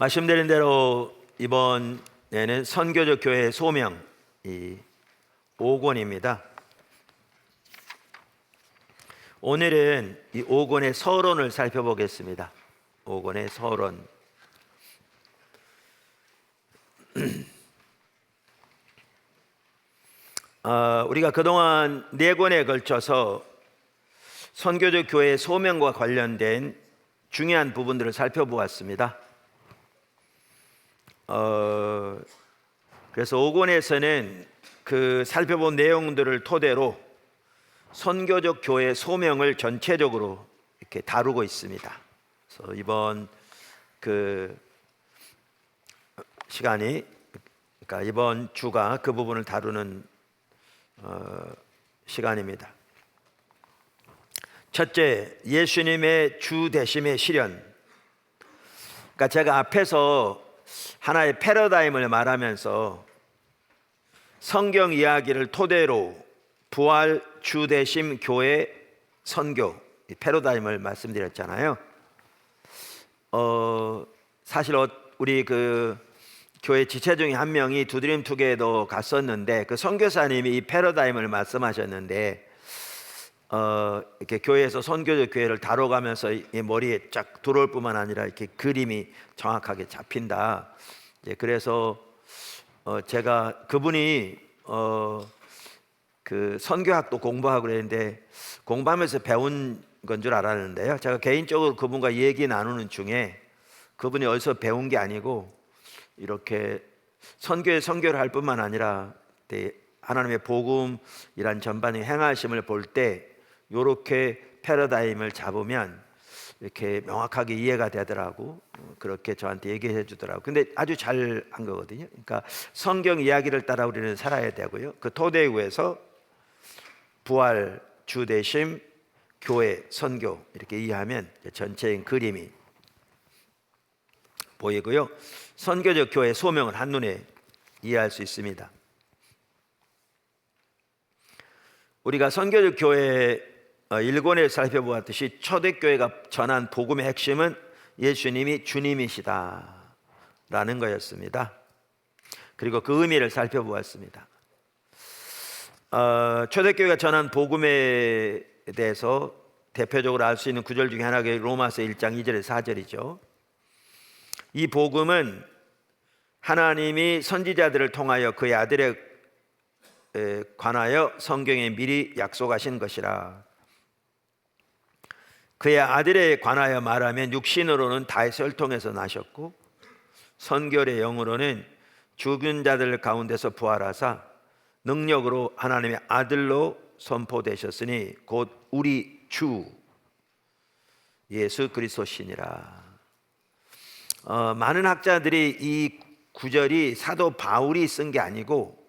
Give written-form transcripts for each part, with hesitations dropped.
말씀드린 대로 이번에는 선교적 교회의 소명, 이 5권입니다. 오늘은 이 5권의 서론을 살펴보겠습니다. 5권의 서론. 우리가 그동안 4권에 걸쳐서 선교적 교회의 소명과 관련된 중요한 부분들을 살펴보았습니다. 그래서 5권에서는 그 살펴본 내용들을 토대로 선교적 교회의 소명을 전체적으로 이렇게 다루고 있습니다. 그래서 이번 그 시간이, 그러니까 이번 주가 그 부분을 다루는 시간입니다. 첫째, 예수님의 주 되심의 실현. 그러니까 제가 앞에서 하나의 패러다임을 말하면서 성경 이야기를 토대로 부활 주 되심 교회 선교, 이 패러다임을 말씀드렸잖아요. 사실 우리 그 교회 지체 중에 한 명이 두드림 투게더 갔었는데 그 선교사님이 이 패러다임을 말씀하셨는데 이렇게 교회에서 선교적 교회를 다뤄가면서 이 머리에 쫙 들어올 뿐만 아니라 이렇게 그림이 정확하게 잡힌다. 그래서 제가 그분이 그 선교학도 공부하고 그랬는데 공부하면서 배운 건 줄 알았는데요. 제가 개인적으로 그분과 얘기 나누는 중에 그분이 어디서 배운 게 아니고 이렇게 선교를 할 뿐만 아니라 하나님의 복음이란 전반의 행하심을 볼 때 이렇게 패러다임을 잡으면 이렇게 명확하게 이해가 되더라고. 그렇게 저한테 얘기해 주더라고. 근데 아주 잘 한 거거든요. 그러니까 성경 이야기를 따라 우리는 살아야 되고요. 그 토대 위에서 부활, 주 되심, 교회, 선교 이렇게 이해하면 전체인 그림이 보이고요. 선교적 교회의 소명을 한눈에 이해할 수 있습니다. 우리가 선교적 교회 1권에 살펴보았듯이 초대교회가 전한 복음의 핵심은 예수님이 주님이시다 라는 거였습니다. 그리고 그 의미를 살펴보았습니다. 초대교회가 전한 복음에 대해서 대표적으로 알 수 있는 구절 중에 하나가 로마서 1장 2절에서 4절이죠. 이 복음은 하나님이 선지자들을 통하여 그의 아들에 관하여 성경에 미리 약속하신 것이라. 그의 아들에 관하여 말하면 육신으로는 다윗의 혈통에서 나셨고 선결의 영으로는 죽은 자들 가운데서 부활하사 능력으로 하나님의 아들로 선포되셨으니 곧 우리 주 예수 그리스도시니라. 많은 학자들이 이 구절이 사도 바울이 쓴 게 아니고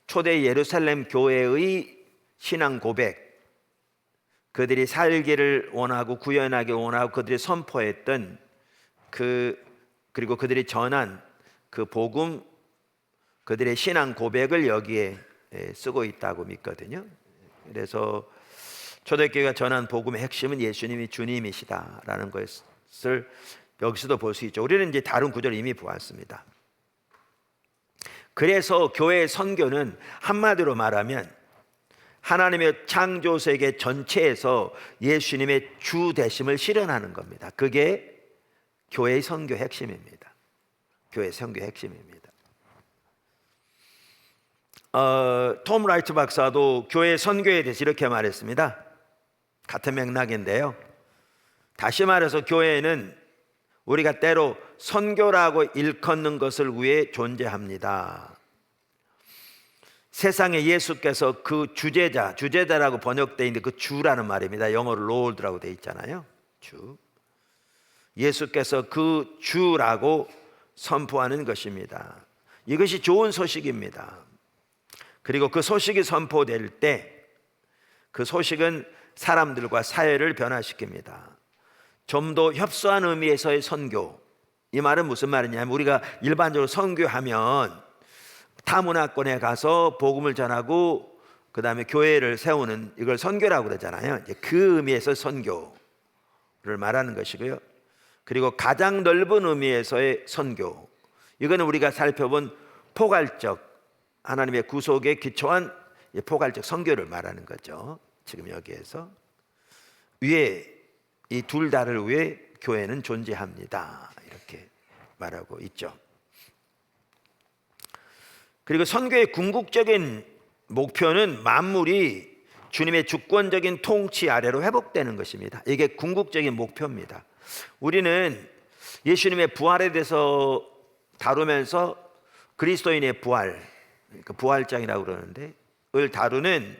초대 예루살렘 교회의 신앙 고백, 그들이 살기를 원하고 구현하기 원하고 그들이 선포했던 그리고 그들이 전한 그 복음, 그들의 신앙 고백을 여기에 쓰고 있다고 믿거든요. 그래서 초대교회가 전한 복음의 핵심은 예수님이 주님이시다라는 것을 여기서도 볼 수 있죠. 우리는 이제 다른 구절을 이미 보았습니다. 그래서 교회의 선교는 한마디로 말하면 하나님의 창조 세계 전체에서 예수님의 주 되심을 실현하는 겁니다. 그게 교회의 선교 핵심입니다. 교회의 선교 핵심입니다. 톰 라이트 박사도 교회 선교에 대해서 이렇게 말했습니다. 같은 맥락인데요. 다시 말해서 교회는 우리가 때로 선교라고 일컫는 것을 위해 존재합니다. 세상에 예수께서 그 주제자라고 번역되어 있는데 그 주라는 말입니다. 영어로 Lord라고 되어 있잖아요. 주. 예수께서 그 주라고 선포하는 것입니다. 이것이 좋은 소식입니다. 그리고 그 소식이 선포될 때 그 소식은 사람들과 사회를 변화시킵니다. 좀 더 협소한 의미에서의 선교. 이 말은 무슨 말이냐면 우리가 일반적으로 선교하면 타문화권에 가서 복음을 전하고 그 다음에 교회를 세우는 이걸 선교라고 그러잖아요. 이제 그 의미에서 선교를 말하는 것이고요. 그리고 가장 넓은 의미에서의 선교. 이거는 우리가 살펴본 포괄적 하나님의 구속에 기초한 포괄적 선교를 말하는 거죠. 지금 여기에서 위에 이 둘 다를 위해 교회는 존재합니다. 이렇게 말하고 있죠. 그리고 선교의 궁극적인 목표는 만물이 주님의 주권적인 통치 아래로 회복되는 것입니다. 이게 궁극적인 목표입니다. 우리는 예수님의 부활에 대해서 다루면서 그리스도인의 부활, 그러니까 부활장이라고 그러는데 을 다루는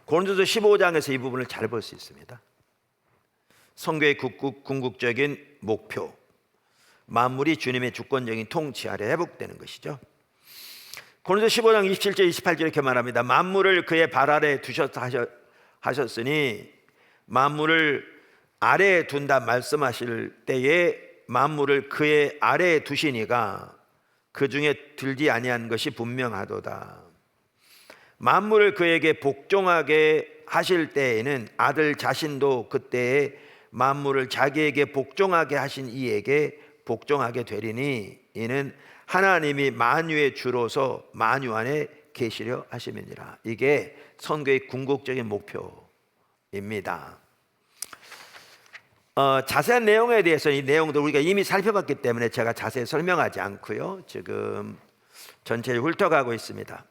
고린도서 15장에서 이 부분을 잘 볼 수 있습니다. 선교의 궁극적인 목표, 만물이 주님의 주권적인 통치 아래 회복되는 것이죠. 고린도서 15장 27절 28절 이렇게 말합니다. 만물을 그의 발 아래 두셨다 하셨으니 만물을 아래에 둔다 말씀하실 때에 만물을 그의 아래에 두시니가 그 중에 들지 아니한 것이 분명하도다. 만물을 그에게 복종하게 하실 때에는 아들 자신도 그때에 만물을 자기에게 복종하게 하신 이에게 복종하게 되리니 이는 하나님이 만유의 주로서 만유 안에 계시려 하심이니라. 이게 선교의 궁극적인 목표입니다. 자세한 내용에 대해서는 이 내용도 우리가 이미 살펴봤기 때문에 제가 자세히 설명하지 않고요. 지금 전체를 훑어가고 있습니다.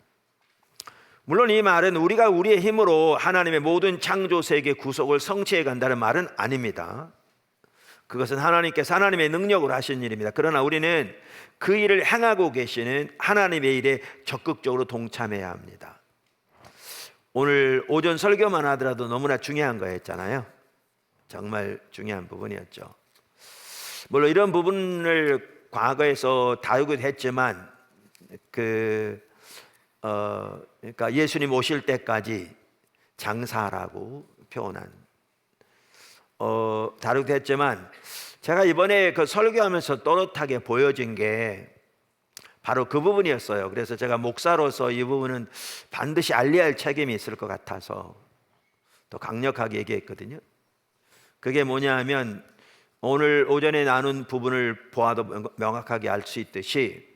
물론 이 말은 우리가 우리의 힘으로 하나님의 모든 창조 세계 구속을 성취해 간다는 말은 아닙니다. 그것은 하나님께서 하나님의 능력으로 하신 일입니다. 그러나 우리는 그 일을 행하고 계시는 하나님의 일에 적극적으로 동참해야 합니다. 오늘 오전 설교만 하더라도 너무나 중요한 거였잖아요. 정말 중요한 부분이었죠. 물론 이런 부분을 과거에서 다루기도 했지만 그러니까 예수님 오실 때까지 장사라고 표현한 다루기도 했지만 제가 이번에 그 설교하면서 또렷하게 보여진 게 바로 그 부분이었어요. 그래서 제가 목사로서 이 부분은 반드시 알려야 할 책임이 있을 것 같아서 더 강력하게 얘기했거든요. 그게 뭐냐 하면 오늘 오전에 나눈 부분을 보아도 명확하게 알 수 있듯이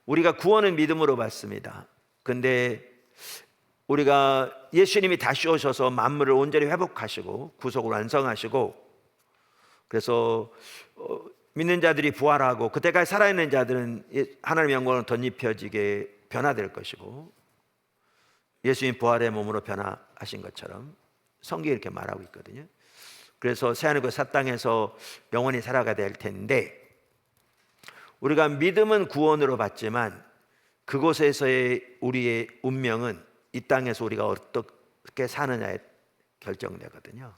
우리가 구원은 믿음으로 받습니다. 근데 우리가 예수님이 다시 오셔서 만물을 온전히 회복하시고 구속을 완성하시고 그래서 믿는 자들이 부활하고 그때까지 살아있는 자들은 하나님의 영광으로 덧입혀지게 변화될 것이고 예수님 부활의 몸으로 변화하신 것처럼 성경이 이렇게 말하고 있거든요. 그래서 새하늘과 새 땅에서 영원히 살아가야 될 텐데 우리가 믿음은 구원으로 받지만 그곳에서의 우리의 운명은 이 땅에서 우리가 어떻게 사느냐에 결정되거든요.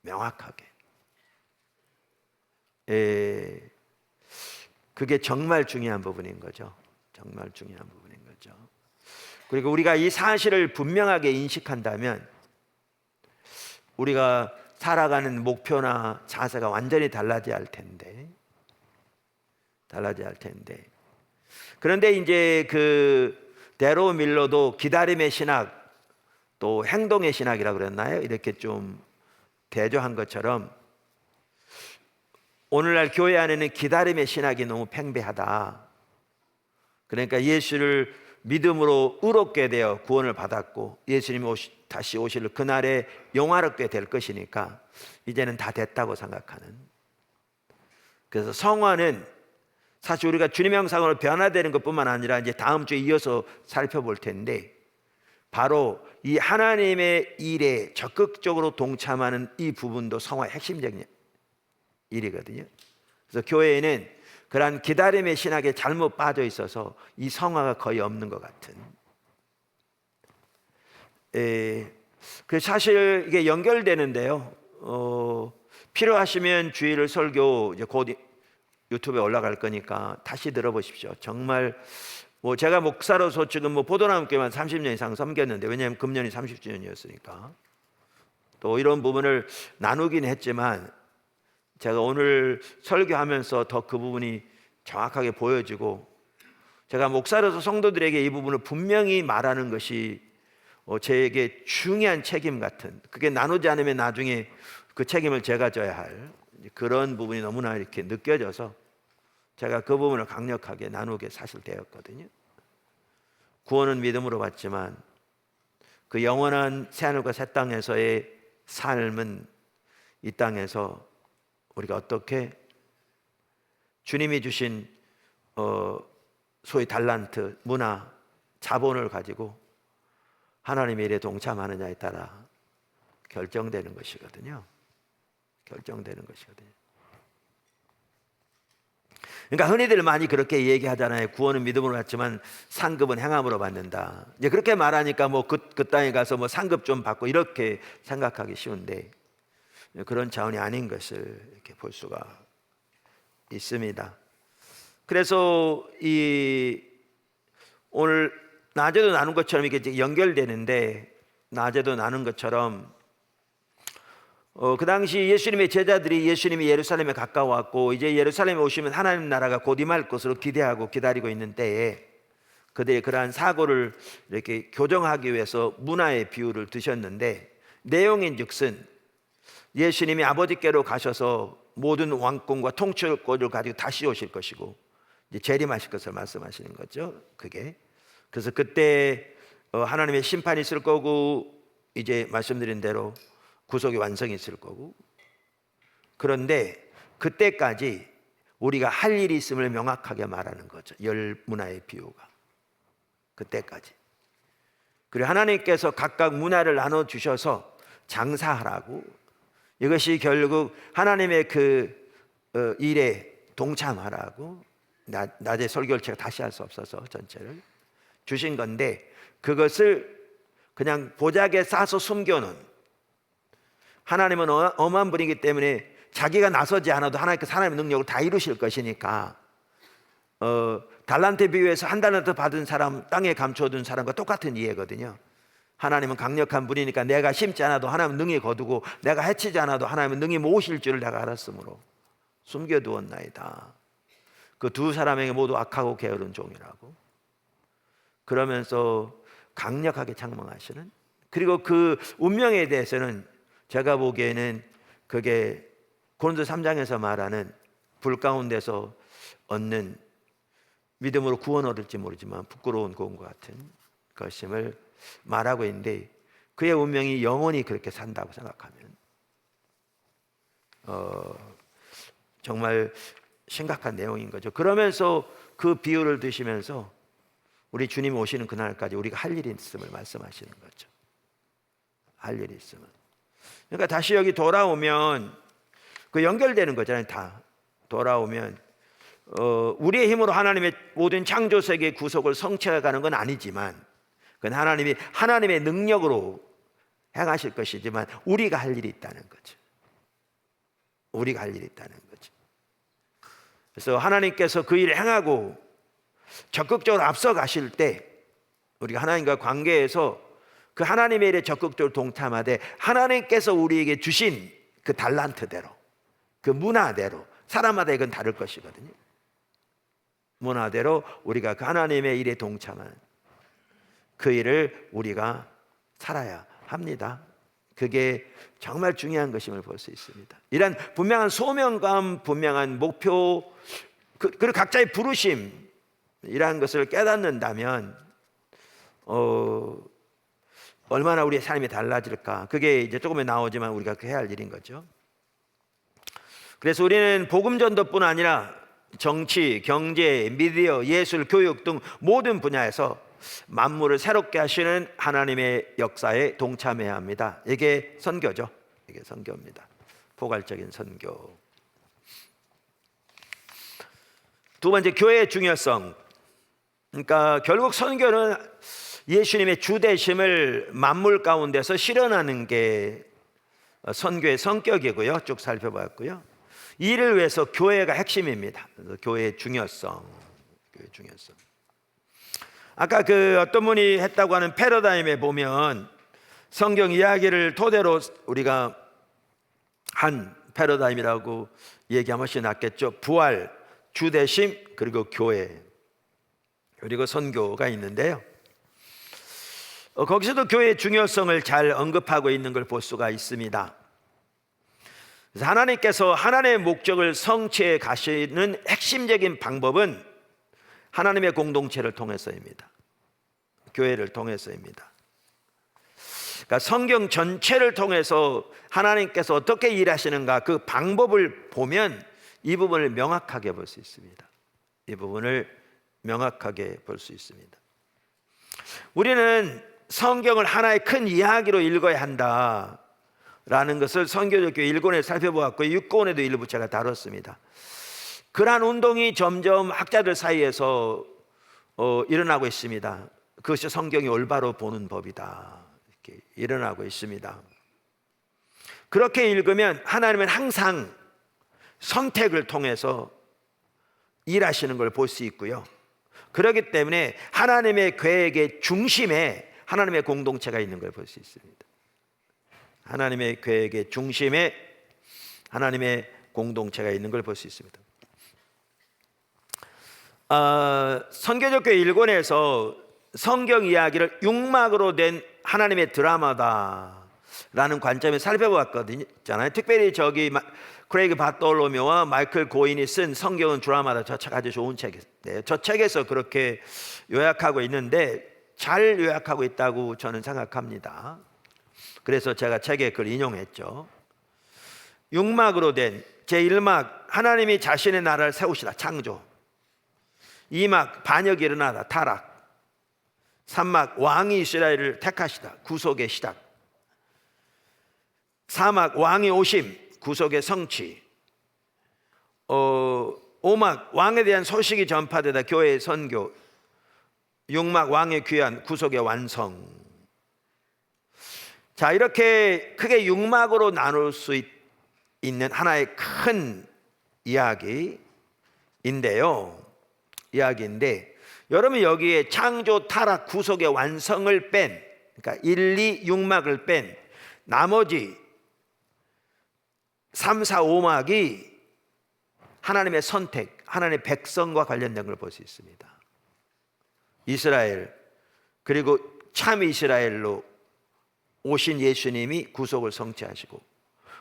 명확하게. 그게 정말 중요한 부분인 거죠. 정말 중요한 부분인 거죠. 그리고 우리가 이 사실을 분명하게 인식한다면 우리가 살아가는 목표나 자세가 완전히 달라져야 할 텐데 그런데 이제 그 데로 밀러도 기다림의 신학 또 행동의 신학이라고 그랬나요? 이렇게 좀 대조한 것처럼 오늘날 교회 안에는 기다림의 신학이 너무 팽배하다. 그러니까 예수를 믿음으로 의롭게 되어 구원을 받았고 예수님이 다시 오실 그날에 영화롭게 될 것이니까 이제는 다 됐다고 생각하는. 그래서 성화는 사실 우리가 주님의 형상으로 변화되는 것뿐만 아니라 이제 다음 주에 이어서 살펴볼 텐데 바로 이 하나님의 일에 적극적으로 동참하는 이 부분도 성화의 핵심적인 일이거든요. 그래서 교회에는 그러한 기다림의 신학에 잘못 빠져 있어서 이 성화가 거의 없는 것 같은. 그 사실 이게 연결되는데요. 필요하시면 주일 설교 이제 곧 유튜브에 올라갈 거니까 다시 들어보십시오. 정말 제가 목사로서 지금 보도나무교회만 30년 이상 섬겼는데 왜냐하면 금년이 30주년이었으니까 또 이런 부분을 나누긴 했지만 제가 오늘 설교하면서 더 그 부분이 정확하게 보여지고 제가 목사로서 성도들에게 이 부분을 분명히 말하는 것이 저에게 중요한 책임 같은, 그게 나누지 않으면 나중에 그 책임을 제가 져야 할 그런 부분이 너무나 이렇게 느껴져서 제가 그 부분을 강력하게 나누게 사실 되었거든요. 구원은 믿음으로 받지만 그 영원한 새하늘과 새 땅에서의 삶은 이 땅에서 우리가 어떻게 주님이 주신 소위 달란트, 문화, 자본을 가지고 하나님의 일에 동참하느냐에 따라 결정되는 것이거든요. 결정되는 것이거든요. 그러니까 흔히들 많이 그렇게 얘기하잖아요. 구원은 믿음으로 받지만 상급은 행함으로 받는다. 이제 그렇게 말하니까 뭐 그 땅에 가서 뭐 상급 좀 받고 이렇게 생각하기 쉬운데 그런 차원이 아닌 것을 이렇게 볼 수가 있습니다. 그래서 이 오늘 낮에도 나눈 것처럼 이게 연결되는데, 낮에도 나눈 것처럼 그 당시 예수님의 제자들이 예수님이 예루살렘에 가까웠고 이제 예루살렘에 오시면 하나님 나라가 곧 임할 것으로 기대하고 기다리고 있는 때에 그들이 그러한 사고를 이렇게 교정하기 위해서 문화의 비유를 드셨는데, 내용인즉슨 예수님이 아버지께로 가셔서 모든 왕권과 통치권을 가지고 다시 오실 것이고 이제 재림하실 것을 말씀하시는 거죠. 그게 그래서 그때 하나님의 심판이 있을 거고 이제 말씀드린 대로 구속의 완성이 있을 거고, 그런데 그때까지 우리가 할 일이 있음을 명확하게 말하는 거죠. 열 문화의 비유가 그때까지. 그리고 하나님께서 각각 문화를 나눠 주셔서 장사하라고, 이것이 결국 하나님의 그 일에 동참하라고, 낮에 설교를 제가 다시 할 수 없어서 전체를 주신 건데, 그것을 그냥 보자기에 싸서 숨겨놓은, 하나님은 엄한 분이기 때문에 자기가 나서지 않아도 하나님께서 하나님의 능력을 다 이루실 것이니까 달란트 비유에서 한 달란트 받은 사람, 땅에 감춰둔 사람과 똑같은 이해거든요. 하나님은 강력한 분이니까 내가 심지 않아도 하나님은 능히 거두고 내가 해치지 않아도 하나님은 능히 모으실 줄을 내가 알았으므로 숨겨두었나이다. 그 두 사람에게 모두 악하고 게으른 종이라고 그러면서 강력하게 책망하시는, 그리고 그 운명에 대해서는 제가 보기에는 그게 고린도 3장에서 말하는 불 가운데서 얻는 믿음으로 구원 얻을지 모르지만 부끄러운 구원과 같은 것임을 말하고 있는데, 그의 운명이 영원히 그렇게 산다고 생각하면 정말 심각한 내용인 거죠. 그러면서 그 비유를 드시면서 우리 주님 오시는 그날까지 우리가 할 일이 있음을 말씀하시는 거죠. 할 일이 있음을. 그러니까 다시 여기 돌아오면 그 연결되는 거잖아요. 다 돌아오면 우리의 힘으로 하나님의 모든 창조 세계의 구속을 성취해가는 건 아니지만, 그건 하나님의 능력으로 행하실 것이지만 우리가 할 일이 있다는 거죠. 우리가 할 일이 있다는 거죠. 그래서 하나님께서 그 일을 행하고 적극적으로 앞서 가실 때 우리가 하나님과 관계에서 그 하나님의 일에 적극적으로 동참하되 하나님께서 우리에게 주신 그 달란트대로, 그 문화대로, 사람마다 이건 다를 것이거든요. 문화대로 우리가 그 하나님의 일에 동참하는 그 일을 우리가 살아야 합니다. 그게 정말 중요한 것임을 볼 수 있습니다. 이런 분명한 소명감, 분명한 목표, 그리고 각자의 부르심, 이러한 것을 깨닫는다면 얼마나 우리의 삶이 달라질까. 그게 이제 조금에 나오지만 우리가 해야 할 일인 거죠. 그래서 우리는 복음 전도뿐 아니라 정치, 경제, 미디어, 예술, 교육 등 모든 분야에서 만물을 새롭게 하시는 하나님의 역사에 동참해야 합니다. 이게 선교죠. 이게 선교입니다. 포괄적인 선교. 두 번째, 교회의 중요성. 그러니까 결국 선교는 예수님의 주되심을 만물 가운데서 실현하는 게 선교의 성격이고요. 쭉 살펴봤고요. 이를 위해서 교회가 핵심입니다. 교회의 중요성. 교회의 중요성. 아까 그 어떤 분이 했다고 하는 패러다임에 보면 성경 이야기를 토대로 우리가 한 패러다임이라고 얘기하면 훨씬 낫겠죠. 부활, 주되심, 그리고 교회, 그리고 선교가 있는데요. 거기서도 교회의 중요성을 잘 언급하고 있는 걸 볼 수가 있습니다. 그래서 하나님께서 하나님의 목적을 성취해 가시는 핵심적인 방법은 하나님의 공동체를 통해서입니다. 교회를 통해서입니다. 그러니까 성경 전체를 통해서 하나님께서 어떻게 일하시는가 그 방법을 보면 이 부분을 명확하게 볼 수 있습니다. 이 부분을 명확하게 볼 수 있습니다. 우리는 성경을 하나의 큰 이야기로 읽어야 한다라는 것을 선교적교 1권에 살펴보았고 6권에도 일부 제가 다뤘습니다. 그러한 운동이 점점 학자들 사이에서 일어나고 있습니다. 그것이 성경이 올바로 보는 법이다, 이렇게 일어나고 있습니다. 그렇게 읽으면 하나님은 항상 선택을 통해서 일하시는 걸 볼 수 있고요. 그렇기 때문에 하나님의 계획의 중심에 하나님의 공동체가 있는 걸 볼 수 있습니다. 하나님의 계획의 중심에 하나님의 공동체가 있는 걸 볼 수 있습니다. 선교적교 1권에서 성경 이야기를 육막으로 된 하나님의 드라마다라는 관점에 살펴보았거든요. 특별히 크레이그 바톨로메와 마이클 고인이 쓴 성경은 드라마다, 저 책 아주 좋은 책이에요. 저 책에서 그렇게 요약하고 있는데 잘 요약하고 있다고 저는 생각합니다. 그래서 제가 책에 그걸 인용했죠. 육막으로 된 제1막, 하나님이 자신의 나라를 세우시다, 창조. 2막, 반역이 일어나다, 타락. 3막, 왕이 이스라엘을 택하시다, 구속의 시작. 4막, 왕이 오심, 구속의 성취. 5막, 왕에 대한 소식이 전파되다, 교회의 선교. 6막, 왕의 귀환, 구속의 완성. 자, 이렇게 크게 6막으로 나눌 수 있는 하나의 큰 이야기인데 여러분 여기에 창조, 타락, 구속의 완성을 뺀, 그러니까 1, 2, 6막을 뺀 나머지 3, 4, 5막이 하나님의 선택, 하나님의 백성과 관련된 걸 볼 수 있습니다. 이스라엘, 그리고 참 이스라엘로 오신 예수님이 구속을 성취하시고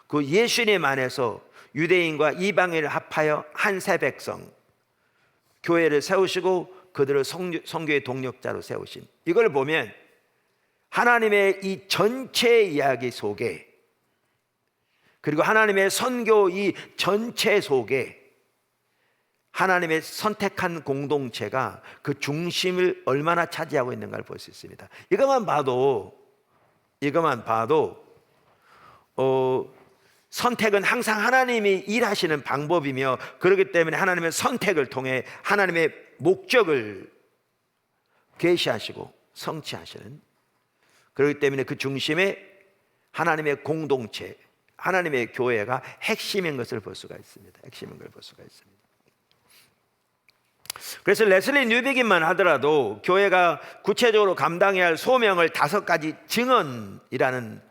그 예수님 안에서 유대인과 이방인을 합하여 한 새 백성, 교회를 세우시고 그들을 선교의 동력자로 세우신, 이걸 보면 하나님의 이 전체 이야기 속에, 그리고 하나님의 선교 이 전체 속에 하나님의 선택한 공동체가 그 중심을 얼마나 차지하고 있는가를 볼 수 있습니다. 이것만 봐도 선택은 항상 하나님이 일하시는 방법이며, 그렇기 때문에 하나님의 선택을 통해 하나님의 목적을 계시하시고 성취하시는, 그렇기 때문에 그 중심에 하나님의 공동체, 하나님의 교회가 핵심인 것을 볼 수가 있습니다. 핵심인 걸 볼 수가 있습니다. 그래서 레슬리 뉴비긴만 하더라도 교회가 구체적으로 감당해야 할 소명을 5가지 증언이라는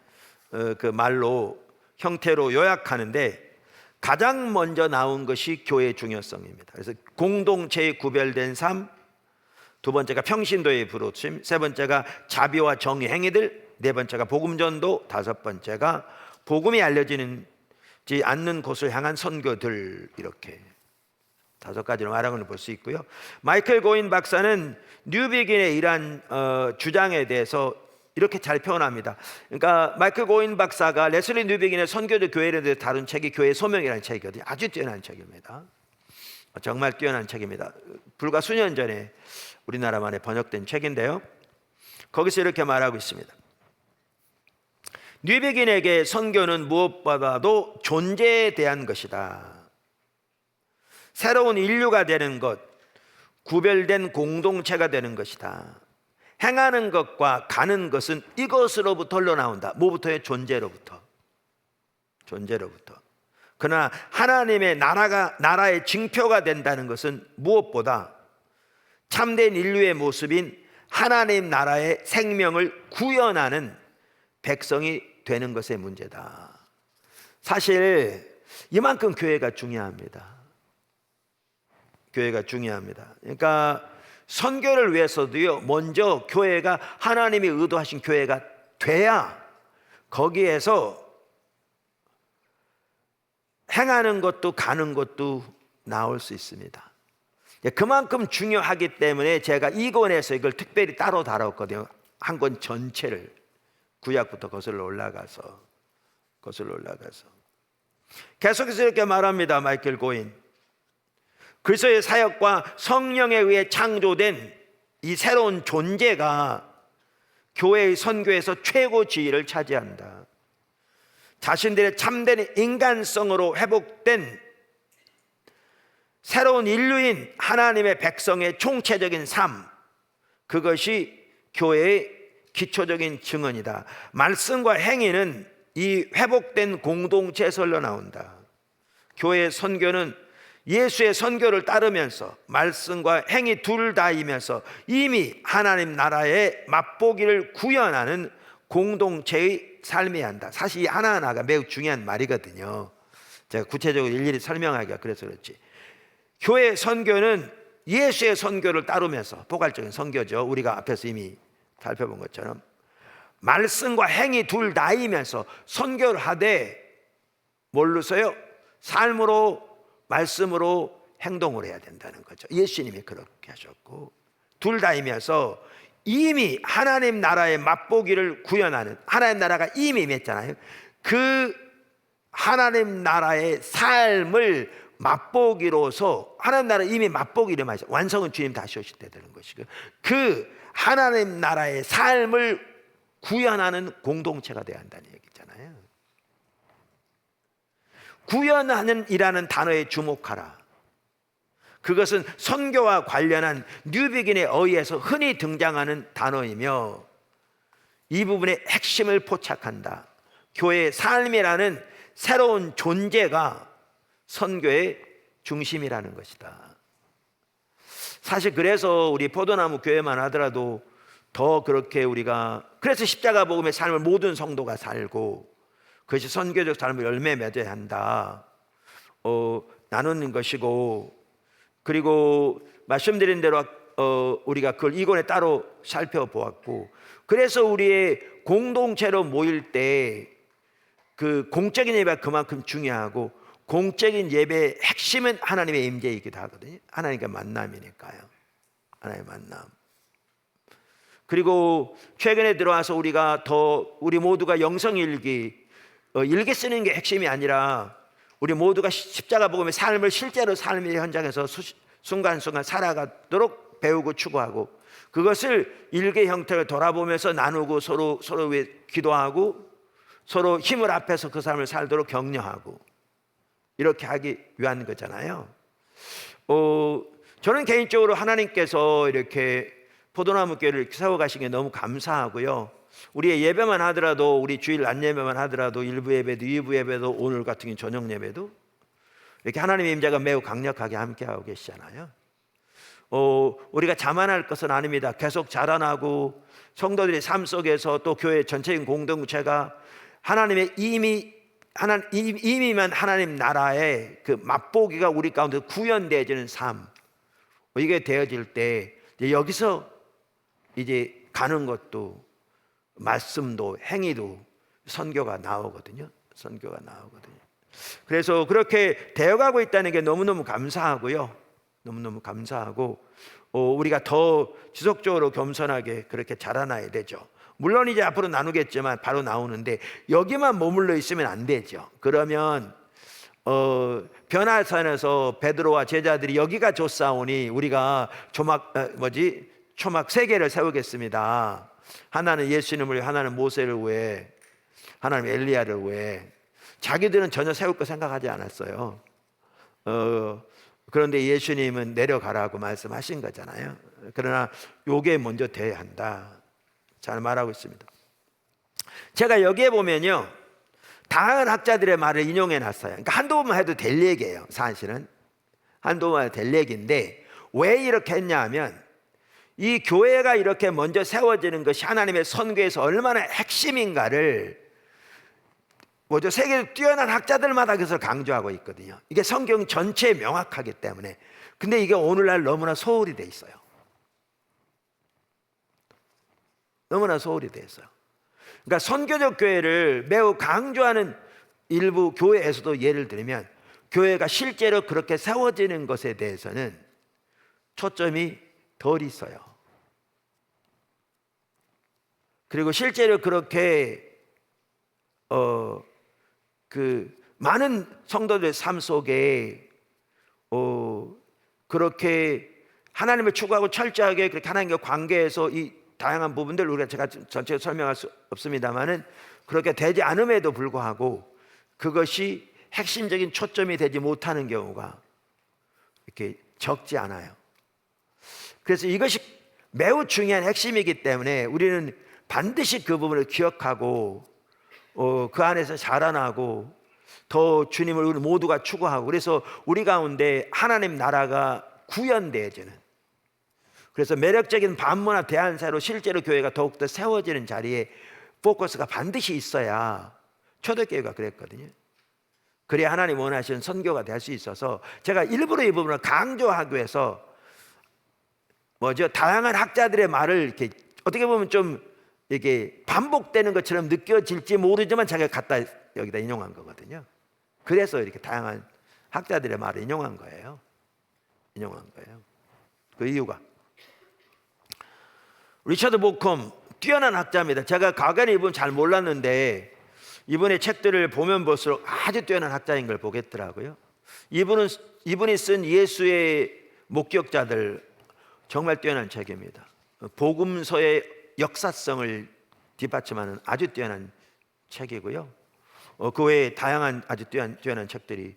그 말로, 형태로 요약하는데 가장 먼저 나온 것이 교회의 중요성입니다. 그래서 공동체의 구별된 삶, 두 번째가 평신도의 부르심, 세 번째가 자비와 정의 행위들, 네 번째가 복음 전도, 다섯 번째가 복음이 알려지지 않는 곳을 향한 선교들, 이렇게 5가지로 말하는 걸 볼 수 있고요. 마이클 고인 박사는 뉴비긴의 이러한 주장에 대해서 이렇게 잘 표현합니다. 그러니까 마이클 고인 박사가 레슬리 뉴비긴의 선교적 교회에 대해서 다룬 책이 교회의 소명이라는 책이거든요. 아주 뛰어난 책입니다. 정말 뛰어난 책입니다. 불과 수년 전에 우리나라만에 번역된 책인데요, 거기서 이렇게 말하고 있습니다. 뉴비긴에게 선교는 무엇보다도 존재에 대한 것이다. 새로운 인류가 되는 것, 구별된 공동체가 되는 것이다. 행하는 것과 가는 것은 이것으로부터 흘러나온다. 뭐부터요? 존재로부터. 그러나 하나님의 나라의 징표가 된다는 것은 무엇보다 참된 인류의 모습인 하나님 나라의 생명을 구현하는 백성이 되는 것의 문제다. 사실 이만큼 교회가 중요합니다. 그러니까 선교를 위해서도요, 먼저 교회가 하나님이 의도하신 교회가 돼야 거기에서 행하는 것도 가는 것도 나올 수 있습니다. 그만큼 중요하기 때문에 제가 이 권에서 이걸 특별히 따로 다뤘거든요. 한 권 전체를, 구약부터 거슬러 올라가서 계속해서 이렇게 말합니다. 마이클 고인, 그리스도의 사역과 성령에 의해 창조된 이 새로운 존재가 교회의 선교에서 최고 지위를 차지한다. 자신들의 참된 인간성으로 회복된 새로운 인류인 하나님의 백성의 총체적인 삶, 그것이 교회의 기초적인 증언이다. 말씀과 행위는 이 회복된 공동체에서 흘러나온다. 교회의 선교는 예수의 선교를 따르면서 말씀과 행위 둘 다이면서 이미 하나님 나라의 맛보기를 구현하는 공동체의 삶이어야 한다. 사실 이 하나하나가 매우 중요한 말이거든요. 제가 구체적으로 일일이 설명하기가 그래서 그렇지. 교회의 선교는 예수의 선교를 따르면서, 포괄적인 선교죠. 우리가 앞에서 이미 살펴본 것처럼 말씀과 행위 둘 다이면서 선교를 하되 뭘로서요? 삶으로, 말씀으로, 행동을 해야 된다는 거죠. 예수님이 그렇게 하셨고, 둘 다이면서 이미 하나님 나라의 맛보기를 구현하는, 하나님 나라가 이미 임했잖아요. 그 하나님 나라의 삶을 맛보기로서, 하나님 나라 이미 맛보기를 마셔, 완성은 주님 다시 오실 때 되는 것이고, 그 하나님 나라의 삶을 구현하는 공동체가 되어야 한다는 얘기잖아요. 구현하는 이라는 단어에 주목하라. 그것은 선교와 관련한 뉴비긴에 의해서 흔히 등장하는 단어이며 이 부분의 핵심을 포착한다. 교회의 삶이라는 새로운 존재가 선교의 중심이라는 것이다. 사실 그래서 우리 포도나무 교회만 하더라도 더 그렇게 우리가, 그래서 십자가 복음의 삶을 모든 성도가 살고 그것이 선교적 삶을 열매 맺어야 한다, 나누는 것이고, 그리고 말씀드린 대로 우리가 그걸 이권에 따로 살펴보았고, 그래서 우리의 공동체로 모일 때 그 공적인 예배가 그만큼 중요하고, 공적인 예배의 핵심은 하나님의 임재이기도 하거든요. 하나님과 만남이니까요. 하나님의 만남. 그리고 최근에 들어와서 우리 모두가 영성일기, 일기 쓰는 게 핵심이 아니라 우리 모두가 십자가 복음의 삶을 실제로 삶의 현장에서 순간순간 살아가도록 배우고 추구하고, 그것을 일기 형태를 돌아보면서 나누고 서로 위해 기도하고 서로 힘을 합해서 그 삶을 살도록 격려하고, 이렇게 하기 위한 거잖아요. 저는 개인적으로 하나님께서 이렇게 포도나무 교회를 세워가신 게 너무 감사하고요. 우리의 예배만 하더라도, 우리 주일 낮 예배만 하더라도, 일부 예배도, 2부 예배도, 오늘 같은 경우 저녁 예배도 이렇게 하나님의 임재가 매우 강력하게 함께하고 계시잖아요. 우리가 자만할 것은 아닙니다. 계속 자라나고 성도들의 삶 속에서 또 교회 전체적인 공동체가 하나님의 이미만 하나님 나라의 그 맛보기가 우리 가운데 구현되어지는 삶, 이게 되어질 때 여기서 이제 가는 것도, 말씀도, 행위도 선교가 나오거든요. 선교가 나오거든요. 그래서 그렇게 되어가고 있다는 게 너무너무 감사하고요. 너무너무 감사하고, 우리가 더 지속적으로 겸손하게 그렇게 자라나야 되죠. 물론 이제 앞으로 나누겠지만 바로 나오는데 여기만 머물러 있으면 안 되죠. 그러면 변화산에서 베드로와 제자들이 여기가 좋사오니 우리가 초막 3개를 세우겠습니다. 하나는 예수님을 위해, 하나는 모세를 위해, 하나는 엘리야를 위해. 자기들은 전혀 세울 거 생각하지 않았어요. 그런데 예수님은 내려가라고 말씀하신 거잖아요. 그러나 요게 먼저 돼야 한다, 잘 말하고 있습니다. 제가 여기에 보면요, 다양한 학자들의 말을 인용해 놨어요. 그러니까 한두 번만 해도 될 얘기예요. 사실은 한두 번만 해도 될 얘기인데, 왜 이렇게 했냐 하면, 이 교회가 이렇게 먼저 세워지는 것이 하나님의 선교에서 얼마나 핵심인가를 세계에서 뛰어난 학자들마다 그것을 강조하고 있거든요. 이게 성경 전체에 명확하기 때문에. 근데 이게 오늘날 너무나 소홀히 돼 있어요. 너무나 소홀히 돼 있어요. 그러니까 선교적 교회를 매우 강조하는 일부 교회에서도 예를 들면 교회가 실제로 그렇게 세워지는 것에 대해서는 초점이 덜 있어요. 그리고 실제로 그렇게 많은 성도들의 삶 속에 그렇게 하나님을 추구하고 철저하게 그렇게 하나님과 관계에서 이 다양한 부분들 우리가 제가 전체적으로 설명할 수 없습니다만은 그렇게 되지 않음에도 불구하고 그것이 핵심적인 초점이 되지 못하는 경우가 이렇게 적지 않아요. 그래서 이것이 매우 중요한 핵심이기 때문에 우리는 반드시 그 부분을 기억하고 그 안에서 자라나고 더 주님을 우리 모두가 추구하고, 그래서 우리 가운데 하나님 나라가 구현되어지는, 그래서 매력적인 반문화 대안사로 실제로 교회가 더욱더 세워지는 자리에 포커스가 반드시 있어야, 초대교회가 그랬거든요. 그래야 하나님 원하시는 선교가 될 수 있어서 제가 일부러 이 부분을 강조하기 위해서 다양한 학자들의 말을 이렇게 어떻게 보면 좀 이게 반복되는 것처럼 느껴질지 모르지만 제가 갖다 여기다 인용한 거거든요. 그래서 이렇게 다양한 학자들의 말을 인용한 거예요. 그 이유가, 리처드 보컴 뛰어난 학자입니다. 제가 과거에 이분 잘 몰랐는데 이분의 책들을 보면 볼수록 아주 뛰어난 학자인 걸 보겠더라고요. 이분이 쓴 예수의 목격자들, 정말 뛰어난 책입니다. 복음서의 역사성을 뒷받침하는 아주 뛰어난 책이고요. 그 외에 다양한 아주 뛰어난 책들이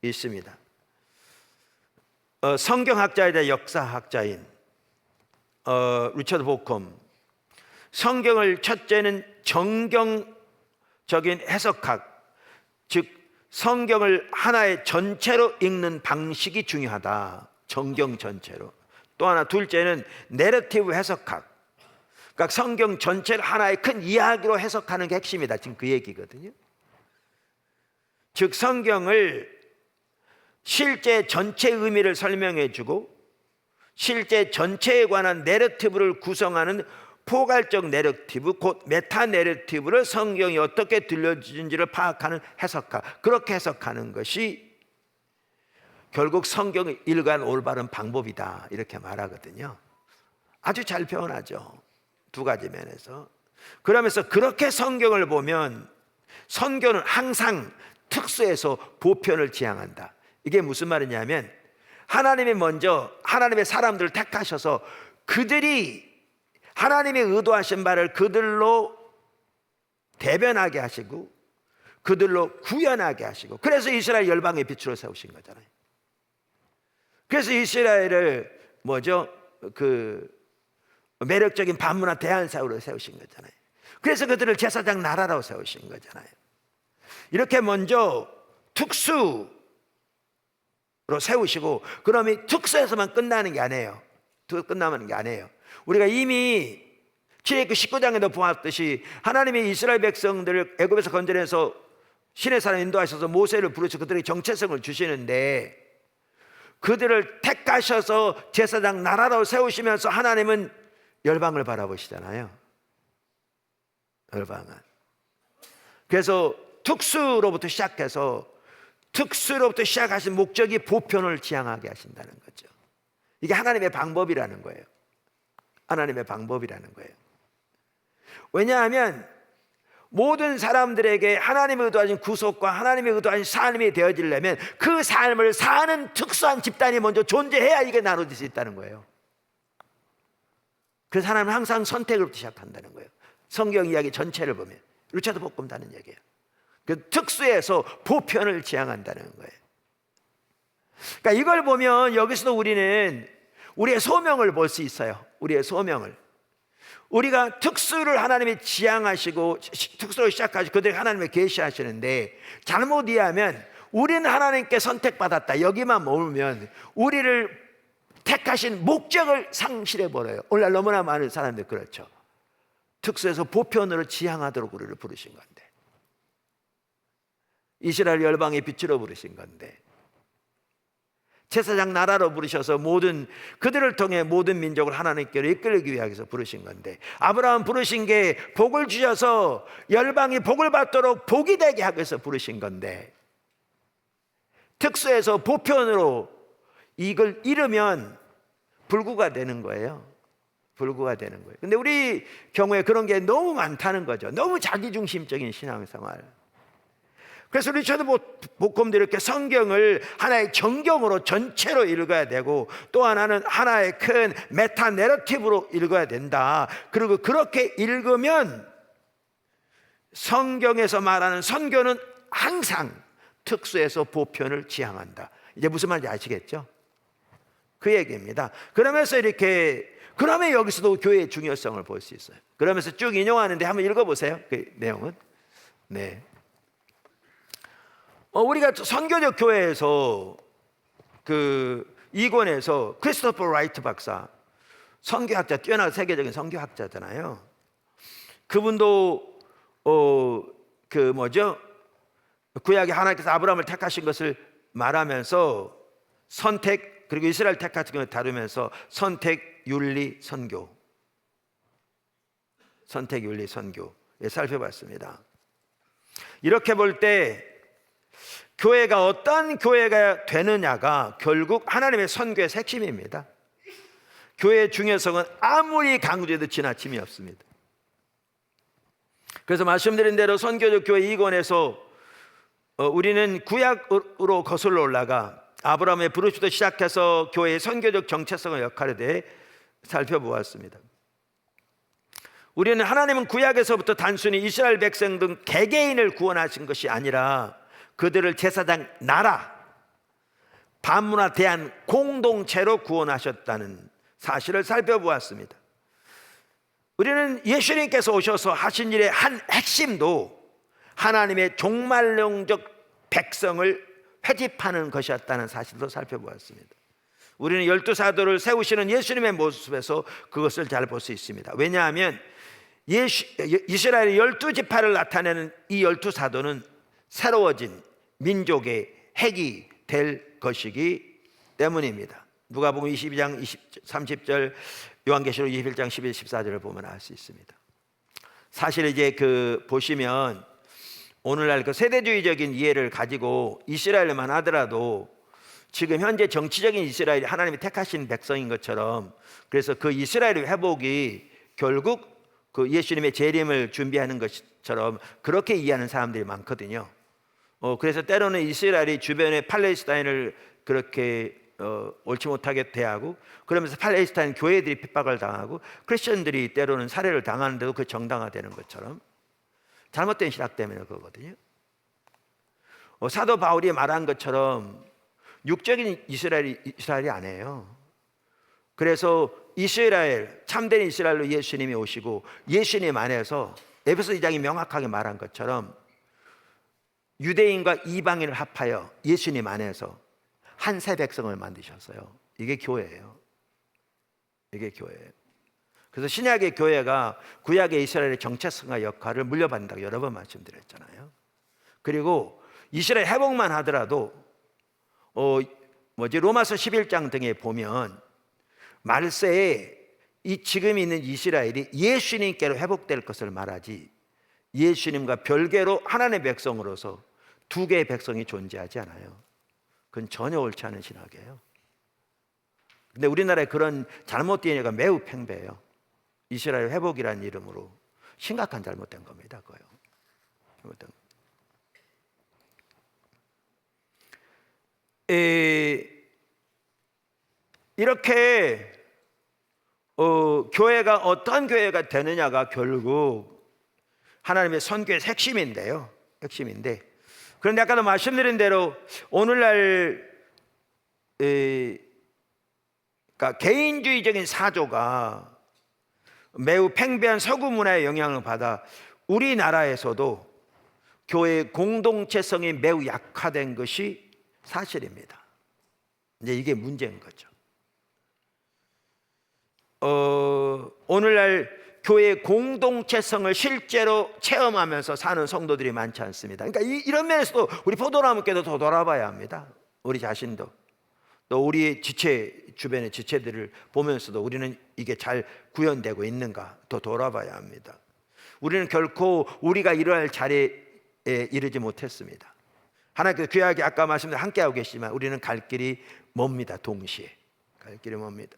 있습니다. 성경학자이자 역사학자인 리처드 보컴, 성경을 첫째는 정경적인 해석학, 즉 성경을 하나의 전체로 읽는 방식이 중요하다. 정경 전체로. 또 하나, 둘째는 내러티브 해석학, 그러니까 성경 전체를 하나의 큰 이야기로 해석하는 게 핵심이다. 지금 그 얘기거든요. 즉 성경을 실제 전체 의미를 설명해 주고 실제 전체에 관한 내러티브를 구성하는 포괄적 내러티브, 곧 메타 내러티브를 성경이 어떻게 들려주는지를 파악하는 해석학, 그렇게 해석하는 것이 결국 성경을 읽어가는 올바른 방법이다, 이렇게 말하거든요. 아주 잘 표현하죠. 두 가지 면에서. 그러면서 그렇게 성경을 보면 선교는 항상 특수해서 보편을 지향한다. 이게 무슨 말이냐면 하나님이 먼저 하나님의 사람들을 택하셔서 그들이 하나님의 의도하신 바를 그들로 대변하게 하시고 그들로 구현하게 하시고, 그래서 이스라엘 열방의 빛으로 세우신 거잖아요. 그래서 이스라엘을 매력적인 반문화 대안사로 세우신 거잖아요. 그래서 그들을 제사장 나라로 세우신 거잖아요. 이렇게 먼저 특수로 세우시고, 그럼 이 특수에서만 끝나는 게 아니에요. 끝나는 게 아니에요. 우리가 이미 출애굽기 19장에도 보았듯이 하나님이 이스라엘 백성들을 애굽에서 건져내서 신의 산에 인도하셔서 모세를 부르셔서 그들에게 정체성을 주시는데, 그들을 택하셔서 제사장 나라로 세우시면서 하나님은 열방을 바라보시잖아요. 열방은. 그래서 특수로부터 시작하신 목적이 보편을 지향하게 하신다는 거죠. 이게 하나님의 방법이라는 거예요. 하나님의 방법이라는 거예요. 왜냐하면 모든 사람들에게 하나님의 의도하신 구속과 하나님의 의도하신 삶이 되어지려면 그 삶을 사는 특수한 집단이 먼저 존재해야 이게 나눠질 수 있다는 거예요. 그래서 하나님은 항상 선택으로부터 시작한다는 거예요. 성경 이야기 전체를 보면 리처드 보컴 다는 얘기예요. 그 특수에서 보편을 지향한다는 거예요. 그러니까 이걸 보면 여기서도 우리는 우리의 소명을 볼 수 있어요. 우리의 소명을. 우리가 특수를 하나님이 지향하시고 특수로 시작하시고 그들이 하나님을 계시하시는데, 잘못 이해하면 우리는 하나님께 선택받았다 여기만 머물면 우리를 택하신 목적을 상실해버려요. 오늘날 너무나 많은 사람들 그렇죠. 특수에서 보편으로 지향하도록 우리를 부르신 건데, 이스라엘 열방의 빛으로 부르신 건데, 제사장 나라로 부르셔서 그들을 통해 모든 민족을 하나님께로 이끌기 위해서 부르신 건데, 아브라함 부르신 게 복을 주셔서 열방이 복을 받도록 복이 되게 하기 위해서 부르신 건데, 특수에서 보편으로 이걸 잃으면 불구가 되는 거예요. 불구가 되는 거예요. 근데 우리 경우에 그런 게 너무 많다는 거죠. 너무 자기중심적인 신앙생활. 그래서 리처드 복음도 이렇게 성경을 하나의 정경으로 전체로 읽어야 되고, 또 하나는 하나의 큰 메타 내러티브로 읽어야 된다. 그리고 그렇게 읽으면 성경에서 말하는 선교는 항상 특수에서 보편을 지향한다. 이제 무슨 말인지 아시겠죠? 그 얘기입니다. 그러면서 그러면 여기서도 교회의 중요성을 볼 수 있어요. 그러면서 쭉 인용하는데 한번 읽어보세요. 그 내용은. 네. 우리가 선교적 교회에서 그 이권에서 크리스토퍼 라이트 박사, 선교학자, 뛰어난 세계적인 선교학자잖아요. 그분도 구약에 하나님께서 아브라함을 택하신 것을 말하면서 선택, 그리고 이스라엘 택하신 것을 다루면서 선택, 윤리, 선교, 선택, 윤리, 선교에 살펴봤습니다. 이렇게 볼 때 교회가 어떤 교회가 되느냐가 결국 하나님의 선교의 핵심입니다. 교회의 중요성은 아무리 강조해도 지나침이 없습니다. 그래서 말씀드린 대로 선교적 교회 이권에서 우리는 구약으로 거슬러 올라가 아브라함의 부르심부터 시작해서 교회의 선교적 정체성의 역할에 대해 살펴보았습니다. 우리는 하나님은 구약에서부터 단순히 이스라엘 백성 등 개개인을 구원하신 것이 아니라 그들을 제사장 나라, 반문화 대한 공동체로 구원하셨다는 사실을 살펴보았습니다. 우리는 예수님께서 오셔서 하신 일의 한 핵심도 하나님의 종말론적 백성을 회집하는 것이었다는 사실도 살펴보았습니다. 우리는 12사도를 세우시는 예수님의 모습에서 그것을 잘 볼 수 있습니다. 왜냐하면 이스라엘의 12지파를 나타내는 이 12사도는 새로워진 민족의 핵이 될 것이기 때문입니다. 누가복음 22장 30절, 요한계시록 21장 11, 14절을 보면 알 수 있습니다. 사실 이제 보시면 오늘날 그 세대주의적인 이해를 가지고 이스라엘만 하더라도 지금 현재 정치적인 이스라엘이 하나님이 택하신 백성인 것처럼, 그래서 그 이스라엘의 회복이 결국 그 예수님의 재림을 준비하는 것처럼 그렇게 이해하는 사람들이 많거든요. 그래서 때로는 이스라엘이 주변의 팔레스타인을 그렇게 옳지 못하게 대하고, 그러면서 팔레스타인 교회들이 핍박을 당하고 크리스천들이 때로는 살해를 당하는데도 그 정당화되는 것처럼 잘못된 신학 때문에 그거거든요. 사도 바울이 말한 것처럼 육적인 이스라엘이 아니에요. 그래서 이스라엘, 참된 이스라엘로 예수님이 오시고 예수님 안에서 에베소 2장이 명확하게 말한 것처럼 유대인과 이방인을 합하여 예수님 안에서 한 새 백성을 만드셨어요. 이게 교회예요. 이게 교회예요. 그래서 신약의 교회가 구약의 이스라엘의 정체성과 역할을 물려받는다고 여러 번 말씀드렸잖아요. 그리고 이스라엘 회복만 하더라도 로마서 11장 등에 보면 말세에 이 지금 있는 이스라엘이 예수님께로 회복될 것을 말하지, 예수님과 별개로 하나님의 백성으로서 두 개의 백성이 존재하지 않아요. 그건 전혀 옳지 않은 신학이에요. 근데 우리나라에 그런 잘못된 예가 매우 팽배해요. 이스라엘 회복이라는 이름으로 심각한 잘못된 겁니다. 그거요. 잘못된 거. 이렇게 교회가 어떤 교회가 되느냐가 결국 하나님의 선교의 핵심인데요. 핵심인데, 그런데 아까도 말씀드린 대로 오늘날 그러니까 개인주의적인 사조가 매우 팽배한 서구 문화의 영향을 받아 우리나라에서도 교회의 공동체성이 매우 약화된 것이 사실입니다. 이제 이게 문제인 거죠. 오늘날 교회의 공동체성을 실제로 체험하면서 사는 성도들이 많지 않습니다. 그러니까 이런 면에서도 우리 포도나무께도 더 돌아봐야 합니다. 우리 자신도, 또 우리의 주변의 지체들을 보면서도 우리는 이게 잘 구현되고 있는가 더 돌아봐야 합니다. 우리는 결코 우리가 이러할 자리에 이르지 못했습니다. 하나님께서 귀하게 아까 말씀드린 함께하고 계시지만 우리는 갈 길이 멉니다. 동시에 갈 길이 멉니다.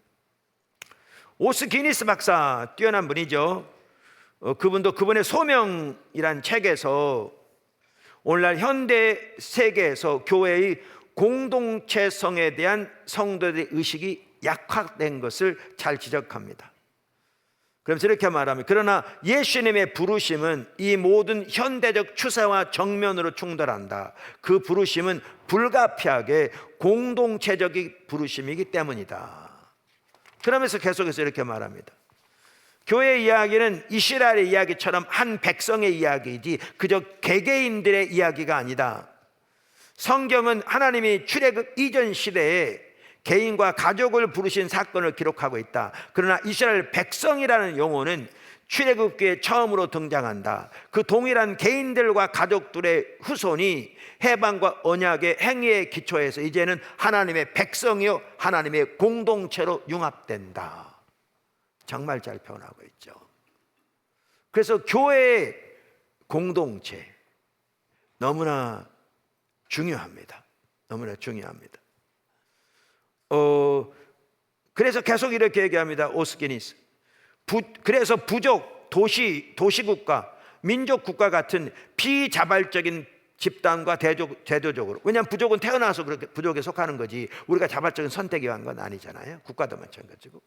오스기니스 박사 뛰어난 분이죠. 그분도 그분의 소명이란 책에서 오늘날 현대 세계에서 교회의 공동체성에 대한 성도들의 의식이 약화된 것을 잘 지적합니다. 그러면서 이렇게 말합니다. 그러나 예수님의 부르심은 이 모든 현대적 추세와 정면으로 충돌한다. 그 부르심은 불가피하게 공동체적인 부르심이기 때문이다. 그러면서 계속해서 이렇게 말합니다. 교회 이야기는 이스라엘의 이야기처럼 한 백성의 이야기이지 그저 개개인들의 이야기가 아니다. 성경은 하나님이 출애굽 이전 시대에 개인과 가족을 부르신 사건을 기록하고 있다. 그러나 이스라엘 백성이라는 용어는 출애굽기에 처음으로 등장한다. 그 동일한 개인들과 가족들의 후손이 해방과 언약의 행위에 기초해서 이제는 하나님의 백성이요 하나님의 공동체로 융합된다. 정말 잘 표현하고 있죠. 그래서 교회의 공동체 너무나 중요합니다. 너무나 중요합니다. 그래서 계속 이렇게 얘기합니다. 오스기니스. 그래서 부족, 도시국가, 민족국가 같은 비자발적인 집단과 제도적으로, 왜냐하면 부족은 태어나서 그렇게 부족에 속하는 거지 우리가 자발적인 선택이 한 건 아니잖아요. 국가도 마찬가지고.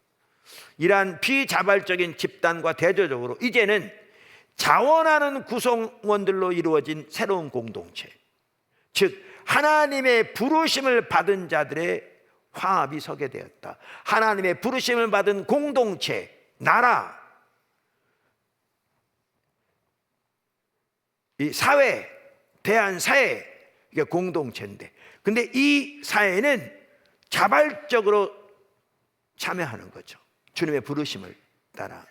이러한 비자발적인 집단과 대조적으로 이제는 자원하는 구성원들로 이루어진 새로운 공동체, 즉 하나님의 부르심을 받은 자들의 화합이 서게 되었다. 하나님의 부르심을 받은 공동체, 나라, 이 사회, 대한사회, 이게 공동체인데, 근데 이 사회는 자발적으로 참여하는 거죠. 주님의 부르심을 따라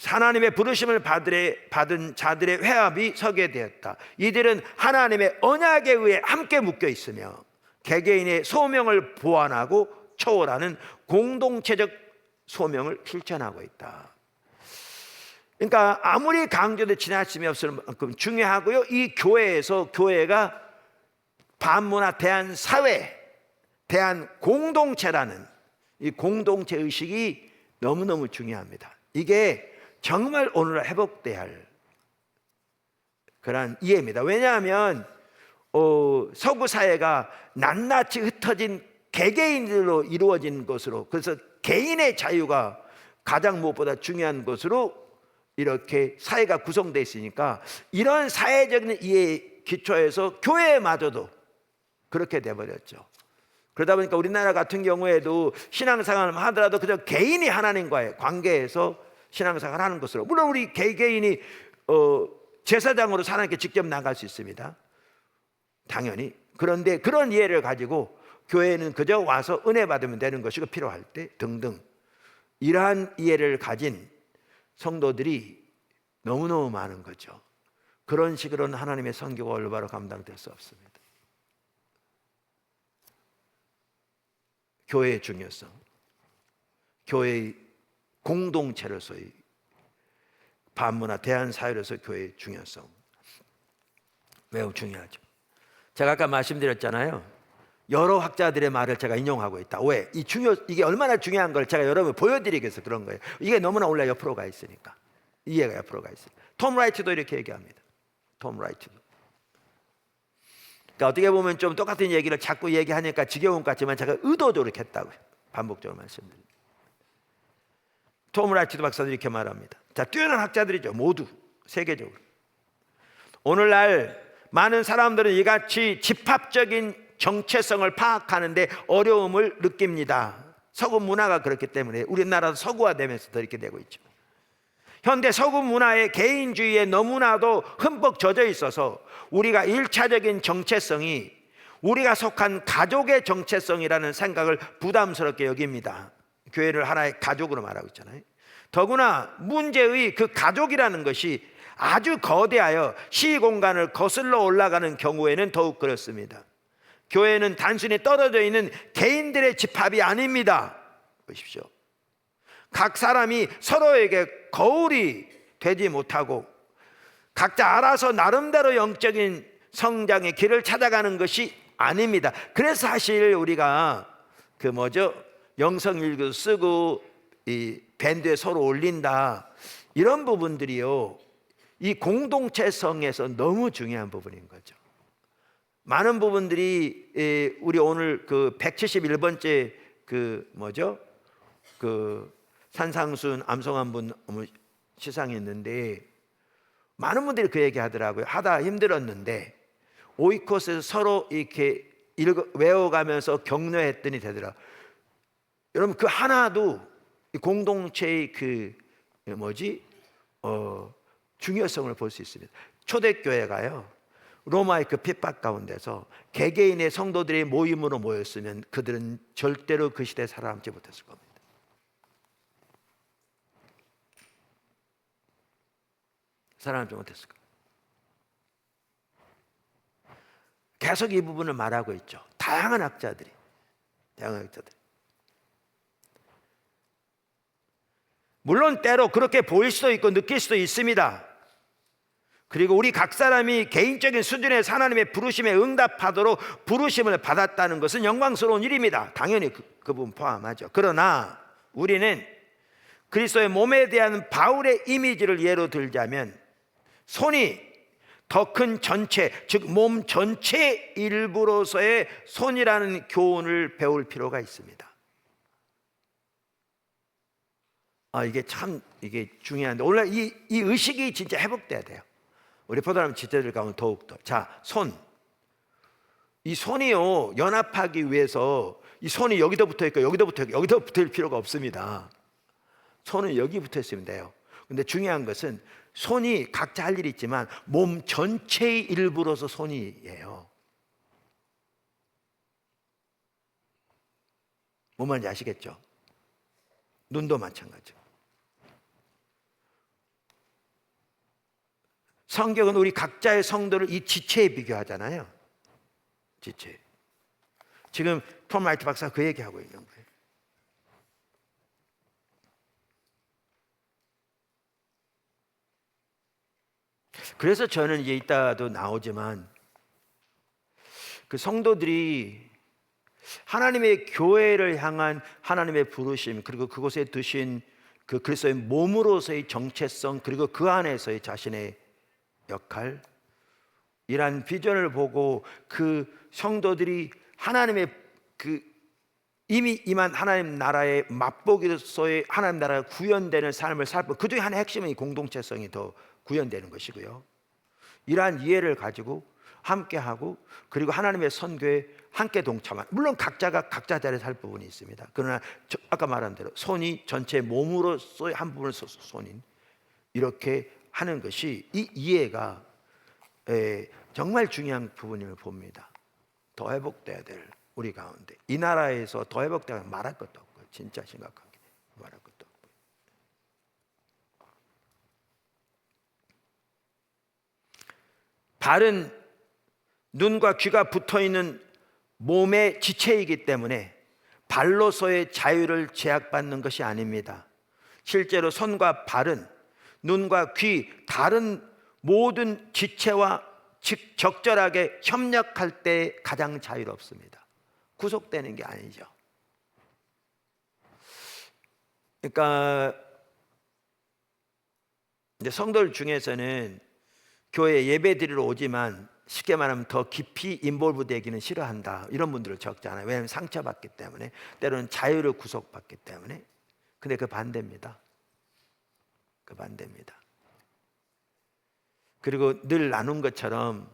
하나님의 부르심을 받은 자들의 회합이 서게 되었다. 이들은 하나님의 언약에 의해 함께 묶여 있으며 개개인의 소명을 보완하고 초월하는 공동체적 소명을 실천하고 있다. 그러니까 아무리 강조도 지나침이 없을 만큼 중요하고요. 이 교회에서 교회가 반문화 대한사회, 대한공동체라는 이 공동체 의식이 너무너무 중요합니다. 이게 정말 오늘 회복돼야 할 그런 이해입니다. 왜냐하면 서구 사회가 낱낱이 흩어진 개개인들로 이루어진 것으로, 그래서 개인의 자유가 가장 무엇보다 중요한 것으로 이렇게 사회가 구성되어 있으니까 이런 사회적인 이해에 기초해서 교회마저도 그렇게 돼버렸죠. 그러다 보니까 우리나라 같은 경우에도 신앙생활을 하더라도 그저 개인이 하나님과의 관계에서 신앙생활을 하는 것으로, 물론 우리 개개인이 제사장으로 하나님께 직접 나갈 수 있습니다. 당연히. 그런데 그런 이해를 가지고 교회는 그저 와서 은혜 받으면 되는 것이고 필요할 때 등등 이러한 이해를 가진 성도들이 너무너무 많은 거죠. 그런 식으로는 하나님의 선교가 올바로 감당될 수 없습니다. 교회의 중요성, 교회의 공동체로서의 반문화 대한사회로서 교회의 중요성 매우 중요하죠. 제가 아까 말씀드렸잖아요. 여러 학자들의 말을 제가 인용하고 있다. 왜? 이게 얼마나 중요한 걸 제가 여러분 보여드리기 위해서 그런 거예요. 이게 너무나 원래 옆으로 가 있으니까. 이해가 옆으로 가 있어요. 톰 라이트도 이렇게 얘기합니다. 톰 라이트도. 그러니까 어떻게 보면 좀 똑같은 얘기를 자꾸 얘기하니까 지겨운 것 같지만 제가 의도적으로 이렇게 했다고요. 반복적으로 말씀드립니다. 톰 라이트도 박사도 이렇게 말합니다. 자, 뛰어난 학자들이죠. 모두 세계적으로. 오늘날 많은 사람들은 이같이 집합적인 정체성을 파악하는데 어려움을 느낍니다. 서구 문화가 그렇기 때문에 우리나라도 서구화되면서 더 이렇게 되고 있죠. 현대 서구 문화의 개인주의에 너무나도 흠뻑 젖어 있어서 우리가 일차적인 정체성이 우리가 속한 가족의 정체성이라는 생각을 부담스럽게 여깁니다. 교회를 하나의 가족으로 말하고 있잖아요. 더구나 문제의 그 가족이라는 것이 아주 거대하여 시공간을 거슬러 올라가는 경우에는 더욱 그렇습니다. 교회는 단순히 떨어져 있는 개인들의 집합이 아닙니다. 보십시오. 각 사람이 서로에게 거울이 되지 못하고 각자 알아서 나름대로 영적인 성장의 길을 찾아가는 것이 아닙니다. 그래서 사실 우리가 영성일기도 쓰고 이 밴드에 서로 올린다, 이런 부분들이요, 이 공동체성에서 너무 중요한 부분인 거죠. 많은 부분들이 우리 오늘 그 171번째 산상순 암송한 분 시상이 있는데, 많은 분들이 그 얘기 하더라고요. 하다 힘들었는데 오이코스에서 서로 이렇게 외워가면서 격려했더니 되더라. 여러분, 그 하나도 공동체의 중요성을 볼 수 있습니다. 초대교회가요, 로마의 그 핍박 가운데서 개개인의 성도들의 모임으로 모였으면 그들은 절대로 그 시대에 살아남지 못했을 겁니다. 살아남지 못했을 겁니다. 계속 이 부분을 말하고 있죠. 다양한 학자들이. 물론 때로 그렇게 보일 수도 있고 느낄 수도 있습니다. 그리고 우리 각 사람이 개인적인 수준의 하나님의 부르심에 응답하도록 부르심을 받았다는 것은 영광스러운 일입니다. 당연히 그 부분 포함하죠. 그러나 우리는 그리스도의 몸에 대한 바울의 이미지를 예로 들자면, 손이 더 큰 전체, 즉 몸 전체의 일부로서의 손이라는 교훈을 배울 필요가 있습니다. 이게 중요한데, 오늘 이 의식이 진짜 회복돼야 돼요. 우리 포도나무 지체들 가운데 더욱더. 자, 이 손이요, 연합하기 위해서 이 손이 여기도 붙어 있고 여기도 붙을 필요가 없습니다. 손은 여기 붙어 있으면 돼요. 근데 중요한 것은 손이 각자 할 일이 있지만 몸 전체의 일부로서 손이에요. 뭔 말인지 아시겠죠? 눈도 마찬가지죠. 성경은 우리 각자의 성도를 이 지체에 비교하잖아요. 지체. 지금 톰 라이트 박사가 그 얘기하고 있는 거예요. 그래서 저는 이제 이따도 나오지만, 그 성도들이 하나님의 교회를 향한 하나님의 부르심, 그리고 그곳에 두신 그 그리스도의 몸으로서의 정체성, 그리고 그 안에서의 자신의 역할, 이란 비전을 보고 그 성도들이 하나님의 이미 임한 하나님 나라의 맛보기로서의 하나님 나라가 구현되는 삶을 살고, 그 중에 하나의 핵심은 이 공동체성이 더 구현되는 것이고요. 이러한 이해를 가지고 함께하고, 그리고 하나님의 선교에 함께 동참한, 물론 각자가 각자 자리에서 할 부분이 있습니다. 그러나 아까 말한 대로 손이 전체 몸으로서의 한 부분을 손인, 이렇게 하는 것이, 이 이해가 정말 중요한 부분임을 봅니다. 더 회복돼야 될 우리 가운데, 이 나라에서 더 회복되면 말할 것도 없고, 진짜 심각하게 말할 것도 없고. 발은 눈과 귀가 붙어있는 몸의 지체이기 때문에 발로서의 자유를 제약받는 것이 아닙니다. 실제로 손과 발은 눈과 귀, 다른 모든 지체와 적절하게 협력할 때 가장 자유롭습니다. 구속되는 게 아니죠. 그러니까 이제 성도들 중에서는 교회 예배 드리러 오지만 쉽게 말하면 더 깊이 인볼브 되기는 싫어한다, 이런 분들을 적잖아요. 왜냐하면 상처받기 때문에, 때로는 자유를 구속받기 때문에. 근데 그 반대입니다. 그리고 늘 나눈 것처럼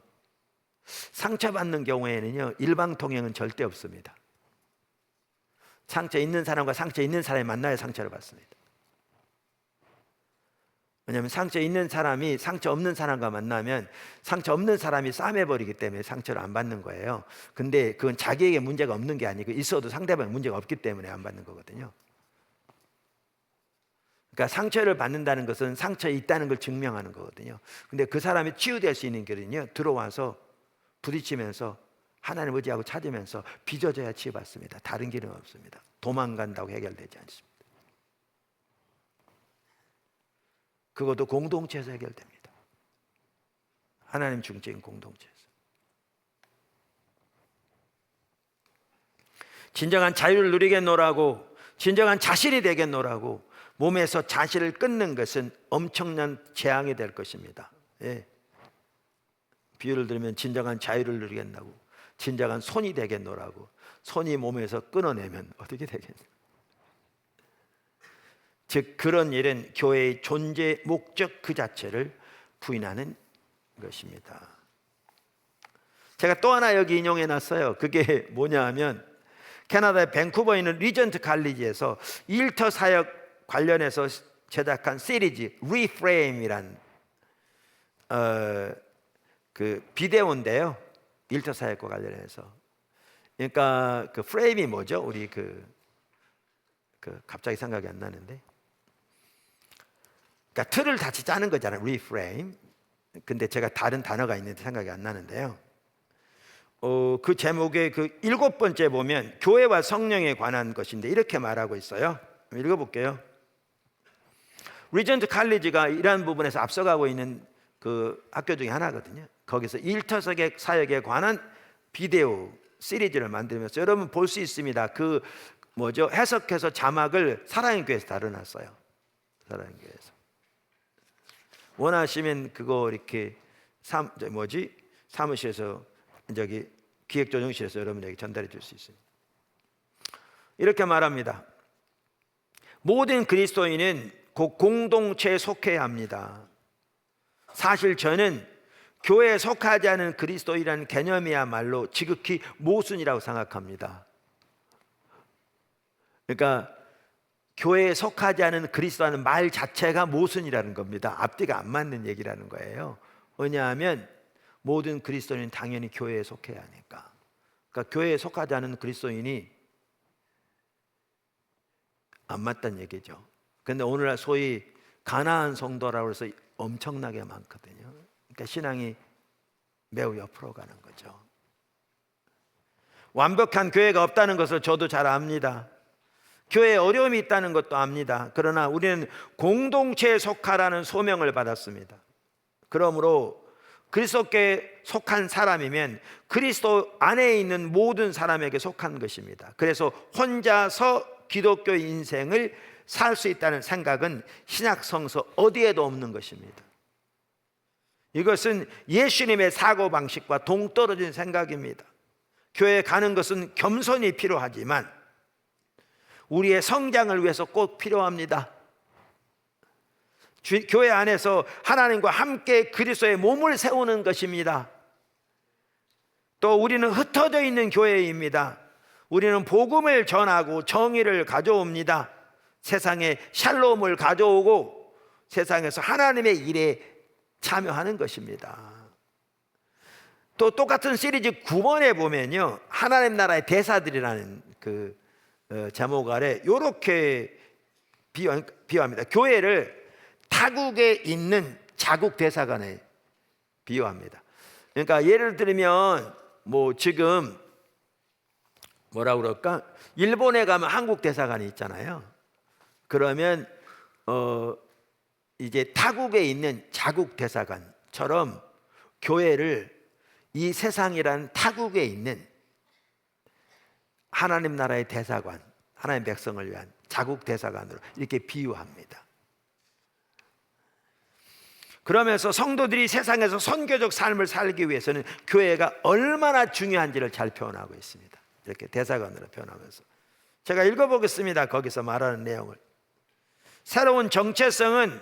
상처받는 경우에는요, 일방통행은 절대 없습니다. 상처 있는 사람과 상처 있는 사람이 만나야 상처를 받습니다. 왜냐하면 상처 있는 사람이 상처 없는 사람과 만나면 상처 없는 사람이 싸매버리기 때문에 상처를 안 받는 거예요. 근데 그건 자기에게 문제가 없는 게 아니고, 있어도 상대방에 문제가 없기 때문에 안 받는 거거든요. 그러니까 상처를 받는다는 것은 상처에 있다는 걸 증명하는 거거든요. 근데 그 사람이 치유될 수 있는 길은요, 들어와서 부딪히면서 하나님 의지하고 찾으면서 빚어져야 치유받습니다. 다른 길은 없습니다. 도망간다고 해결되지 않습니다. 그것도 공동체에서 해결됩니다. 하나님 중재인 공동체에서. 진정한 자유를 누리겠노라고, 진정한 자신이 되겠노라고 몸에서 자신을 끊는 것은 엄청난 재앙이 될 것입니다. 예. 비유를 들면 진정한 자유를 누리겠다고, 진정한 손이 되겠노라고 손이 몸에서 끊어내면 어떻게 되겠냐. 즉 그런 일은 교회의 존재 목적 그 자체를 부인하는 것입니다. 제가 또 하나 여기 인용해 놨어요. 그게 뭐냐 하면 캐나다의 밴쿠버에 있는 리전트 칼리지에서 일터 사역 관련해서 제작한 시리즈 리프레임이란 그 비데오인데요. 일터 사역과 관련해서. 그러니까 그 프레임이 뭐죠? 우리 그 갑자기 생각이 안 나는데. 그러니까 틀을 다시 짜는 거잖아요. 리프레임. 근데 제가 다른 단어가 있는데 생각이 안 나는데요. 그 제목의 그 7번째 보면 교회와 성령에 관한 것인데 이렇게 말하고 있어요. 읽어볼게요. 리전트 칼리지가 이러한 부분에서 앞서가고 있는 그 학교 중에 하나거든요. 거기서 일터석의 사역에 관한 비디오 시리즈를 만들면서 여러분 볼 수 있습니다. 그 뭐죠? 해석해서 자막을 사랑의 교회에서 달아놨어요. 사랑의 교회에서. 원하시면 그거 이렇게 사무실에서 저기 기획조정실에서 여러분에게 전달해 줄 수 있습니다. 이렇게 말합니다. 모든 그리스도인은 곧 공동체에 속해야 합니다. 사실 저는 교회에 속하지 않은 그리스도인이라는 개념이야말로 지극히 모순이라고 생각합니다. 그러니까 교회에 속하지 않은 그리스도라는 말 자체가 모순이라는 겁니다. 앞뒤가 안 맞는 얘기라는 거예요. 왜냐하면 모든 그리스도인은 당연히 교회에 속해야 하니까. 그러니까 교회에 속하지 않은 그리스도인이 안 맞다는 얘기죠. 그런데 오늘날 소위 가나안 성도라고 해서 엄청나게 많거든요. 그러니까 신앙이 매우 옆으로 가는 거죠. 완벽한 교회가 없다는 것을 저도 잘 압니다. 교회에 어려움이 있다는 것도 압니다. 그러나 우리는 공동체에 속하라는 소명을 받았습니다. 그러므로 그리스도께 속한 사람이면 그리스도 안에 있는 모든 사람에게 속한 것입니다. 그래서 혼자서 기독교 인생을 살 수 있다는 생각은 신약 성서 어디에도 없는 것입니다. 이것은 예수님의 사고방식과 동떨어진 생각입니다. 교회에 가는 것은 겸손이 필요하지만 우리의 성장을 위해서 꼭 필요합니다. 교회 안에서 하나님과 함께 그리스도의 몸을 세우는 것입니다. 또 우리는 흩어져 있는 교회입니다. 우리는 복음을 전하고 정의를 가져옵니다. 세상에 샬롬을 가져오고 세상에서 하나님의 일에 참여하는 것입니다. 또 똑같은 시리즈 9번에 보면요, 하나님 나라의 대사들이라는 그 제목 아래 이렇게 비유합니다. 교회를 타국에 있는 자국 대사관에 비유합니다. 그러니까 예를 들면 뭐 지금 뭐라 그럴까? 일본에 가면 한국 대사관이 있잖아요. 그러면 이제 타국에 있는 자국 대사관처럼 교회를 이 세상이란 타국에 있는 하나님 나라의 대사관, 하나님의 백성을 위한 자국 대사관으로 이렇게 비유합니다. 그러면서 성도들이 세상에서 선교적 삶을 살기 위해서는 교회가 얼마나 중요한지를 잘 표현하고 있습니다. 이렇게 대사관으로 표현하면서 제가 읽어보겠습니다. 거기서 말하는 내용을. 새로운 정체성은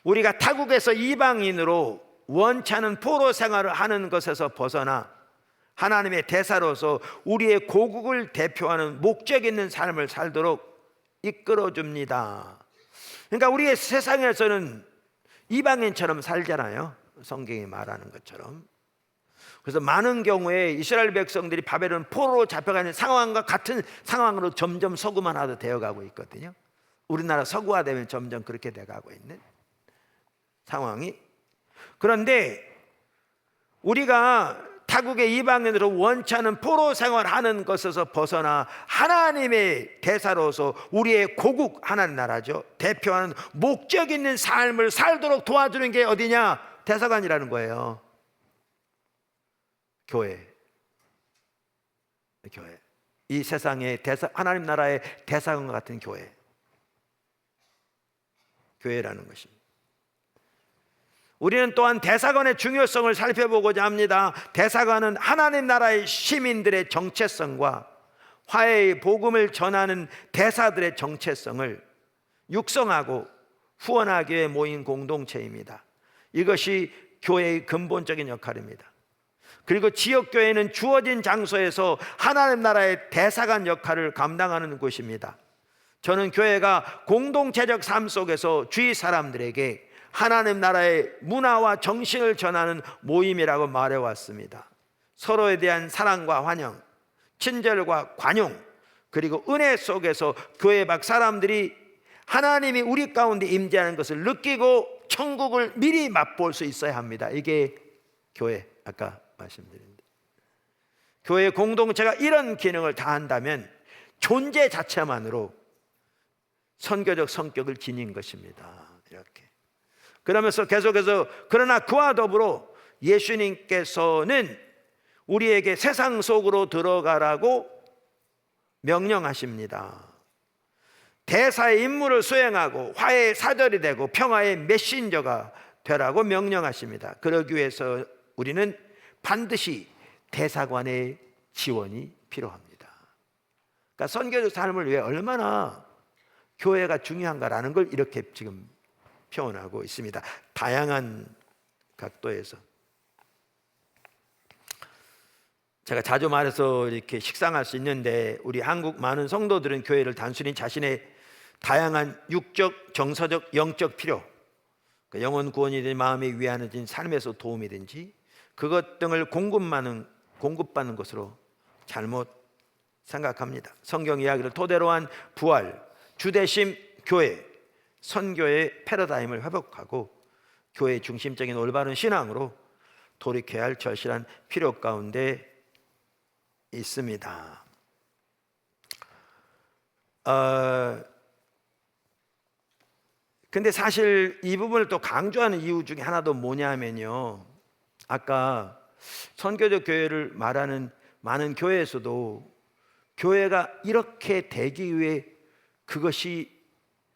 우리가 타국에서 이방인으로 원찮은 포로 생활을 하는 것에서 벗어나 하나님의 대사로서 우리의 고국을 대표하는 목적 있는 삶을 살도록 이끌어줍니다. 그러니까 우리의 세상에서는 이방인처럼 살잖아요. 성경이 말하는 것처럼. 그래서 많은 경우에 이스라엘 백성들이 바벨론 포로로 잡혀가는 상황과 같은 상황으로 점점 서구만화도 되어가고 있거든요. 우리나라 서구화되면 점점 그렇게 돼가고 있는 상황이. 그런데 우리가 타국의 이방인으로 원치 않은 포로 생활하는 것에서 벗어나 하나님의 대사로서 우리의 고국 하나님 나라죠, 대표하는 목적 있는 삶을 살도록 도와주는 게 어디냐? 대사관이라는 거예요. 교회. 이 세상의 하나님 나라의 대사관과 같은 교회라는 것입니다. 우리는 또한 대사관의 중요성을 살펴보고자 합니다. 대사관은 하나님 나라의 시민들의 정체성과 화해의 복음을 전하는 대사들의 정체성을 육성하고 후원하기 위해 모인 공동체입니다. 이것이 교회의 근본적인 역할입니다. 그리고 지역교회는 주어진 장소에서 하나님 나라의 대사관 역할을 감당하는 곳입니다. 저는 교회가 공동체적 삶 속에서 주위 사람들에게 하나님 나라의 문화와 정신을 전하는 모임이라고 말해왔습니다. 서로에 대한 사랑과 환영, 친절과 관용, 그리고 은혜 속에서 교회 밖 사람들이 하나님이 우리 가운데 임재하는 것을 느끼고 천국을 미리 맛볼 수 있어야 합니다. 이게 교회, 아까 말씀드린 교회 공동체가 이런 기능을 다한다면 존재 자체만으로 선교적 성격을 지닌 것입니다. 이렇게 그러면서 계속해서 그러나 그와 더불어 예수님께서는 우리에게 세상 속으로 들어가라고 명령하십니다. 대사의 임무를 수행하고 화해의 사절이 되고 평화의 메신저가 되라고 명령하십니다. 그러기 위해서 우리는 반드시 대사관의 지원이 필요합니다. 그러니까 선교적 삶을 위해 얼마나 교회가 중요한가라는 걸 이렇게 지금 표현하고 있습니다. 다양한 각도에서. 제가 자주 말해서 이렇게 식상할 수 있는데 우리 한국 많은 성도들은 교회를 단순히 자신의 다양한 육적, 정서적, 영적 필요, 영혼 구원이든 마음의 위안이든 삶에서 도움이든지 그것 등을 공급받는 것으로 잘못 생각합니다. 성경 이야기를 토대로 한 부활, 주대심 교회, 선교의 패러다임을 회복하고 교회의 중심적인 올바른 신앙으로 돌이켜야 할 절실한 필요 가운데 있습니다. 근데 사실 이 부분을 또 강조하는 이유 중에 하나도 뭐냐면요, 아까 선교적 교회를 말하는 많은 교회에서도 교회가 이렇게 되기 위해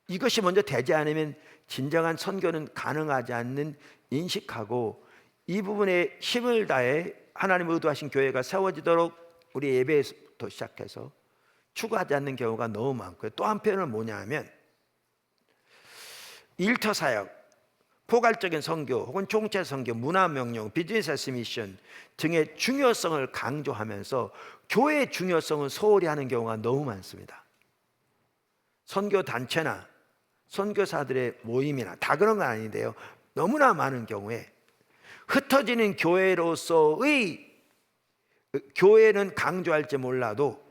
이것이 먼저 되지 않으면 진정한 선교는 가능하지 않는 인식하고 이 부분에 힘을 다해 하나님 의도하신 교회가 세워지도록 우리 예배에서부터 시작해서 추구하지 않는 경우가 너무 많고요. 또 한편은 뭐냐면 일터 사역, 포괄적인 선교 혹은 총체 선교, 문화 명령, 비즈니스 미션 등의 중요성을 강조하면서 교회의 중요성을 소홀히 하는 경우가 너무 많습니다. 선교 단체나 선교사들의 모임이나 다 그런 건 아닌데요, 너무나 많은 경우에 흩어지는 교회로서의 교회는 강조할지 몰라도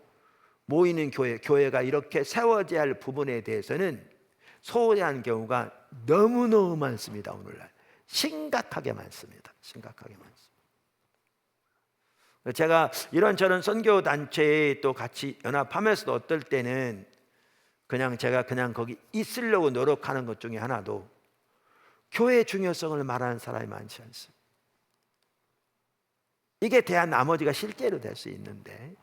모이는 교회가 이렇게 세워져야 할 부분에 대해서는 소홀히 하는 경우가 너무너무 많습니다. 오늘날 심각하게 많습니다. 제가 이런저런 선교단체에 또 같이 연합하면서도 어떨 때는 제가 거기 있으려고 노력하는 것 중에 하나도 교회의 중요성을 말하는 사람이 많지 않습니다. 이게 돼야 나머지가 실제로 될 수 있는데,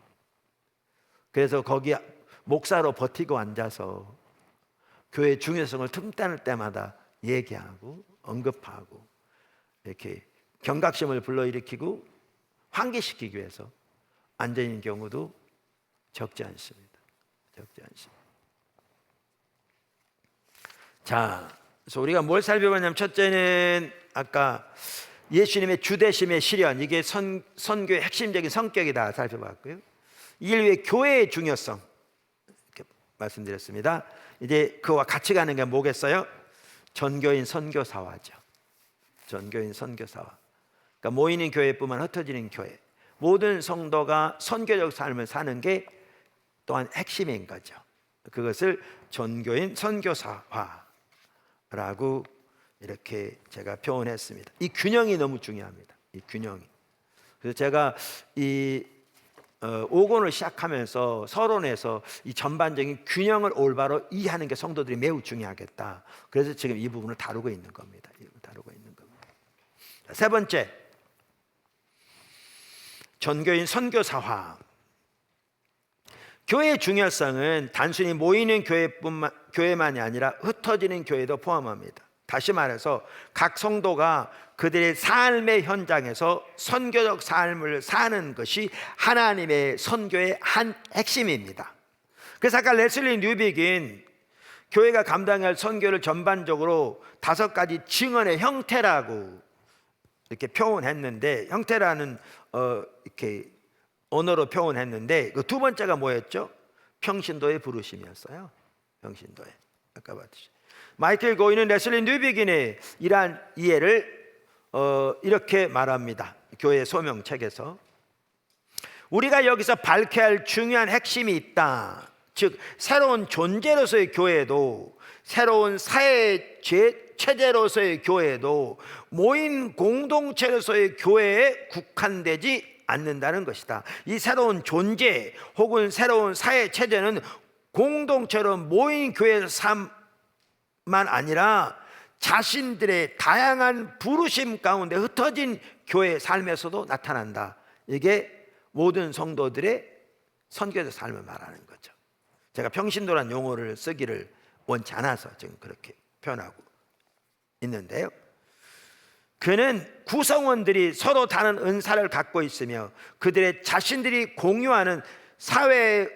그래서 거기 목사로 버티고 앉아서 교회의 중요성을 틈타는 때마다 얘기하고 언급하고 이렇게 경각심을 불러일으키고 환기시키기 위해서 앉아있는 경우도 적지 않습니다. 자, 그래서 우리가 뭘 살펴봤냐면 첫째는 아까 예수님의 주대심의 실현, 이게 선교의 핵심적인 성격이다 살펴봤고요. 인류의 교회의 중요성 이렇게 말씀드렸습니다. 이제 그와 같이 가는 게 뭐겠어요? 전교인 선교사화죠. 그러니까 모이는 교회뿐만 흩어지는 교회, 모든 성도가 선교적 삶을 사는 게 또한 핵심인 거죠. 그것을 전교인 선교사화라고 이렇게 제가 표현했습니다. 이 균형이 너무 중요합니다. 이 균형이. 그래서 제가 이 5권을 시작하면서 서론에서 이 전반적인 균형을 올바로 이해하는 게 성도들이 매우 중요하겠다. 그래서 지금 이 부분을 다루고 있는 겁니다. 세 번째, 전교인 선교사화. 교회의 중요성은 단순히 모이는 교회만이 아니라 흩어지는 교회도 포함합니다. 다시 말해서 각 성도가 그들의 삶의 현장에서 선교적 삶을 사는 것이 하나님의 선교의 한 핵심입니다. 그래서 아까 레슬리 뉴빅인 교회가 감당할 선교를 전반적으로 5가지 증언의 형태라고 이렇게 표현했는데, 형태라는 이렇게 언어로 표현했는데, 그 두 번째가 뭐였죠? 평신도의 부르심이었어요. 평신도의. 아까 봤듯이 마이클 고인은 레슬리 뉴비긴의 이러한 이해를 이렇게 말합니다. 교회 소명책에서 우리가 여기서 밝혀야 할 중요한 핵심이 있다. 즉 새로운 존재로서의 교회도, 새로운 사회 체제로서의 교회도 모인 공동체로서의 교회에 국한되지 않는다는 것이다. 이 새로운 존재 혹은 새로운 사회 체제는 공동체로 모인 교회의 삶만 아니라 자신들의 다양한 부르심 가운데 흩어진 교회의 삶에서도 나타난다. 이게 모든 성도들의 선교적 삶을 말하는 거죠. 제가 평신도란 용어를 쓰기를 원치 않아서 지금 그렇게 표현하고 있는데요, 그는 구성원들이 서로 다른 은사를 갖고 있으며 그들의 자신들이 공유하는 사회의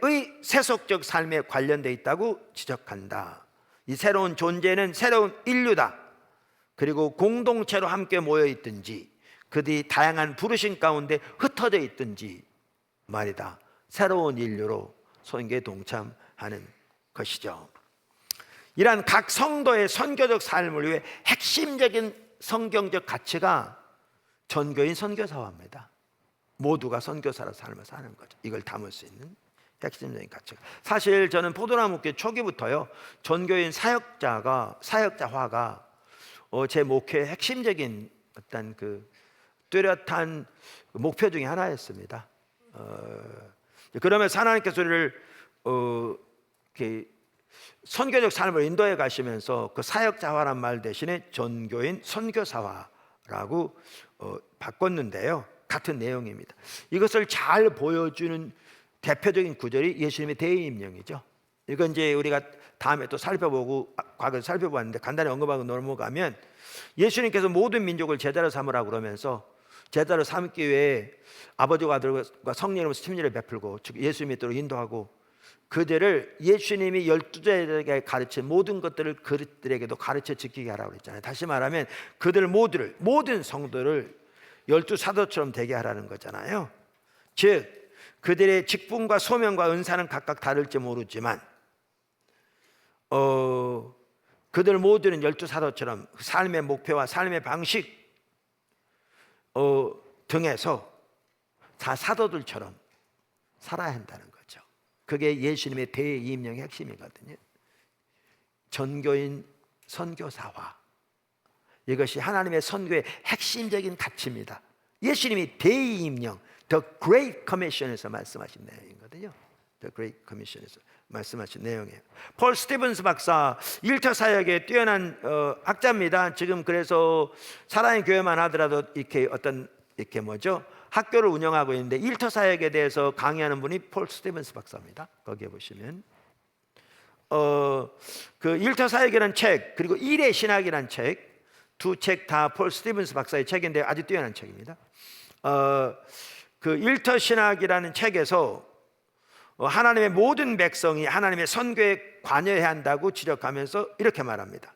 세속적 삶에 관련되어 있다고 지적한다. 이 새로운 존재는 새로운 인류다. 그리고 공동체로 함께 모여 있든지 그들이 다양한 부르심 가운데 흩어져 있든지 말이다. 새로운 인류로 선교에 동참하는 것이죠. 이러한 각 성도의 선교적 삶을 위해 핵심적인 성경적 가치가 전교인 선교사화입니다. 모두가 선교사로 삶을 사는 거죠. 이걸 담을 수 있는 핵심적인 가치가. 사실 저는 포도나무교회 초기부터요, 전교인 사역자화가 제 목회의 핵심적인 어떤 그 뚜렷한 목표 중에 하나였습니다. 그러면서 하나님께서 우리를 선교적 삶을 인도해 가시면서 그 사역자화란 말 대신에 전교인 선교사화라고 바꿨는데요, 같은 내용입니다. 이것을 잘 보여주는 대표적인 구절이 예수님의 대임령이죠. 이건 이제 우리가 다음에 또 살펴보고 과거에 살펴봤는데 간단히 언급하고 넘어가면, 예수님께서 모든 민족을 제자로 삼으라고 그러면서 제자로 삼기 위해 아버지와 아들과 성령으로 침례를 베풀고 즉 예수 믿도록 인도하고, 그들을 예수님이 12제자에게 가르친 모든 것들을 그들에게도 가르쳐 지키게 하라고 그랬잖아요. 다시 말하면 그들 모든 성도를 12사도처럼 되게 하라는 거잖아요. 즉 그들의 직분과 소명과 은사는 각각 다를지 모르지만 그들 모두는 12사도처럼 삶의 목표와 삶의 방식 등에서 다 사도들처럼 살아야 한다는 거죠. 그게 예수님의 대임령의 핵심이거든요. 전교인 선교사화, 이것이 하나님의 선교의 핵심적인 가치입니다. 예수님이 대임령, The Great Commission에서 말씀하신 내용이거든요. The Great Commission에서 말씀하신 내용이에요. 폴 스티븐스 박사, 일터 사역에 뛰어난 학자입니다. 지금 그래서 사랑의 교회만 하더라도 이렇게 학교를 운영하고 있는데 일터 사역에 대해서 강의하는 분이 폴 스티븐스 박사입니다. 거기에 보시면 그 일터 사역이라는 책, 그리고 일의 신학이라는 책, 두 책 다 폴 스티븐스 박사의 책인데 아주 뛰어난 책입니다. 그 일터 신학이라는 책에서 하나님의 모든 백성이 하나님의 선교에 관여해야 한다고 지적하면서 이렇게 말합니다.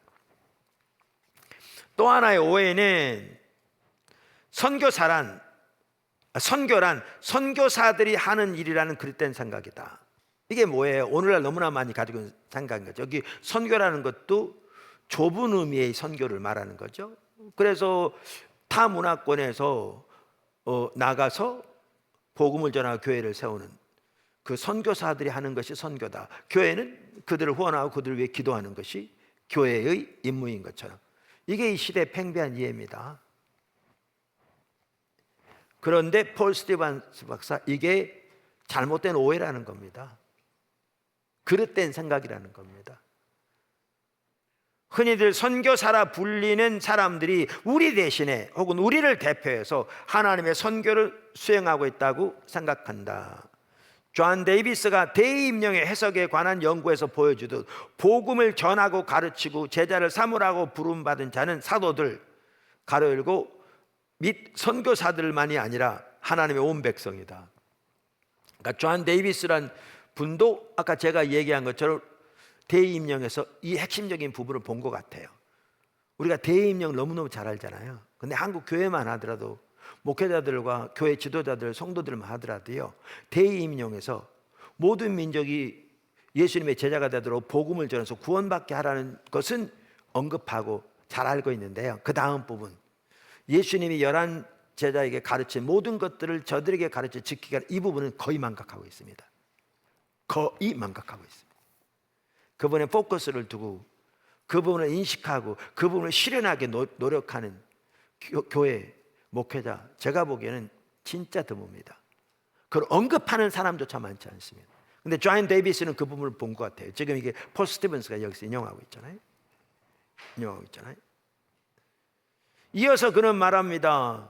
또 하나의 오해는 선교란 선교사들이 하는 일이라는 그릇된 생각이다. 이게 뭐예요? 오늘날 너무나 많이 가지고 있는 생각인 거죠. 여기 선교라는 것도 좁은 의미의 선교를 말하는 거죠. 그래서 타 문화권에서 나가서 복음을 전하고 교회를 세우는 그 선교사들이 하는 것이 선교다. 교회는 그들을 후원하고 그들을 위해 기도하는 것이 교회의 임무인 것처럼, 이게 이 시대의 팽배한 이해입니다. 그런데 폴 스티븐스 박사, 이게 잘못된 오해라는 겁니다. 그릇된 생각이라는 겁니다. 흔히들 선교사라 불리는 사람들이 우리 대신에 혹은 우리를 대표해서 하나님의 선교를 수행하고 있다고 생각한다. 존 데이비스가 대임령의 해석에 관한 연구에서 보여주듯 복음을 전하고 가르치고 제자를 삼으라고 부름받은 자는 사도들, 가로 열고 및 선교사들만이 아니라 하나님의 온 백성이다. 그러니까 존 데이비스란 분도 아까 제가 얘기한 것처럼 대임령에서 이 핵심적인 부분을 본 것 같아요. 우리가 대임령 너무너무 잘 알잖아요. 근데 한국 교회만 하더라도, 목회자들과 교회 지도자들, 성도들만 하더라도요, 대임령에서 모든 민족이 예수님의 제자가 되도록 복음을 전해서 구원받게 하라는 것은 언급하고 잘 알고 있는데요, 그 다음 부분, 예수님이 11 제자에게 가르친 모든 것들을 저들에게 가르쳐 지키게 하는 이 부분은 거의 망각하고 있습니다. 거의 망각하고 있습니다. 그 부분에 포커스를 두고 그 부분을 인식하고 그 부분을 실현하게 노력하는 교회, 목회자, 제가 보기에는 진짜 드뭅니다. 그걸 언급하는 사람조차 많지 않습니다. 근데 존 데이비스는 그 부분을 본 것 같아요. 지금 이게 폴 스티븐스가 여기서 인용하고 있잖아요. 이어서 그는 말합니다.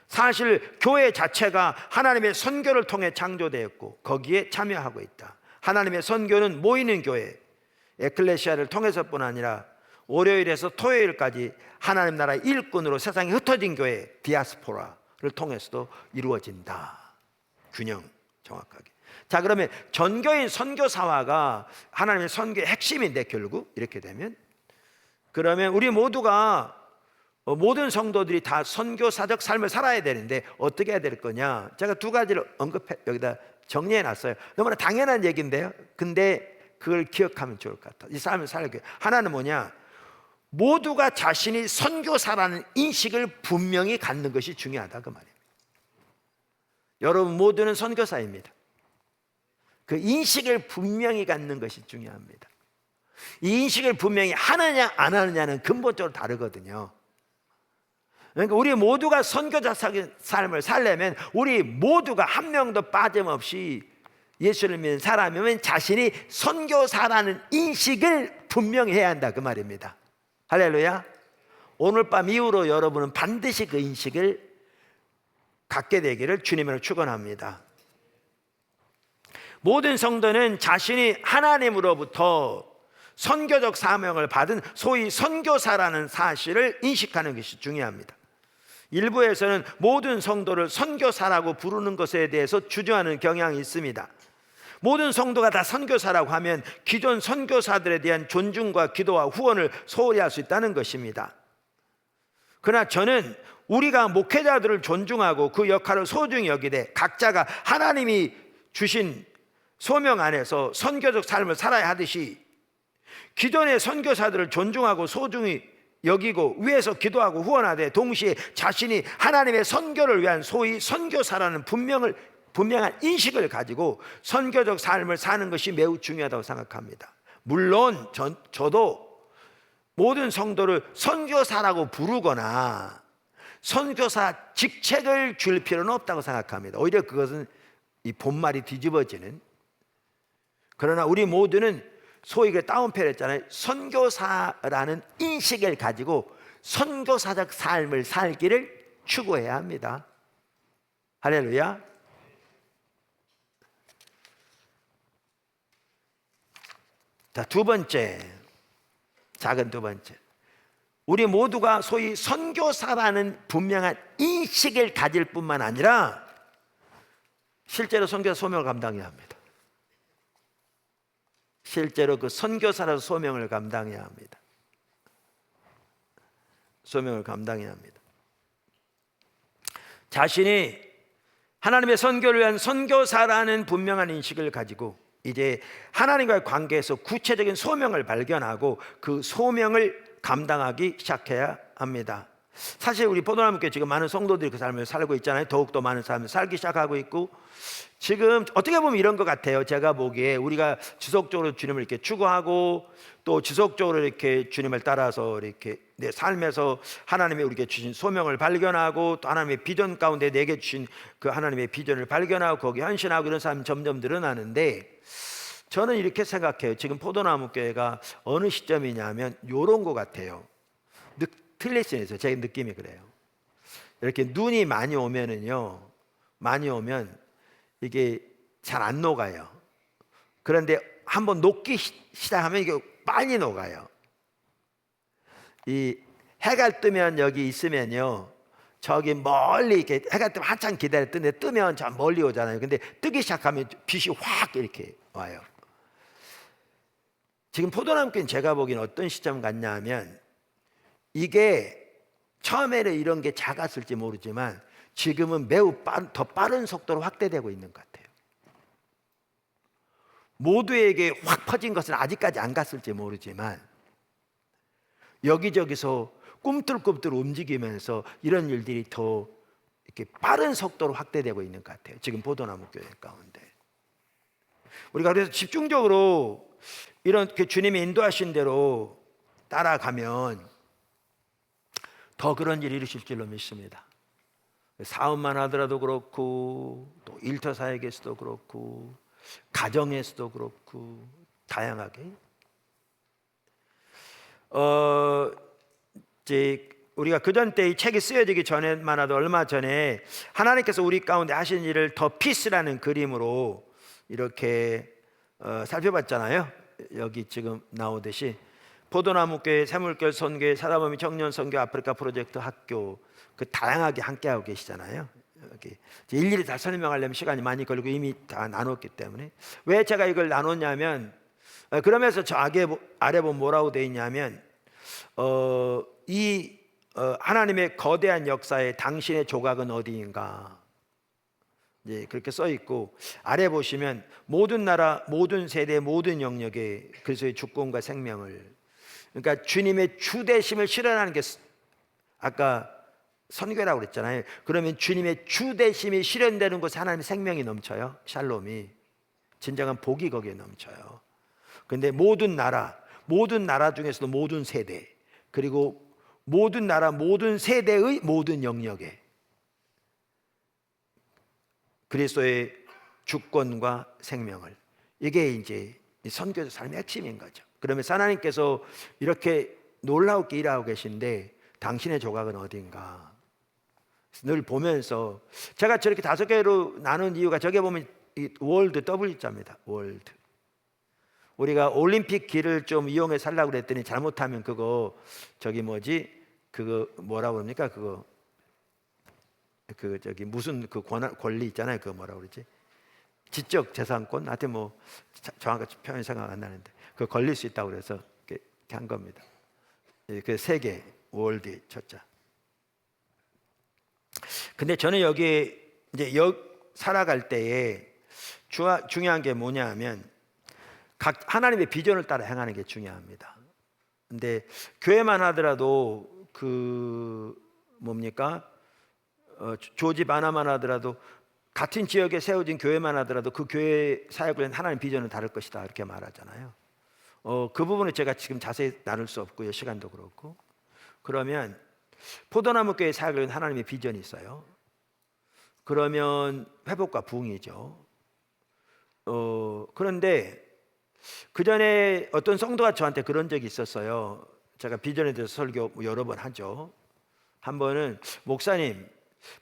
사실 교회 자체가 하나님의 선교를 통해 창조되었고 거기에 참여하고 있다. 하나님의 선교는 모이는 교회, 에클레시아를 통해서뿐 아니라 월요일에서 토요일까지 하나님 나라의 일꾼으로 세상에 흩어진 교회, 디아스포라를 통해서도 이루어진다. 균형 정확하게. 자, 그러면 전교인 선교사화가 하나님의 선교의 핵심인데, 결국 이렇게 되면, 그러면 우리 모두가, 모든 성도들이 다 선교사적 삶을 살아야 되는데 어떻게 해야 될 거냐? 제가 두 가지를 여기다 정리해 놨어요. 너무나 당연한 얘기인데요, 근데 그걸 기억하면 좋을 것 같아요. 이 삶을 살기. 하나는 뭐냐? 모두가 자신이 선교사라는 인식을 분명히 갖는 것이 중요하다, 그 말이에요. 여러분 모두는 선교사입니다. 그 인식을 분명히 갖는 것이 중요합니다. 이 인식을 분명히 하느냐 안 하느냐는 근본적으로 다르거든요. 그러니까 우리 모두가 선교자 삶을 살려면 우리 모두가 한 명도 빠짐없이 예수를 믿는 사람이면 자신이 선교사라는 인식을 분명히 해야 한다, 그 말입니다. 할렐루야. 오늘 밤 이후로 여러분은 반드시 그 인식을 갖게 되기를 주님으로 축원합니다. 모든 성도는 자신이 하나님으로부터 선교적 사명을 받은 소위 선교사라는 사실을 인식하는 것이 중요합니다. 일부에서는 모든 성도를 선교사라고 부르는 것에 대해서 주저하는 경향이 있습니다. 모든 성도가 다 선교사라고 하면 기존 선교사들에 대한 존중과 기도와 후원을 소홀히 할 수 있다는 것입니다. 그러나 저는 우리가 목회자들을 존중하고 그 역할을 소중히 여기되 각자가 하나님이 주신 소명 안에서 선교적 삶을 살아야 하듯이 기존의 선교사들을 존중하고 소중히 여기고 위에서 기도하고 후원하되 동시에 자신이 하나님의 선교를 위한 소위 선교사라는 분명한 인식을 가지고 선교적 삶을 사는 것이 매우 중요하다고 생각합니다. 물론 저도 모든 성도를 선교사라고 부르거나 선교사 직책을 줄 필요는 없다고 생각합니다. 오히려 그것은 이 본말이 뒤집어지는. 그러나 우리 모두는 소위 그 다운표를 했잖아요. 선교사라는 인식을 가지고 선교사적 삶을 살기를 추구해야 합니다. 할렐루야. 자, 두 번째, 작은 두 번째, 우리 모두가 소위 선교사라는 분명한 인식을 가질 뿐만 아니라 실제로 선교사 소명을 감당해야 합니다. 실제로 그 선교사라서 소명을 감당해야 합니다. 소명을 감당해야 합니다. 자신이 하나님의 선교를 위한 선교사라는 분명한 인식을 가지고 이제 하나님과의 관계에서 구체적인 소명을 발견하고 그 소명을 감당하기 시작해야 합니다. 사실 우리 포도나무교회 지금 많은 성도들이 그 삶을 살고 있잖아요. 더욱더 많은 삶을 살기 시작하고 있고, 지금 어떻게 보면 이런 것 같아요. 제가 보기에 우리가 지속적으로 주님을 이렇게 추구하고 또 지속적으로 이렇게 주님을 따라서 이렇게 내 삶에서 하나님이 우리에게 주신 소명을 발견하고 또 하나님의 비전 가운데 내게 주신 그 하나님의 비전을 발견하고 거기에 헌신하고 이런 삶이 점점 늘어나는데, 저는 이렇게 생각해요. 지금 포도나무 교회가 어느 시점이냐면 이런 것 같아요. 틀릴 수 있어요. 제 느낌이 그래요. 이렇게 눈이 많이 오면은요, 많이 오면 이게 잘 안 녹아요. 그런데 한번 녹기 시작하면 이게 빨리 녹아요. 이 해가 뜨면 여기 있으면요, 저기 멀리 이렇게 해가 뜨면 한참 기다렸던데 뜨면 저 멀리 오잖아요. 근데 뜨기 시작하면 빛이 확 이렇게 와요. 지금 포도나무교는 제가 보기엔 어떤 시점 같냐 하면, 이게 처음에는 이런 게 작았을지 모르지만 지금은 매우 더 빠른 속도로 확대되고 있는 것 같아요. 모두에게 확 퍼진 것은 아직까지 안 갔을지 모르지만 여기저기서 꿈틀꿈틀 움직이면서 이런 일들이 더 이렇게 빠른 속도로 확대되고 있는 것 같아요. 지금 포도나무 교회 가운데 우리가 그래서 집중적으로 이렇게 주님이 인도하신 대로 따라가면 더 그런 일이 일으킬 줄로 믿습니다. 사업만 하더라도 그렇고, 또 일터 사역에서도 그렇고, 가정에서도 그렇고, 다양하게 이제 우리가 그전 때 이 책이 쓰여지기 전에만 하도 얼마 전에 하나님께서 우리 가운데 하신 일을 더 피스라는 그림으로 이렇게 살펴봤잖아요. 여기 지금 나오듯이 포도나무교회, 새물결 선교회, 사다보미 청년 선교, 아프리카 프로젝트 학교, 그 다양하게 함께하고 계시잖아요. 여기 일일이 다 설명하려면 시간이 많이 걸리고 이미 다 나눴기 때문에. 왜 제가 이걸 나눴냐면, 그러면서 저 아래 보면 뭐라고 되어 있냐면, 하나님의 거대한 역사에 당신의 조각은 어디인가, 예, 그렇게 써 있고, 아래 보시면 모든 나라, 모든 세대, 모든 영역에 그리스도의 주권과 생명을, 그러니까 주님의 주대심을 실현하는 게 아까 선교라고 그랬잖아요. 그러면 주님의 주대심이 실현되는 곳에 하나님의 생명이 넘쳐요. 샬롬이, 진정한 복이 거기에 넘쳐요. 근데 모든 나라 중에서도 모든 세대, 그리고 모든 나라, 모든 세대의 모든 영역에 그리스도의 주권과 생명을, 이게 이제 선교의 삶의 핵심인 거죠. 그러면 하나님께서 이렇게 놀라우게 일하고 계신데 당신의 조각은 어딘가 늘 보면서, 제가 저렇게 5개로 나눈 이유가, 저게 보면 월드 W자입니다. 월드. 우리가 올림픽 길을 좀 이용해 살라고 그랬더니 잘못하면 그거 그거 뭐라고 그럽니까? 저기 무슨 그 권리 있잖아요. 그거 뭐라고 그러지? 지적 재산권? 하여튼 뭐 정확한 표현이 생각 안 나는데 그거 걸릴 수 있다고 그래서 이렇게 한 겁니다. 그 세계 월드 첫자. 근데 저는 여기 이제 살아갈 때에 중요한 게 뭐냐 하면, 각 하나님의 비전을 따라 행하는 게 중요합니다. 근데 교회만 하더라도 조집 하나만 하더라도, 같은 지역에 세워진 교회만 하더라도 그 교회 사역을 위한 하나님의 비전은 다를 것이다, 이렇게 말하잖아요. 그 부분을 제가 지금 자세히 나눌 수 없고요, 시간도 그렇고. 그러면 포도나무 교회 사역을 위한 하나님의 비전이 있어요. 그러면 회복과 부흥이죠. 그런데 그 전에 어떤 성도가 저한테 그런 적이 있었어요. 제가 비전에 대해서 설교 여러 번 하죠. 한 번은, 목사님,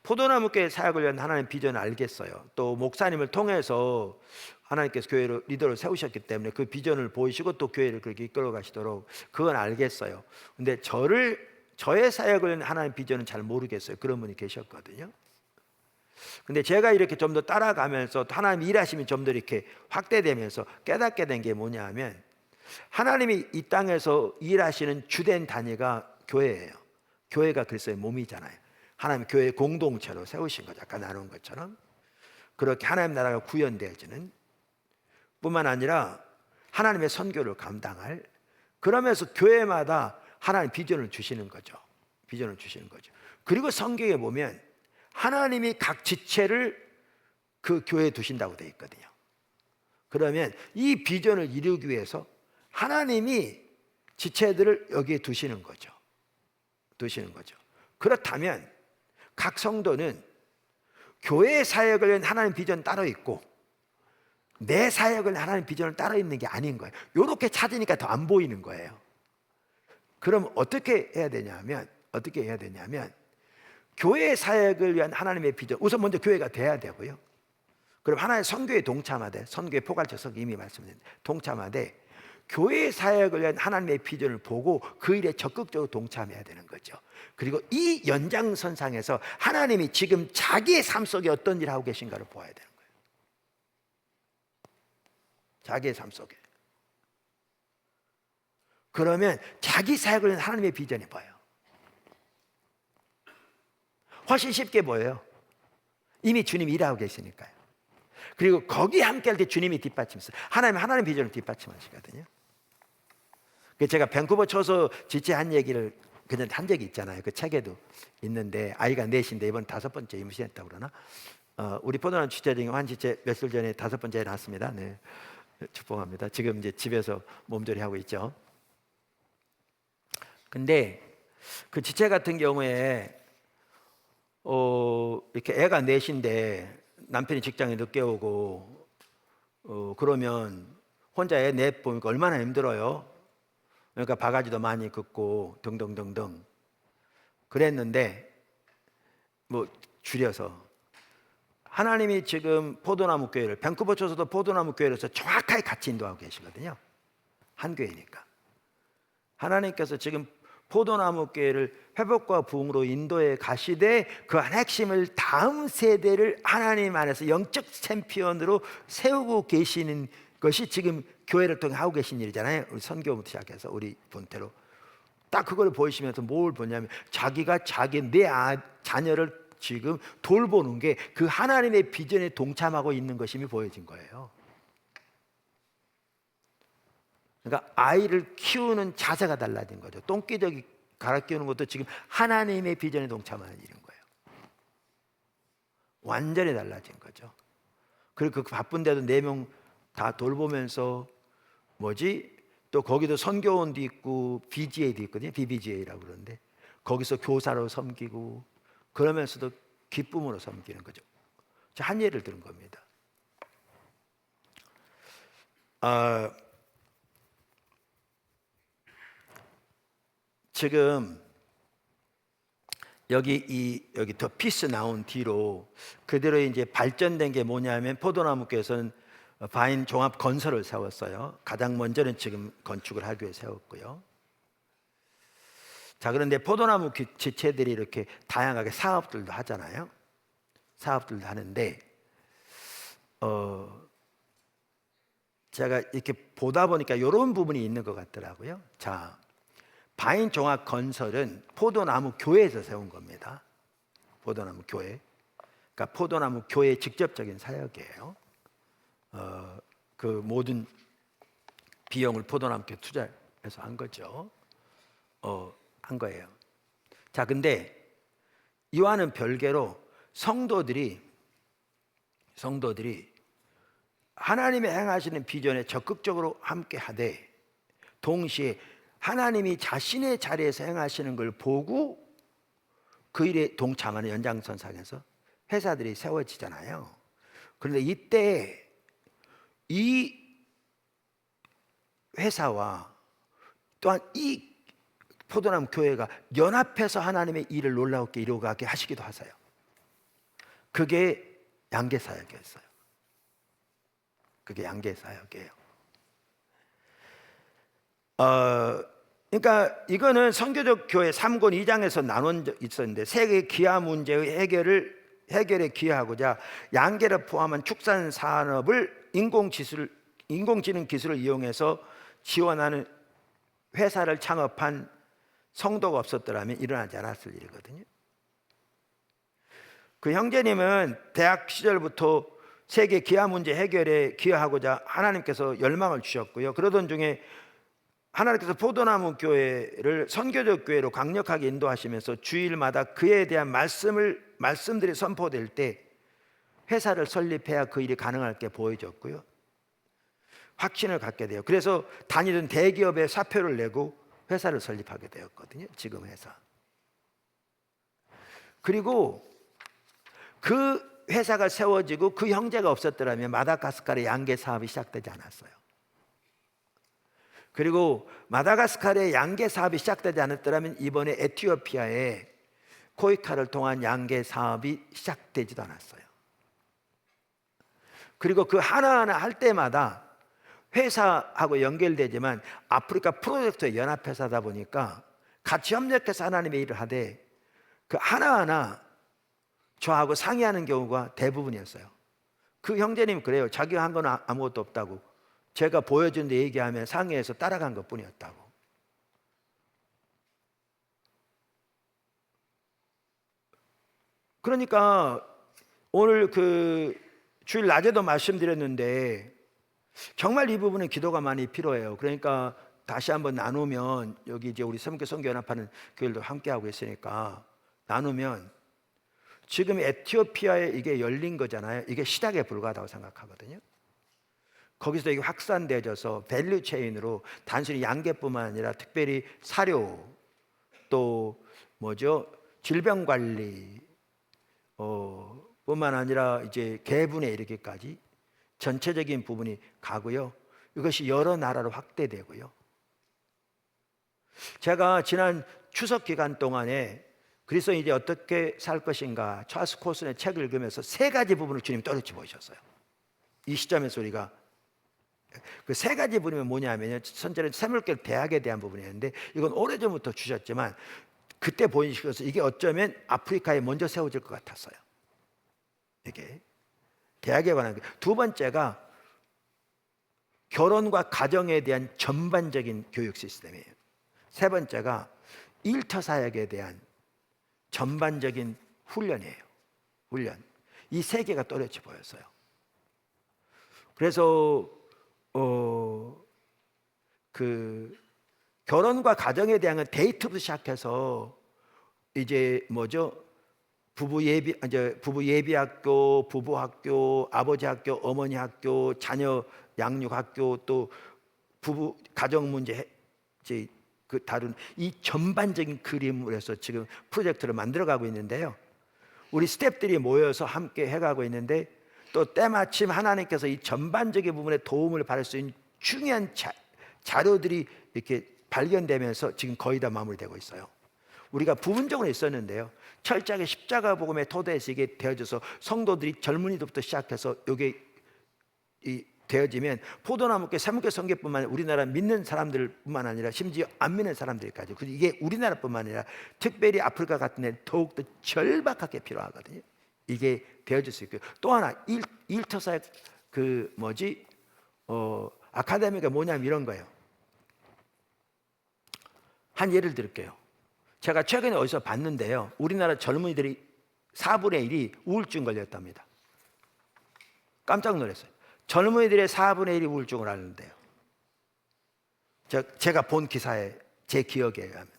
포도나무 교회 사역을 위한 하나님의 비전을 알겠어요. 또 목사님을 통해서 하나님께서 교회를 리더로 세우셨기 때문에 그 비전을 보이시고 또 교회를 그렇게 이끌어 가시도록, 그건 알겠어요. 근데 저의 사역을 위한 하나님의 비전은 잘 모르겠어요. 그런 분이 계셨거든요. 근데 제가 이렇게 좀 더 따라가면서 하나님 일하심이 좀 더 이렇게 확대되면서 깨닫게 된 게 뭐냐 하면, 하나님이 이 땅에서 일하시는 주된 단위가 교회예요. 교회가 그리스도의 몸이잖아요. 하나님 교회 공동체로 세우신 거죠. 아까 나눈 것처럼 그렇게 하나님 나라가 구현되어지는, 뿐만 아니라 하나님의 선교를 감당할, 그러면서 교회마다 하나님 비전을 주시는 거죠. 비전을 주시는 거죠. 그리고 성경에 보면 하나님이 각 지체를 그 교회에 두신다고 되어 있거든요. 그러면 이 비전을 이루기 위해서 하나님이 지체들을 여기에 두시는 거죠. 그렇다면 각 성도는 교회 사역을 위한 하나님 비전 따로 있고, 내 사역을 위한 하나님 비전을 따로 있는 게 아닌 거예요. 이렇게 찾으니까 더 안 보이는 거예요. 그럼 어떻게 해야 되냐면 교회 사역을 위한 하나님의 비전, 우선 먼저 교회가 돼야 되고요. 그럼 하나의 선교에 동참하되, 선교의 포괄적 이미 말씀드린 동참하되 교회 사역을 위한 하나님의 비전을 보고 그 일에 적극적으로 동참해야 되는 거죠. 그리고 이 연장선상에서 하나님이 지금 자기의 삶 속에 어떤 일을 하고 계신가를 보아야 되는 거예요. 자기의 삶 속에. 그러면 자기 사역을 위한 하나님의 비전이 보여요. 훨씬 쉽게 보여요. 이미 주님이 일하고 계시니까요. 그리고 거기에 함께 할 때 주님이 뒷받침했어요. 하나님 비전을 뒷받침하시거든요. 제가 밴쿠버 초소 지체한 얘기를 그냥 한 적이 있잖아요. 그 책에도 있는데, 아이가 넷인데 이번 5번째 임신했다고 그러나, 우리 포도나무 지체 중에 한 지체 며칠 전에 5번째 낳았습니다. 네, 축복합니다. 지금 이제 집에서 몸조리 하고 있죠. 근데 그 지체 같은 경우에 이렇게 애가 넷인데 남편이 직장에 늦게 오고 그러면 혼자 애 넷 보니까 얼마나 힘들어요. 그러니까 바가지도 많이 긋고 등등등등 그랬는데, 뭐 줄여서 하나님이 지금 포도나무 교회를, 밴쿠버 초소도 포도나무 교회로서 정확하게 같이 인도하고 계시거든요. 한 교회니까. 하나님께서 지금 포도나무 교회를 회복과 부흥으로 인도해 가시되 그 핵심을 다음 세대를 하나님 안에서 영적 챔피언으로 세우고 계시는 것이 지금 교회를 통해 하고 계신 일이잖아요. 우리 선교부터 시작해서 우리 본태로 딱 그걸 보이시면서 뭘 보냐면, 자기가 내 자녀를 지금 돌보는 게 그 하나님의 비전에 동참하고 있는 것임이 보여진 거예요. 그러니까 아이를 키우는 자세가 달라진 거죠. 똥기저귀 갈아 끼우는 것도 지금 하나님의 비전에 동참하는 일인 거예요. 완전히 달라진 거죠. 그리고 그 바쁜데도 4명 다 돌보면서 또 거기도 선교원도 있고 BGA도 있거든요. BBGA라고 그러는데 거기서 교사로 섬기고 그러면서도 기쁨으로 섬기는 거죠. 한 예를 들은 겁니다. 지금 여기 더 피스 나온 뒤로 그대로 이제 발전된 게 뭐냐면, 포도나무께서는 바인 종합 건설을 세웠어요. 가장 먼저는 지금 건축을 하기 위해 세웠고요. 자, 그런데 포도나무 지체들이 이렇게 다양하게 사업들도 하잖아요. 사업들도 하는데 제가 이렇게 보다 보니까 이런 부분이 있는 것 같더라고요. 자, 바인 종합 건설은 포도나무 교회에서 세운 겁니다. 포도나무 교회. 그러니까 포도나무 교회의 직접적인 사역이에요. 그 모든 비용을 포도나무 교회 투자해서 한 거죠. 한 거예요. 자, 근데 이와는 별개로 성도들이 하나님의 행하시는 비전에 적극적으로 함께 하되, 동시에 하나님이 자신의 자리에서 행하시는 걸 보고 그 일에 동참하는 연장선상에서 회사들이 세워지잖아요. 그런데 이때 이 회사와 또한 이 포도나무 교회가 연합해서 하나님의 일을 놀라웠게 이루어가게 하시기도 하세요. 그게 양계사역이었어요. 그게 양계사역이에요. 그러니까 이거는 선교적 교회 3권 2장에서 나눈 적 있었는데, 세계 기아 문제의 해결에 기여하고자 양계를 포함한 축산 산업을 인공지능 기술을 이용해서 지원하는 회사를 창업한 성도가 없었더라면 일어나지 않았을 일이거든요. 그 형제님은 대학 시절부터 세계 기아 문제 해결에 기여하고자 하나님께서 열망을 주셨고요. 그러던 중에 하나님께서 포도나무 교회를 선교적 교회로 강력하게 인도하시면서 주일마다 그에 대한 말씀들이 선포될 때 회사를 설립해야 그 일이 가능할 게 보여졌고요. 확신을 갖게 돼요. 그래서 다니던 대기업에 사표를 내고 회사를 설립하게 되었거든요. 지금 회사. 그리고 그 회사가 세워지고 그 형제가 없었더라면 마다가스카르의 양계 사업이 시작되지 않았어요. 그리고 마다가스카르의 양계 사업이 시작되지 않았더라면 이번에 에티오피아의 코이카를 통한 양계 사업이 시작되지도 않았어요. 그리고 그 하나하나 할 때마다 회사하고 연결되지만 아프리카 프로젝트에 연합해서 하다 보니까 같이 협력해서 하나님의 일을 하되 그 하나하나 저하고 상의하는 경우가 대부분이었어요. 그 형제님 그래요. 자기가 한 건 아무것도 없다고. 제가 보여준 데 얘기하면 상의해서 따라간 것 뿐이었다고. 그러니까 오늘 그 주일 낮에도 말씀드렸는데 정말 이 부분은 기도가 많이 필요해요. 그러니까 다시 한번 나누면 여기 이제 우리 섬교 선교연합하는 교회들도 함께 하고 있으니까 나누면 지금 에티오피아에 이게 열린 거잖아요. 이게 시작에 불과하다고 생각하거든요. 거기서 이게 확산되어져서 밸류 체인으로 단순히 양계뿐만 아니라 특별히 사료 또 뭐죠 질병 관리 뿐만 아니라 이제 개분에 이르기까지 전체적인 부분이 가고요. 이것이 여러 나라로 확대되고요. 제가 지난 추석 기간 동안에 그리스도인이 어떻게 살 것인가 찰스 코슨의 책을 읽으면서 세 가지 부분을 주님 또렷이 보이셨어요. 이 시점에서 우리가 그 세 가지 부분이 뭐냐면 선제는 샘물길 대학에 대한 부분이었는데 이건 오래전부터 주셨지만 그때 보이셔서 이게 어쩌면 아프리카에 먼저 세워질 것 같았어요. 이게 대학에 관한 두 번째가 결혼과 가정에 대한 전반적인 교육 시스템이에요. 세 번째가 일터 사역에 대한 전반적인 훈련이에요. 훈련. 이 세 개가 또렷이 보였어요. 그래서 그 결혼과 가정에 대한 데이트부터 시작해서 이제 뭐죠? 부부 예비 학교, 부부 학교, 아버지 학교, 어머니 학교, 자녀 양육 학교, 또 부부 가정 문제 이제 그 다룬 이 전반적인 그림을 해서 지금 프로젝트를 만들어가고 있는데요. 우리 스태프들이 모여서 함께 해가고 있는데 또 때마침 하나님께서 이 전반적인 부분에 도움을 받을 수 있는 중요한 자료들이 이렇게 발견되면서 지금 거의 다 마무리되고 있어요. 우리가 부분적으로 있었는데요. 철저하게 십자가 복음의 토대에서 이게 되어져서 성도들이 젊은이들부터 시작해서 이게 되어지면 포도나무께 사무교 성계뿐만 아니라 우리나라 믿는 사람들뿐만 아니라 심지어 안 믿는 사람들까지 그리고 이게 우리나라뿐만 아니라 특별히 아프리카 같은 데 더욱더 절박하게 필요하거든요. 이게 되어질 수 있고요. 또 하나 일터사역 그 뭐지 아카데미가 뭐냐면 이런 거예요. 한 예를 들게요. 제가 최근에 어디서 봤는데요. 우리나라 젊은이들이 4분의 1이 우울증 걸렸답니다. 깜짝 놀랐어요. 젊은이들의 4분의 1이 우울증을 앓는데요. 제가 본 기사에 제 기억에 의하면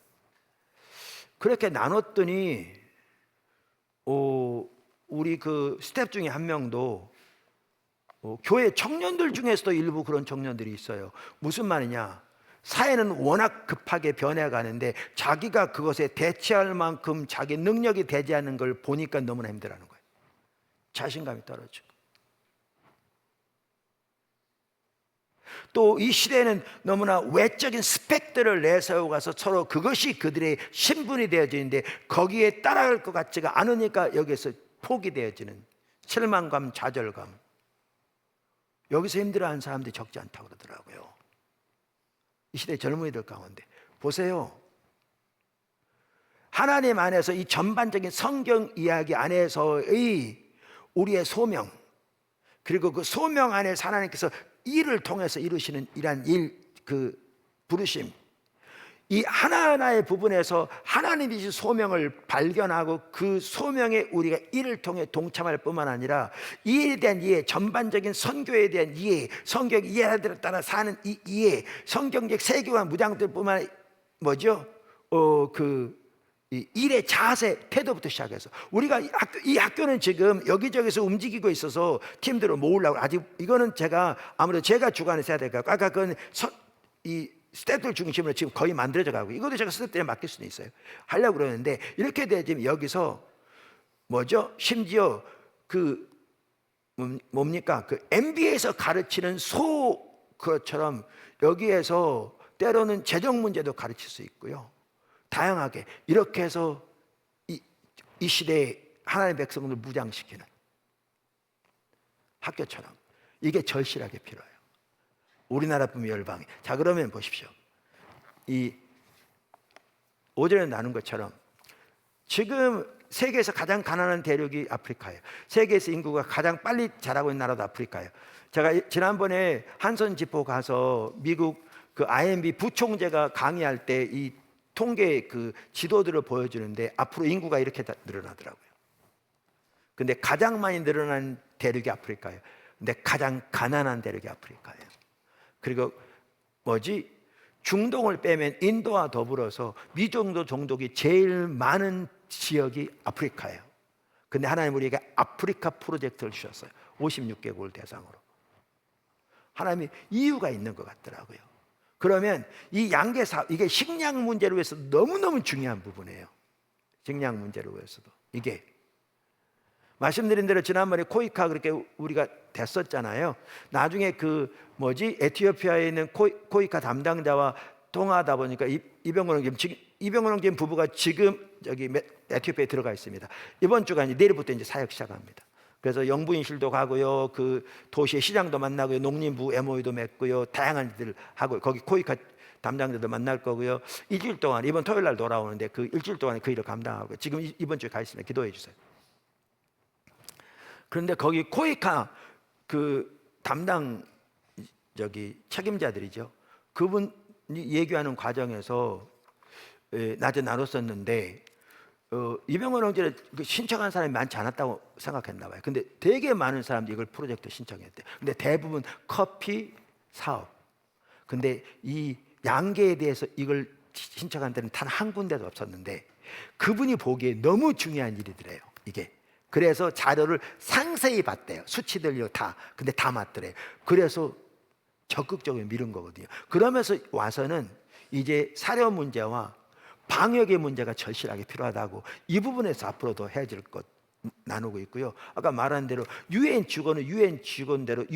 그렇게 나눴더니 우리 그 스태프 중에 한 명도 교회 청년들 중에서도 일부 그런 청년들이 있어요. 무슨 말이냐? 사회는 워낙 급하게 변해가는데 자기가 그것에 대처할 만큼 자기 능력이 되지 않는 걸 보니까 너무나 힘들어하는 거예요. 자신감이 떨어지고. 또 이 시대에는 너무나 외적인 스펙들을 내세워가서 서로 그것이 그들의 신분이 되어지는데 거기에 따라갈 것 같지가 않으니까 여기서 포기되어지는 실망감, 좌절감. 여기서 힘들어하는 사람들이 적지 않다고 그러더라고요. 이 시대 젊은이들 가운데 보세요. 하나님 안에서 이 전반적인 성경 이야기 안에서의 우리의 소명 그리고 그 소명 안에서 하나님께서 일을 통해서 이루시는 이러한 그 부르심 이 하나하나의 부분에서 하나님이 주신 소명을 발견하고 그 소명에 우리가 이를 통해 동참할 뿐만 아니라 이에 대한 이해, 전반적인 선교에 대한 이해, 성경 이해를 따라 사는 이 이해, 성경적 세계와 무장들뿐만 아니라 뭐죠? 이 일의 자세, 태도부터 시작해서 우리가 이 학교는 지금 여기저기서 움직이고 있어서 팀들을 모으려고 아직 이거는 아무래도 제가 주관해서 해야 될 것 같고 아까 그건 이 스태프들 중심으로 지금 거의 만들어져 가고 이것도 제가 스태프들에 맡길 수는 있어요. 하려고 그러는데 이렇게 되면 여기서 뭐죠? 심지어 그 뭡니까? 그 MBA에서 가르치는 그것처럼 여기에서 때로는 재정 문제도 가르칠 수 있고요. 다양하게 이렇게 해서 이 시대에 하나님의 백성을 무장시키는 학교처럼 이게 절실하게 필요해요. 우리나라뿐만 열방이. 자, 그러면 보십시오. 이 오전에 나눈 것처럼 지금 세계에서 가장 가난한 대륙이 아프리카예요. 세계에서 인구가 가장 빨리 자라고 있는 나라도 아프리카예요. 제가 지난번에 한선 집포 가서 미국 그 IMF 부총재가 강의할 때 이 통계 그 지도들을 보여주는데 앞으로 인구가 이렇게 늘어나더라고요. 근데 가장 많이 늘어난 대륙이 아프리카예요. 근데 가장 가난한 대륙이 아프리카예요. 그리고 중동을 빼면 인도와 더불어서 미종도 종족이 제일 많은 지역이 아프리카예요. 근데 하나님 우리에게 아프리카 프로젝트를 주셨어요. 56개국을 대상으로. 하나님이 이유가 있는 것 같더라고요. 그러면 이 양계 사업, 이게 식량 문제로 해서 너무너무 중요한 부분이에요. 식량 문제로 해서도. 이게 말씀드린 대로 지난번에 코이카 그렇게 우리가 됐었잖아요. 나중에 에티오피아에 있는 코이카 담당자와 통화하다 보니까 이병헌 형제 부부가 지금 여기 에티오피아에 들어가 있습니다. 이번 주가 내일부터 이제 사역 시작합니다. 그래서 영부인실도 가고요, 그 도시의 시장도 만나고요, 농림부 MOU도 맺고요, 다양한 일들 하고 거기 코이카 담당자도 만날 거고요. 일주일 동안 이번 토요일 날 돌아오는데 그 일주일 동안에 그 일을 감당하고 지금 이번 주에 가 있습니다. 기도해 주세요. 그런데 거기 코이카 그 담당 책임자들이죠. 그분이 얘기하는 과정에서 낮에 나눴었는데 이병헌 형제를 신청한 사람이 많지 않았다고 생각했나 봐요. 근데 되게 많은 사람들이 이걸 프로젝트 신청했대. 근데 대부분 커피 사업. 근데 이 양계에 대해서 이걸 신청한 데는 단 한 군데도 없었는데 그분이 보기에 너무 중요한 일이더래요. 이게. 그래서 자료를 상세히 봤대요. 수치들요 다. 근데 다 맞더래요. 그래서 적극적으로 미룬 거거든요. 그러면서 와서는 이제 사료 문제와 방역의 문제가 절실하게 필요하다고 이 부분에서 앞으로도 해질 것 나누고 있고요. 아까 말한 대로 유엔 직원은 유엔 직원대로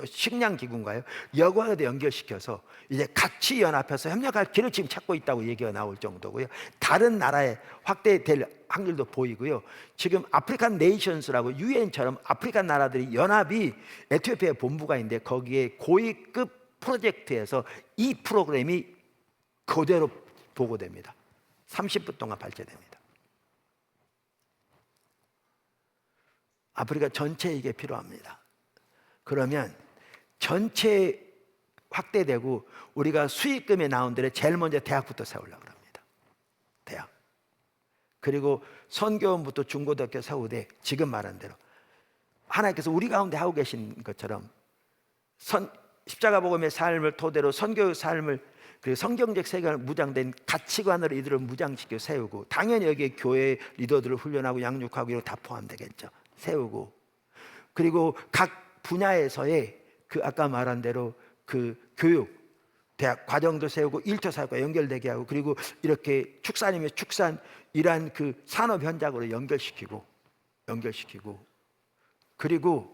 식량 기구인가요? 여과에도 연결시켜서 이제 같이 연합해서 협력할 길을 지금 찾고 있다고 얘기가 나올 정도고요. 다른 나라에 확대될 확률도 보이고요. 지금 아프리칸 네이션스라고 유엔처럼 아프리칸 나라들이 연합이 에티오피아에 본부가 있는데 거기에 고위급 프로젝트에서 이 프로그램이 그대로 보고됩니다. 30분 동안 발제됩니다. 아프리카 전체에 이게 필요합니다. 그러면 전체 확대되고 우리가 수익금에 나온 데를 제일 먼저 대학부터 세우려고 합니다. 대학. 그리고 선교원부터 중고등학교 세우되 지금 말한 대로 하나님께서 우리 가운데 하고 계신 것처럼 십자가 복음의 삶을 토대로 선교의 삶을 그리고 성경적 세계관을 무장된 가치관으로 이들을 무장시켜 세우고 당연히 여기에 교회 리더들을 훈련하고 양육하고 이런 다 포함되겠죠. 세우고 그리고 각 분야에서의 그 아까 말한 대로 그 교육 대학 과정도 세우고 일터 사역과 연결되게 하고 그리고 이렇게 축산이면 축산 이러한 그 산업 현장으로 연결시키고 그리고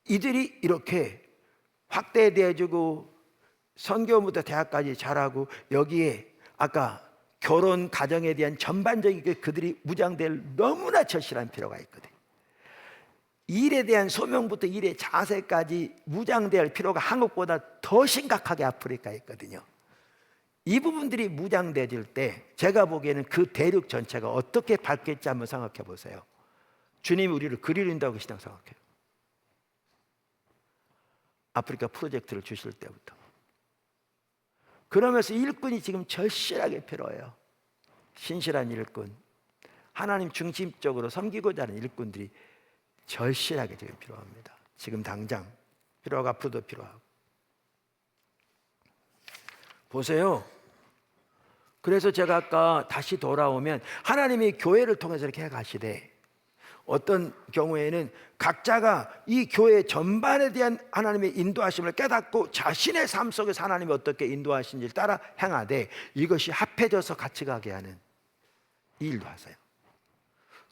이들이 이렇게 확대되어지고 선교부터 대학까지 잘하고 여기에 아까 결혼 가정에 대한 전반적인 그들이 무장될 너무나 절실한 필요가 있거든요. 일에 대한 소명부터 일의 자세까지 무장될 필요가 한국보다 더 심각하게 아프리카에 있거든요. 이 부분들이 무장되질 때 제가 보기에는 그 대륙 전체가 어떻게 밝겠지 한번 생각해 보세요. 주님이 우리를 그리린다고 계시다고 생각해요. 아프리카 프로젝트를 주실 때부터. 그러면서 일꾼이 지금 절실하게 필요해요. 신실한 일꾼, 하나님 중심적으로 섬기고자 하는 일꾼들이 절실하게 지금 필요합니다. 지금 당장 필요하고 앞으로도 필요하고. 보세요. 그래서 제가 아까 다시 돌아오면 하나님이 교회를 통해서 이렇게 해가시되 어떤 경우에는 각자가 이 교회 전반에 대한 하나님의 인도하심을 깨닫고 자신의 삶 속에서 하나님이 어떻게 인도하신지를 따라 행하되 이것이 합해져서 같이 가게 하는 이 일도 하세요.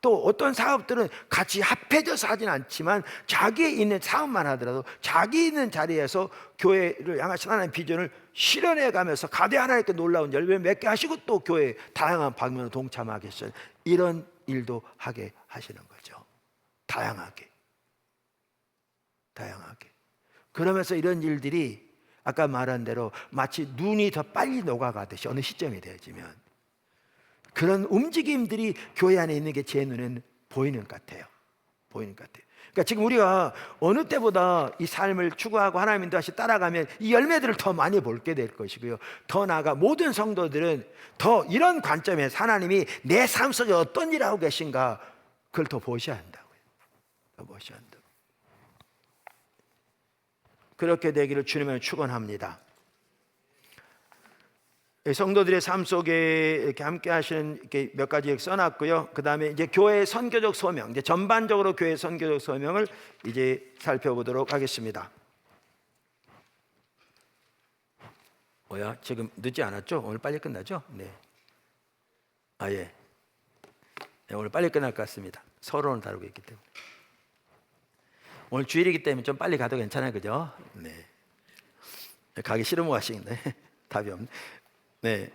또 어떤 사업들은 같이 합해져서 하진 않지만 자기의 있는 사업만 하더라도 자기 있는 자리에서 교회를 향하신 하나님의 비전을 실현해 가면서 가대 하나님께 놀라운 열매 맺게 하시고 또 교회 다양한 방면으로 동참하겠어요. 이런 일도 하게 하시는 거죠. 다양하게. 그러면서 이런 일들이 아까 말한 대로 마치 눈이 더 빨리 녹아가듯이 어느 시점이 되어지면 그런 움직임들이 교회 안에 있는 게 제 눈에는 보이는 것 같아요. 그러니까 지금 우리가 어느 때보다 이 삶을 추구하고 하나님 인도하시 따라가면 이 열매들을 더 많이 볼게 될 것이고요. 더 나아가 모든 성도들은 더 이런 관점에서 하나님이 내 삶 속에 어떤 일을 하고 계신가 그걸 더 보셔야 한다고요. 더 보셔야 한다고. 그렇게 되기를 주님을 축원합니다. 성도들의 삶 속에 이렇게 함께 하시는 이렇게 몇 가지 써놨고요. 그 다음에 이제 교회의 선교적 소명, 이제 전반적으로 교회의 선교적 소명을 이제 살펴보도록 하겠습니다. 지금 늦지 않았죠? 오늘 빨리 끝나죠? 네. 예. 네, 오늘 빨리 끝날 것 같습니다. 서론을 다루고 있기 때문에. 오늘 주일이기 때문에 좀 빨리 가도 괜찮아요, 그죠? 네. 가기 싫으면 가시는데 답이 없네. 네.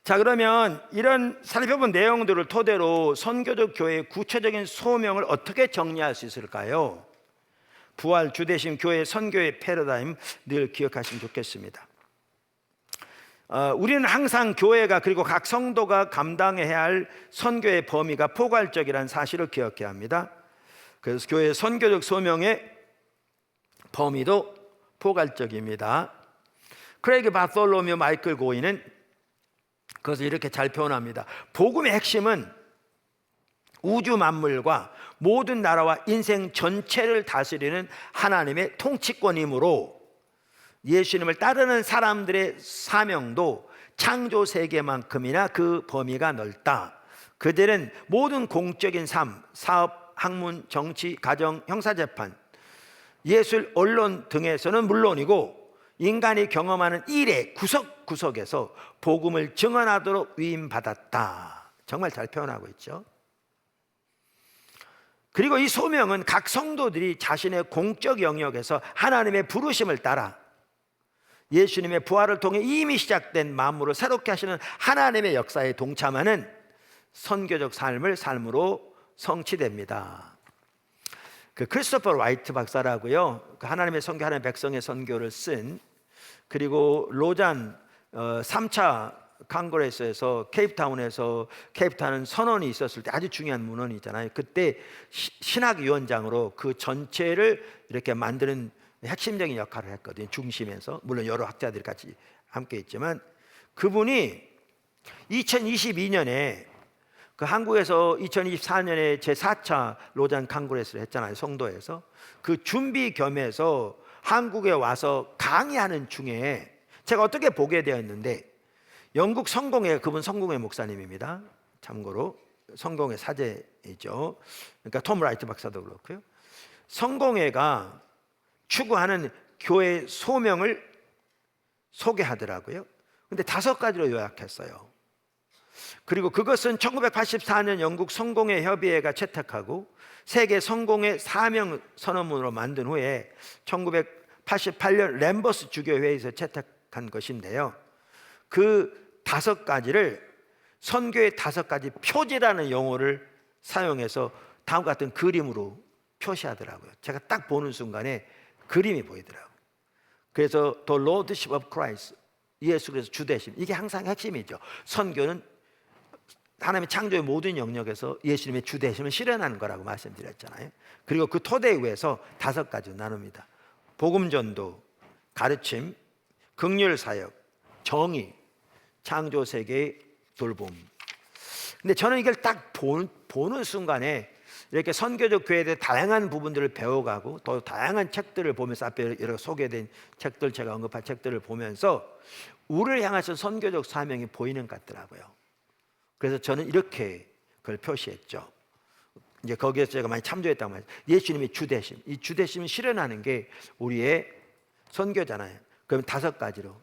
자, 그러면 이런 살펴본 내용들을 토대로 선교적 교회의 구체적인 소명을 어떻게 정리할 수 있을까요? 부활 주대심 교회 선교의 패러다임 늘 기억하시면 좋겠습니다. 우리는 항상 교회가 그리고 각 성도가 감당해야 할 선교의 범위가 포괄적이라는 사실을 기억해야 합니다. 그래서 교회의 선교적 소명의 범위도 포괄적입니다. 크레이그 바솔로뮤 마이클 고인은 그것을 이렇게 잘 표현합니다. 복음의 핵심은 우주 만물과 모든 나라와 인생 전체를 다스리는 하나님의 통치권이므로 예수님을 따르는 사람들의 사명도 창조 세계만큼이나 그 범위가 넓다. 그들은 모든 공적인 삶, 사업, 학문, 정치, 가정, 형사재판, 예술, 언론 등에서는 물론이고 인간이 경험하는 일의 구석구석에서 복음을 증언하도록 위임받았다. 정말 잘 표현하고 있죠. 그리고 이 소명은 각 성도들이 자신의 공적 영역에서 하나님의 부르심을 따라 예수님의 부활을 통해 이미 시작된 만물을 새롭게 하시는 하나님의 역사에 동참하는 선교적 삶으로 성취됩니다. 그 크리스토퍼 라이트 박사라고요, 그 하나님의 선교, 하나님의 백성의 선교를 쓴, 그리고 로잔 3차 캉그레스에서 케이프타운은 선언이 있었을 때 아주 중요한 문헌이 있잖아요. 그때 신학위원장으로 그 전체를 이렇게 만드는 핵심적인 역할을 했거든요. 중심에서. 물론 여러 학자들이 같이 함께 있지만 그분이 2022년에 그 한국에서 2024년에 제4차 로잔 캉그레스를 했잖아요. 성도에서. 그 준비 겸해서 한국에 와서 강의하는 중에 제가 어떻게 보게 되었는데, 영국 성공회, 그분 성공회 목사님입니다. 참고로 성공회 사제이죠. 그러니까 톰 라이트 박사도 그렇고요. 성공회가 추구하는 교회 소명을 소개하더라고요. 근데 5가지로 요약했어요. 그리고 그것은 1984년 영국 성공회 협의회가 채택하고 세계 성공회 사명 선언문으로 만든 후에 1988년 램버스 주교회에서 채택한 것인데요. 그 5가지를 선교의 5가지 표지라는 용어를 사용해서 다음과 같은 그림으로 표시하더라고요. 제가 딱 보는 순간에 그림이 보이더라고요. 그래서 The Lordship of Christ, 예수 그리스도 주대심, 이게 항상 핵심이죠. 선교는 하나님의 창조의 모든 영역에서 예수님의 주대심을 실현하는 거라고 말씀드렸잖아요. 그리고 그 토대 위에서 5가지로 나눕니다. 복음전도, 가르침, 긍휼사역, 정의, 창조세계의 돌봄. 근데 저는 이걸 딱 보는 순간에 이렇게 선교적 교회에 대해 다양한 부분들을 배워가고 또 다양한 책들을 보면서, 앞에 여러 소개된 책들, 제가 언급한 책들을 보면서 우리를 향해서 선교적 사명이 보이는 것 같더라고요. 그래서 저는 이렇게 그걸 표시했죠. 이제 거기에서 제가 많이 참조했단 말이에요. 예수님의 주대심, 이 주대심을 실현하는 게 우리의 선교잖아요. 그럼 5가지로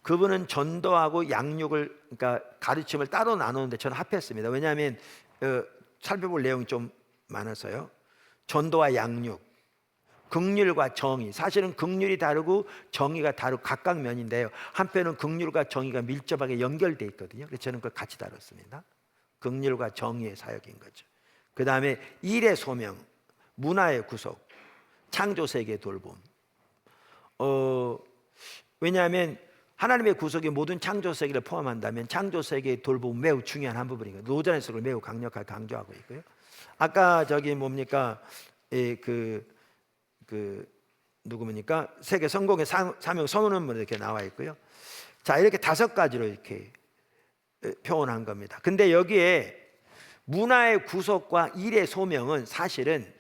그분은 전도하고 양육을, 그러니까 가르침을 따로 나누는데 저는 합했습니다. 왜냐하면 살펴볼 내용이 좀 많아서요. 전도와 양육, 긍휼과 정의. 사실은 긍휼이 다르고 정의가 다르고 각각 면인데요. 한편은 긍휼과 정의가 밀접하게 연결되어 있거든요. 그래서 저는 그걸 같이 다뤘습니다. 긍휼과 정의의 사역인 거죠. 그 다음에 일의 소명, 문화의 구속, 창조 세계의 돌봄. 왜냐하면 하나님의 구속이 모든 창조 세계를 포함한다면 창조 세계의 돌봄은 매우 중요한 한 부분이거든요. 노전의 속을 매우 강력하게 강조하고 있고요. 아까 저기 뭡니까? 누구입니까? 세계 성공의 사명 선언문 이렇게 나와 있고요. 자, 이렇게 5가지로 이렇게 표현한 겁니다. 근데 여기에 문화의 구속과 일의 소명은 사실은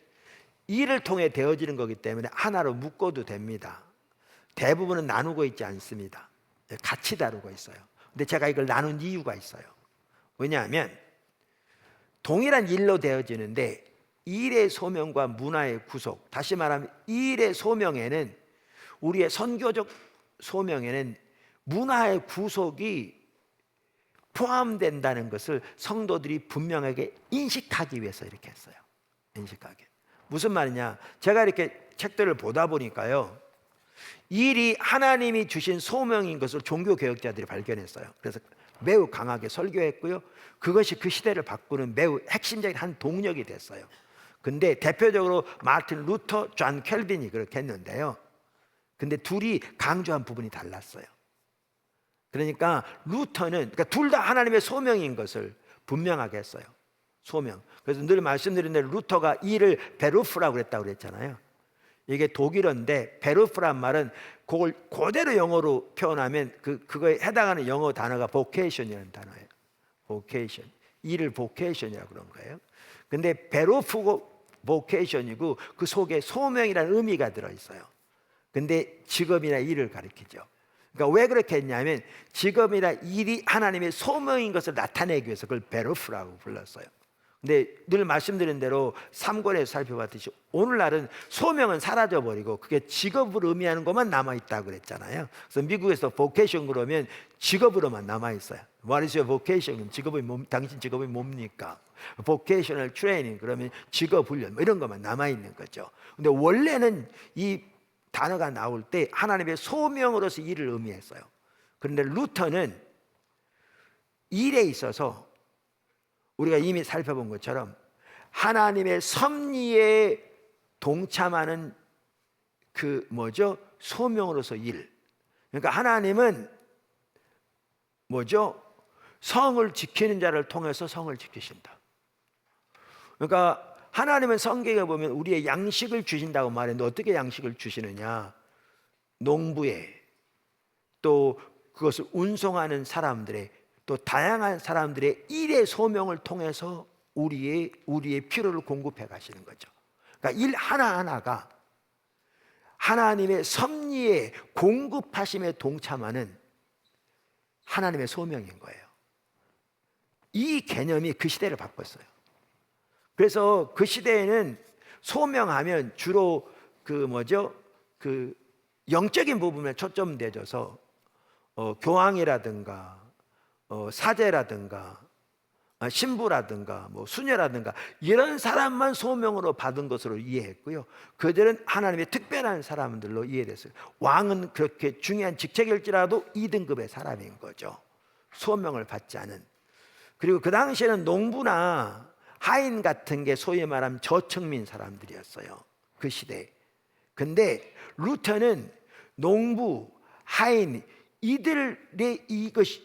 일을 통해 되어지는 거기 때문에 하나로 묶어도 됩니다. 대부분은 나누고 있지 않습니다. 같이 다루고 있어요. 근데 제가 이걸 나눈 이유가 있어요. 왜냐하면 동일한 일로 되어지는데 일의 소명과 문화의 구속, 다시 말하면 일의 소명에는, 우리의 선교적 소명에는 문화의 구속이 포함된다는 것을 성도들이 분명하게 인식하기 위해서 이렇게 했어요. 인식하게. 무슨 말이냐? 제가 이렇게 책들을 보다 보니까요, 일이 하나님이 주신 소명인 것을 종교개혁자들이 발견했어요. 그래서 매우 강하게 설교했고요, 그것이 그 시대를 바꾸는 매우 핵심적인 한 동력이 됐어요. 근데 대표적으로 마틴 루터, 존 켈빈이 그렇게 했는데요, 근데 둘이 강조한 부분이 달랐어요. 그러니까 루터는, 그러니까 둘 다 하나님의 소명인 것을 분명하게 했어요. 소명. 그래서 늘 말씀드린 대로 루터가 일을 베루프라고 그랬다고 그랬잖아요. 이게 독일어인데 베루프란 말은 그걸 그대로 영어로 표현하면 그거에 해당하는 영어 단어가 vocation이라는 단어예요. vocation. 일을 vocation이라고 그런 거예요. 근데 베루프고 vocation이고 그 속에 소명이라는 의미가 들어있어요. 근데 직업이나 일을 가리키죠. 그러니까 왜 그렇게 했냐면 직업이나 일이 하나님의 소명인 것을 나타내기 위해서 그걸 베루프라고 불렀어요. 근데 늘 말씀드린 대로 3권에서 살펴봤듯이 오늘날은 소명은 사라져버리고 그게 직업을 의미하는 것만 남아있다고 그랬잖아요. 그래서 미국에서 vocation 그러면 직업으로만 남아있어요. What is your vocation? 당신 직업이 뭡니까? vocational training 그러면 직업 훈련 뭐 이런 것만 남아있는 거죠. 근데 원래는 이 단어가 나올 때 하나님의 소명으로서 일을 의미했어요. 그런데 루터는 일에 있어서 우리가 이미 살펴본 것처럼 하나님의 섭리에 동참하는 소명으로서 일. 그러니까 하나님은 성을 지키는 자를 통해서 성을 지키신다. 그러니까 하나님은 성경에 보면 우리의 양식을 주신다고 말했는데 어떻게 양식을 주시느냐? 농부에, 또 그것을 운송하는 사람들의, 또 다양한 사람들의 일의 소명을 통해서 우리의 필요를 공급해 가시는 거죠. 그러니까 일 하나하나가 하나님의 섭리에 공급하심에 동참하는 하나님의 소명인 거예요. 이 개념이 그 시대를 바꿨어요. 그래서 그 시대에는 소명하면 주로 영적인 부분에 초점되어져서 교황이라든가 사제라든가 신부라든가 수녀라든가 이런 사람만 소명으로 받은 것으로 이해했고요, 그들은 하나님의 특별한 사람들로 이해됐어요. 왕은 그렇게 중요한 직책일지라도 2등급의 사람인 거죠, 소명을 받지 않은. 그리고 그 당시에는 농부나 하인 같은 게 소위 말하면 저층민 사람들이었어요, 그 시대에. 근데 루터는 농부, 하인, 이들의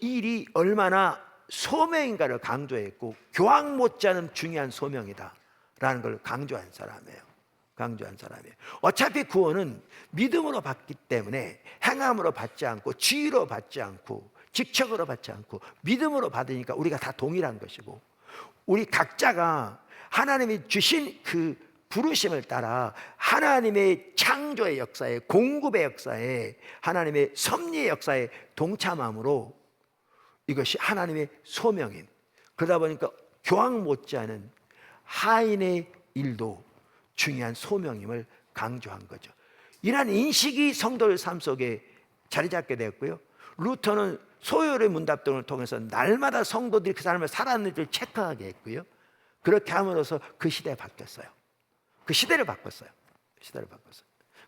일이 얼마나 소명인가를 강조했고 교황 못지않은 중요한 소명이다라는 걸 강조한 사람이에요. 어차피 구원은 믿음으로 받기 때문에 행함으로 받지 않고 지위로 받지 않고 직책으로 받지 않고 믿음으로 받으니까 우리가 다 동일한 것이고, 우리 각자가 하나님이 주신 그 부르심을 따라 하나님의 창조의 역사에, 공급의 역사에, 하나님의 섭리의 역사에 동참함으로 이것이 하나님의 소명인, 그러다 보니까 교황 못지않은 하인의 일도 중요한 소명임을 강조한 거죠. 이러한 인식이 성도의 삶 속에 자리 잡게 되었고요, 루터는 소요의 문답 등을 통해서 날마다 성도들이 그 사람을 살았는지를 체크하게 했고요, 그렇게 함으로써 그 시대에 바뀌었어요. 그 시대를 바꿨어요.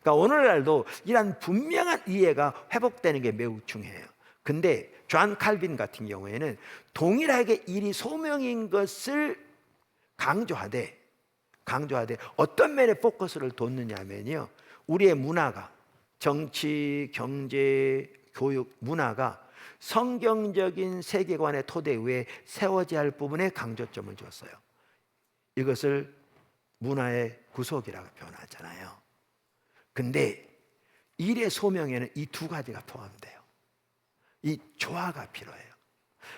그러니까 오늘날도 이러한 분명한 이해가 회복되는 게 매우 중요해요. 근데 존 칼빈 같은 경우에는 동일하게 일이 소명인 것을 강조하되 어떤 면에 포커스를 뒀느냐면요, 우리의 문화가, 정치, 경제, 교육, 문화가 성경적인 세계관의 토대 위에 세워져야 할 부분에 강조점을 줬어요. 이것을 문화의 구속이라고 표현하잖아요. 근데 일의 소명에는 이 두 가지가 포함돼요. 이 조화가 필요해요.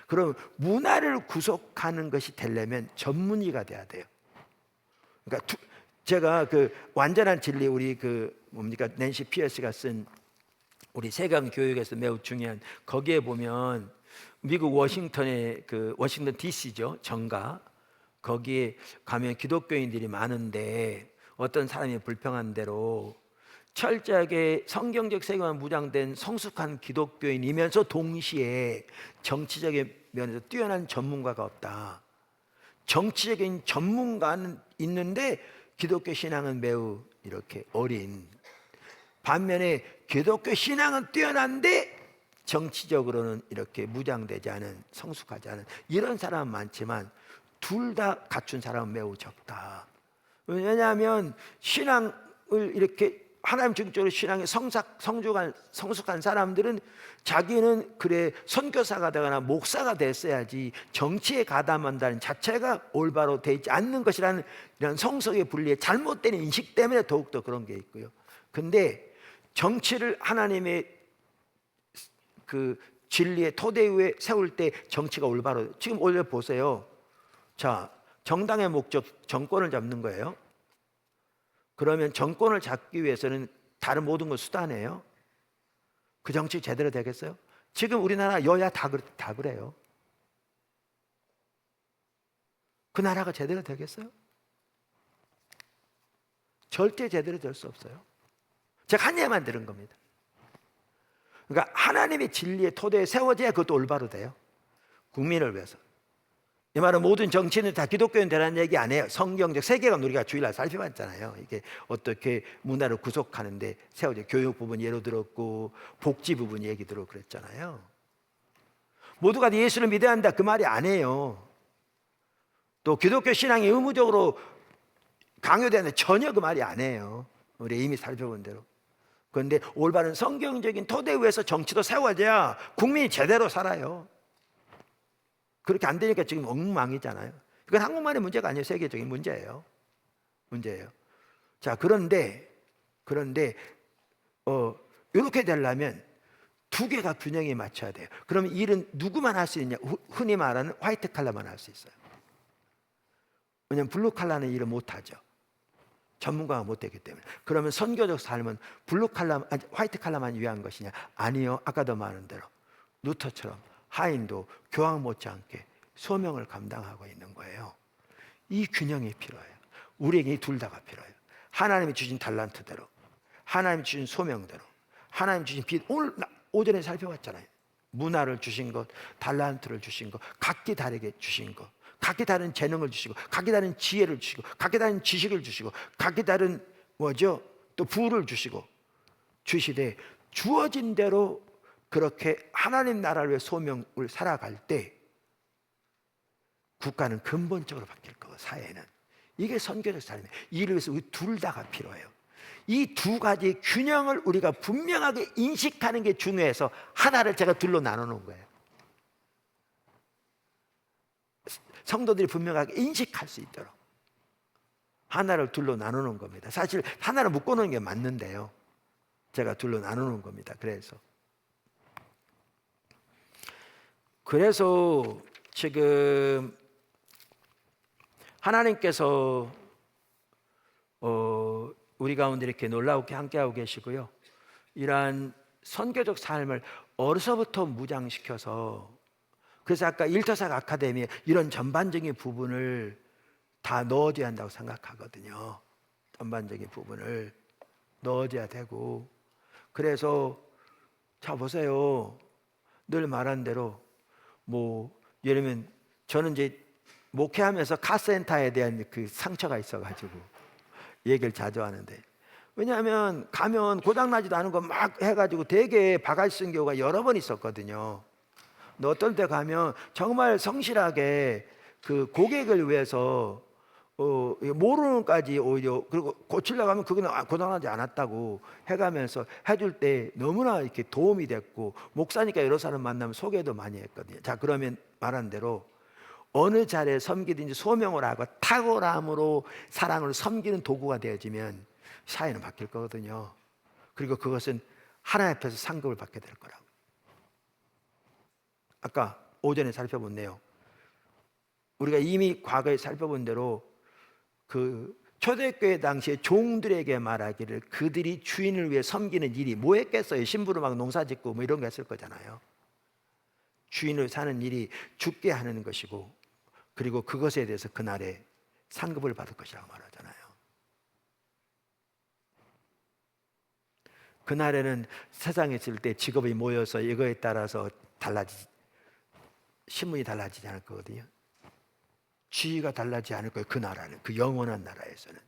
그럼 문화를 구속하는 것이 되려면 전문의가 돼야 돼요. 그러니까 제가 그 완전한 진리, 우리 낸시 피어스가 쓴 우리 세강 교육에서 매우 중요한, 거기에 보면 미국 워싱턴의 워싱턴 DC죠, 정가, 거기에 가면 기독교인들이 많은데 어떤 사람이 불평한 대로 철저하게 성경적 세계관 무장된 성숙한 기독교인이면서 동시에 정치적인 면에서 뛰어난 전문가가 없다. 정치적인 전문가는 있는데 기독교 신앙은 매우 이렇게 어린, 반면에 기독교 신앙은 뛰어난데 정치적으로는 이렇게 무장되지 않은, 성숙하지 않은 이런 사람은 많지만 둘 다 갖춘 사람은 매우 적다. 왜냐하면 신앙을 이렇게 하나님 중적으로 신앙에 성숙한 사람들은 자기는 그래 선교사가 되거나 목사가 됐어야지 정치에 가담한다는 자체가 올바로 되어 있지 않는 것이라는 이런 성석의 분리의 잘못된 인식 때문에 더욱더 그런 게 있고요. 근데 정치를 하나님의 그 진리의 토대 위에 세울 때 정치가 올바로, 지금 올려 보세요. 자, 정당의 목적 정권을 잡는 거예요. 그러면 정권을 잡기 위해서는 다른 모든 걸 수단이에요. 그 정치 제대로 되겠어요? 지금 우리나라 여야 다 그래요. 그 나라가 제대로 되겠어요? 절대 제대로 될 수 없어요. 제가 한 예만 들은 겁니다. 그러니까 하나님의 진리의 토대에 세워져야 그것도 올바로 돼요. 국민을 위해서. 이 말은 모든 정치는 다 기독교인 되라는 얘기 아니에요. 성경적 세계관 우리가 주일날 살펴봤잖아요. 이게 어떻게 문화를 구속하는데 세워져, 교육 부분 예로 들었고 복지 부분 얘기 들었고 그랬잖아요. 모두가 예수를 믿어야 한다 그 말이 아니에요. 또 기독교 신앙이 의무적으로 강요되는데 전혀 그 말이 아니에요. 우리 이미 살펴본 대로. 그런데 올바른 성경적인 토대 위에서 정치도 세워져야 국민이 제대로 살아요. 그렇게 안 되니까 지금 엉망이잖아요. 이건 한국만의 문제가 아니에요. 세계적인 문제예요. 자, 그런데 이렇게 되려면 두 개가 균형이 맞춰야 돼요. 그러면 일은 누구만 할 수 있냐? 흔히 말하는 화이트 칼라만 할 수 있어요. 왜냐하면 블루 칼라는 일을 못 하죠. 전문가가 못 되기 때문에. 그러면 선교적 삶은 화이트 칼라만 위한 것이냐? 아니요. 아까도 말한 대로 루터처럼 하인도 교황 못지않게 소명을 감당하고 있는 거예요. 이 균형이 필요해요. 우리에게 이 둘 다가 필요해요. 하나님이 주신 달란트대로, 하나님이 주신 소명대로, 하나님이 주신 오늘 오전에 살펴봤잖아요. 문화를 주신 것, 달란트를 주신 것, 각기 다르게 주신 것, 각기 다른 재능을 주시고, 각기 다른 지혜를 주시고, 각기 다른 지식을 주시고, 각기 다른 또 부를 주시되 주어진 대로 그렇게 하나님 나라를 위해 소명을 살아갈 때 국가는 근본적으로 바뀔 거고, 사회는. 이게 선교적 삶이에요. 이를 위해서 우리 둘 다가 필요해요. 이 두 가지 균형을 우리가 분명하게 인식하는 게 중요해서 하나를 제가 둘로 나눠 놓은 거예요. 성도들이 분명하게 인식할 수 있도록 하나를 둘로 나눠 놓은 겁니다. 사실 하나를 묶어 놓은 게 맞는데요, 제가 둘로 나눠 놓은 겁니다. 그래서 지금 하나님께서 우리 가운데 이렇게 놀라우게 함께하고 계시고요, 이러한 선교적 삶을 어려서부터 무장시켜서, 그래서 아까 일터사학 아카데미에 이런 전반적인 부분을 다 넣어줘야 한다고 생각하거든요. 전반적인 부분을 넣어줘야 되고, 그래서 자 보세요. 늘 말한 대로 예를 들면 저는 이제 목회하면서 카센터에 대한 그 상처가 있어가지고 얘기를 자주 하는데, 왜냐하면 가면 고장나지도 않은 거 막 해가지고 되게 바가지 쓴 경우가 여러 번 있었거든요. 근데 어떤 때 가면 정말 성실하게 그 고객을 위해서 모르는까지 오히려, 그리고 고치려고 하면 그거는 고장나지 않았다고 해가면서 해줄 때 너무나 이렇게 도움이 됐고, 목사니까 여러 사람 만나면 소개도 많이 했거든요. 자, 그러면 말한 대로 어느 자리에 섬기든지 소명을 하고 탁월함으로 사랑을 섬기는 도구가 되어지면 사회는 바뀔 거거든요. 그리고 그것은 하나님 앞에서 상급을 받게 될 거라고. 아까 오전에 살펴본 내용, 우리가 이미 과거에 살펴본 대로 그 초대교회 당시에 종들에게 말하기를 그들이 주인을 위해 섬기는 일이 뭐 했겠어요? 심부름 막 농사 짓고 뭐 이런 거 했을 거잖아요. 주인을 사는 일이 죽게 하는 것이고, 그리고 그것에 대해서 그날에 상급을 받을 것이라고 말하잖아요. 그날에는 세상에 있을 때 직업이 모여서 이거에 따라서 신분이 달라지지 않을 거거든요. 지위가 달라지지 않을 거예요. 그 나라는, 그 영원한 나라에서는.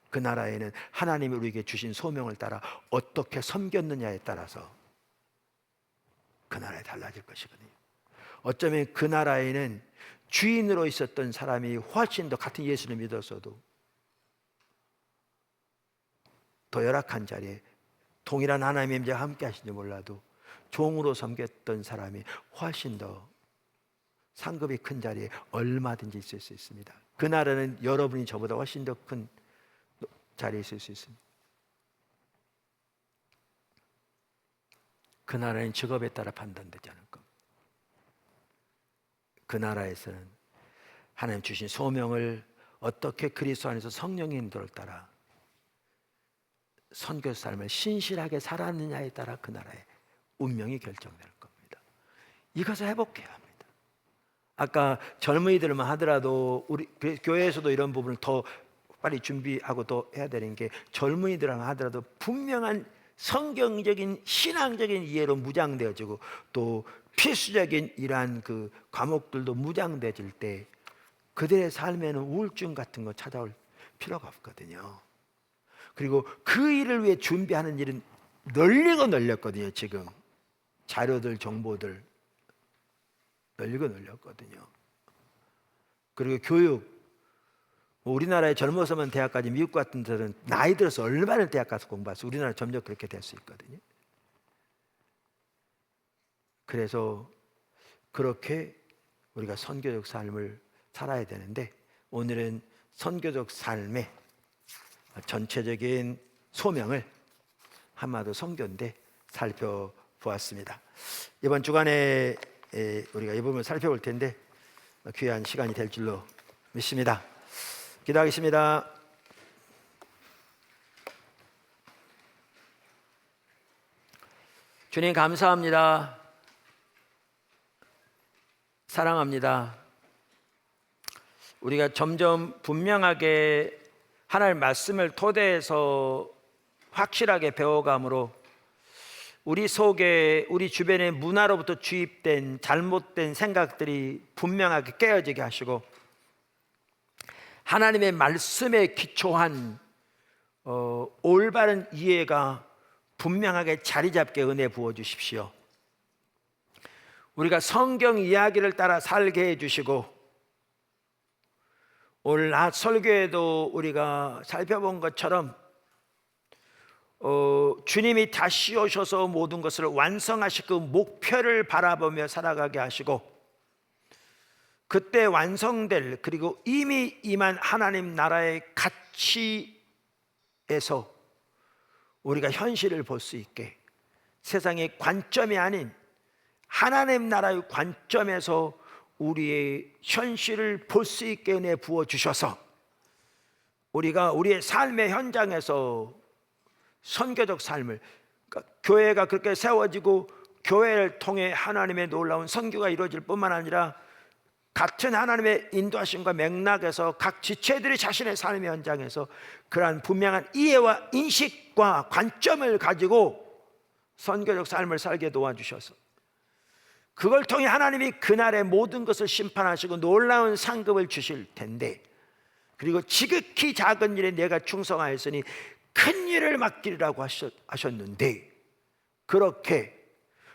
그 나라에는 하나님이 우리에게 주신 소명을 따라 어떻게 섬겼느냐에 따라서 그 나라에 달라질 것이거든요. 어쩌면 그 나라에는 주인으로 있었던 사람이 훨씬 더, 같은 예수를 믿었어도 더 열악한 자리에 동일한 하나님의 임재가 함께 하신지 몰라도 종으로 섬겼던 사람이 훨씬 더 상급이 큰 자리에 얼마든지 있을 수 있습니다. 그 나라는 여러분이 저보다 훨씬 더 큰 자리에 있을 수 있습니다. 그 나라는 직업에 따라 판단되지 않을 겁니다. 그 나라에서는 하나님 주신 소명을 어떻게 그리스도 안에서 성령의 인도를 따라 선교 삶을 신실하게 살았느냐에 따라 그 나라의 운명이 결정될 겁니다. 이것을 회복해야 합니다. 아까 젊은이들만 하더라도 우리 교회에서도 이런 부분을 더 빨리 준비하고 또 해야 되는 게, 젊은이들만 하더라도 분명한 성경적인 신앙적인 이해로 무장되어지고 또 필수적인 이러한 그 과목들도 무장되어질 때 그들의 삶에는 우울증 같은 거 찾아올 필요가 없거든요. 그리고 그 일을 위해 준비하는 일은 널리고 널렸거든요. 지금 자료들, 정보들 널리고 널렸거든요. 그리고 교육, 우리나라에 젊어서만 대학 가지, 미국 같은 데는 나이 들어서 얼마나 대학 가서 공부해서, 우리나라 점점 그렇게 될 수 있거든요. 그래서 그렇게 우리가 선교적 삶을 살아야 되는데, 오늘은 선교적 삶의 전체적인 소명을 한마디로 선교인데 살펴보았습니다. 이번 주간에 우리가 이 부분을 살펴볼 텐데 귀한 시간이 될 줄로 믿습니다. 기도하겠습니다. 주님 감사합니다. 사랑합니다. 우리가 점점 분명하게 하나님의 말씀을 토대해서 확실하게 배워감으로 우리 속에, 우리 주변의 문화로부터 주입된 잘못된 생각들이 분명하게 깨어지게 하시고, 하나님의 말씀에 기초한 올바른 이해가 분명하게 자리 잡게 은혜 부어 주십시오. 우리가 성경 이야기를 따라 살게 해주시고, 오늘 낮 설교에도 우리가 살펴본 것처럼 주님이 다시 오셔서 모든 것을 완성하실 그 목표를 바라보며 살아가게 하시고, 그때 완성될, 그리고 이미 임한 하나님 나라의 가치에서 우리가 현실을 볼 수 있게, 세상의 관점이 아닌 하나님 나라의 관점에서 우리의 현실을 볼 수 있게 은혜 부어 주셔서 우리가 우리의 삶의 현장에서 선교적 삶을, 그러니까 교회가 그렇게 세워지고 교회를 통해 하나님의 놀라운 선교가 이루어질 뿐만 아니라 같은 하나님의 인도하심과 맥락에서 각 지체들이 자신의 삶의 현장에서 그러한 분명한 이해와 인식과 관점을 가지고 선교적 삶을 살게 도와주셔서 그걸 통해 하나님이 그날의 모든 것을 심판하시고 놀라운 상급을 주실 텐데, 그리고 지극히 작은 일에 내가 충성하였으니 큰 일을 맡기라고 하셨는데, 그렇게,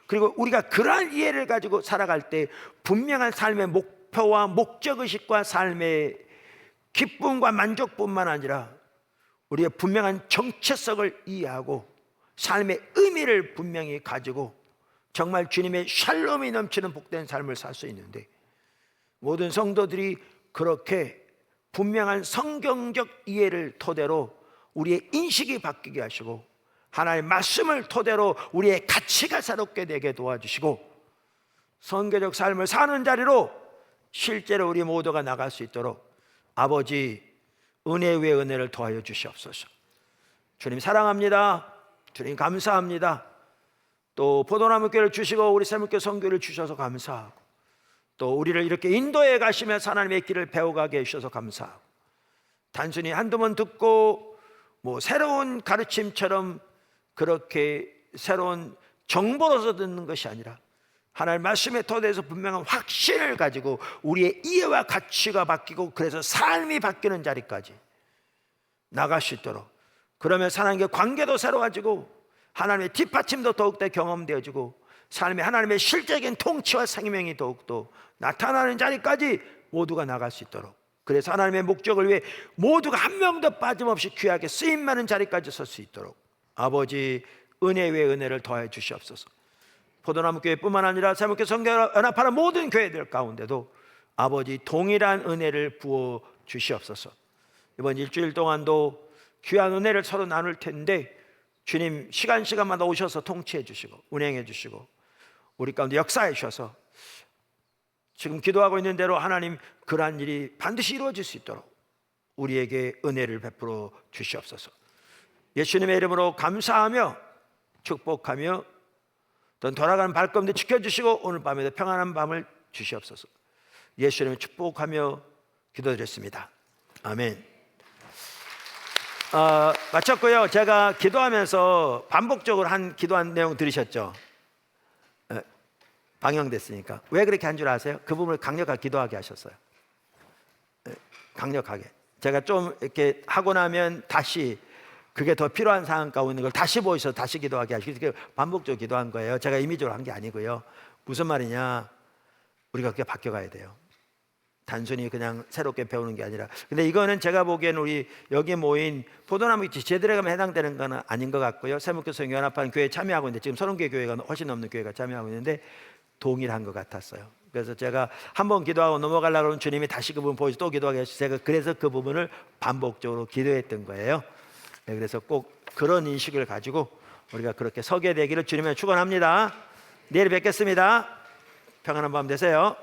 그리고 우리가 그러한 이해를 가지고 살아갈 때 분명한 삶의 목표와 목적의식과 삶의 기쁨과 만족뿐만 아니라 우리의 분명한 정체성을 이해하고 삶의 의미를 분명히 가지고 정말 주님의 샬롬이 넘치는 복된 삶을 살 수 있는데, 모든 성도들이 그렇게 분명한 성경적 이해를 토대로 우리의 인식이 바뀌게 하시고 하나님의 말씀을 토대로 우리의 가치가 새롭게 되게 도와주시고 성경적 삶을 사는 자리로 실제로 우리 모두가 나갈 수 있도록 아버지 은혜 위에 은혜를 더하여 주시옵소서. 주님 사랑합니다. 주님 감사합니다. 또 포도나무 교회를 주시고 우리 세무교 선교를 주셔서 감사하고, 또 우리를 이렇게 인도해 가시면서 하나님의 길을 배워가게 해주셔서 감사하고, 단순히 한두 번 듣고 새로운 가르침처럼 그렇게 새로운 정보로서 듣는 것이 아니라 하나님의 말씀의 토대에서 분명한 확신을 가지고 우리의 이해와 가치가 바뀌고 그래서 삶이 바뀌는 자리까지 나갈 수 있도록, 그러면 하나님과 관계도 새로워지고 하나님의 뒷받침도 더욱더 경험되어지고 삶의 하나님의 실제적인 통치와 생명이 더욱더 나타나는 자리까지 모두가 나갈 수 있도록, 그래서 하나님의 목적을 위해 모두가 한 명도 빠짐없이 귀하게 쓰임받는 자리까지 설 수 있도록 아버지 은혜 위에 은혜를 더해 주시옵소서. 포도나무 교회뿐만 아니라 세무교 선교연합하는 모든 교회들 가운데도 아버지 동일한 은혜를 부어 주시옵소서. 이번 일주일 동안도 귀한 은혜를 서로 나눌 텐데 주님 시간마다 오셔서 통치해 주시고 운행해 주시고 우리 가운데 역사해 주셔서 지금 기도하고 있는 대로 하나님 그러한 일이 반드시 이루어질 수 있도록 우리에게 은혜를 베풀어 주시옵소서. 예수님의 이름으로 감사하며 축복하며 또 돌아가는 발걸음도 지켜주시고 오늘 밤에도 평안한 밤을 주시옵소서. 예수님을 축복하며 기도드렸습니다. 아멘. 마쳤고요. 제가 기도하면서 반복적으로 기도한 내용 들으셨죠? 방영됐으니까. 왜 그렇게 한 줄 아세요? 그 부분을 강력하게 기도하게 하셨어요. 강력하게. 제가 좀 이렇게 하고 나면 다시 그게 더 필요한 상황 가운데 있는 걸 다시 보여서 다시 기도하게 하시고 반복적으로 기도한 거예요. 제가 임의적으로 한 게 아니고요. 무슨 말이냐? 우리가 그렇게 바뀌어가야 돼요. 단순히 그냥 새롭게 배우는 게 아니라. 근데 이거는 제가 보기에는 우리 여기 모인 포도나무 제들에 가면 해당되는 건 아닌 것 같고요. 세무교 선교연합하는 교회에 참여하고 있는데 지금 30개 교회가 훨씬 넘는 교회가 참여하고 있는데 동일한 것 같았어요. 그래서 제가 한번 기도하고 넘어가려고 하면 주님이 다시 그 부분 보여서 또 기도하게 해서 제가 그래서 그 부분을 반복적으로 기도했던 거예요. 그래서 꼭 그런 인식을 가지고 우리가 그렇게 서게 되기를 주님을 축원합니다. 내일 뵙겠습니다. 평안한 밤 되세요.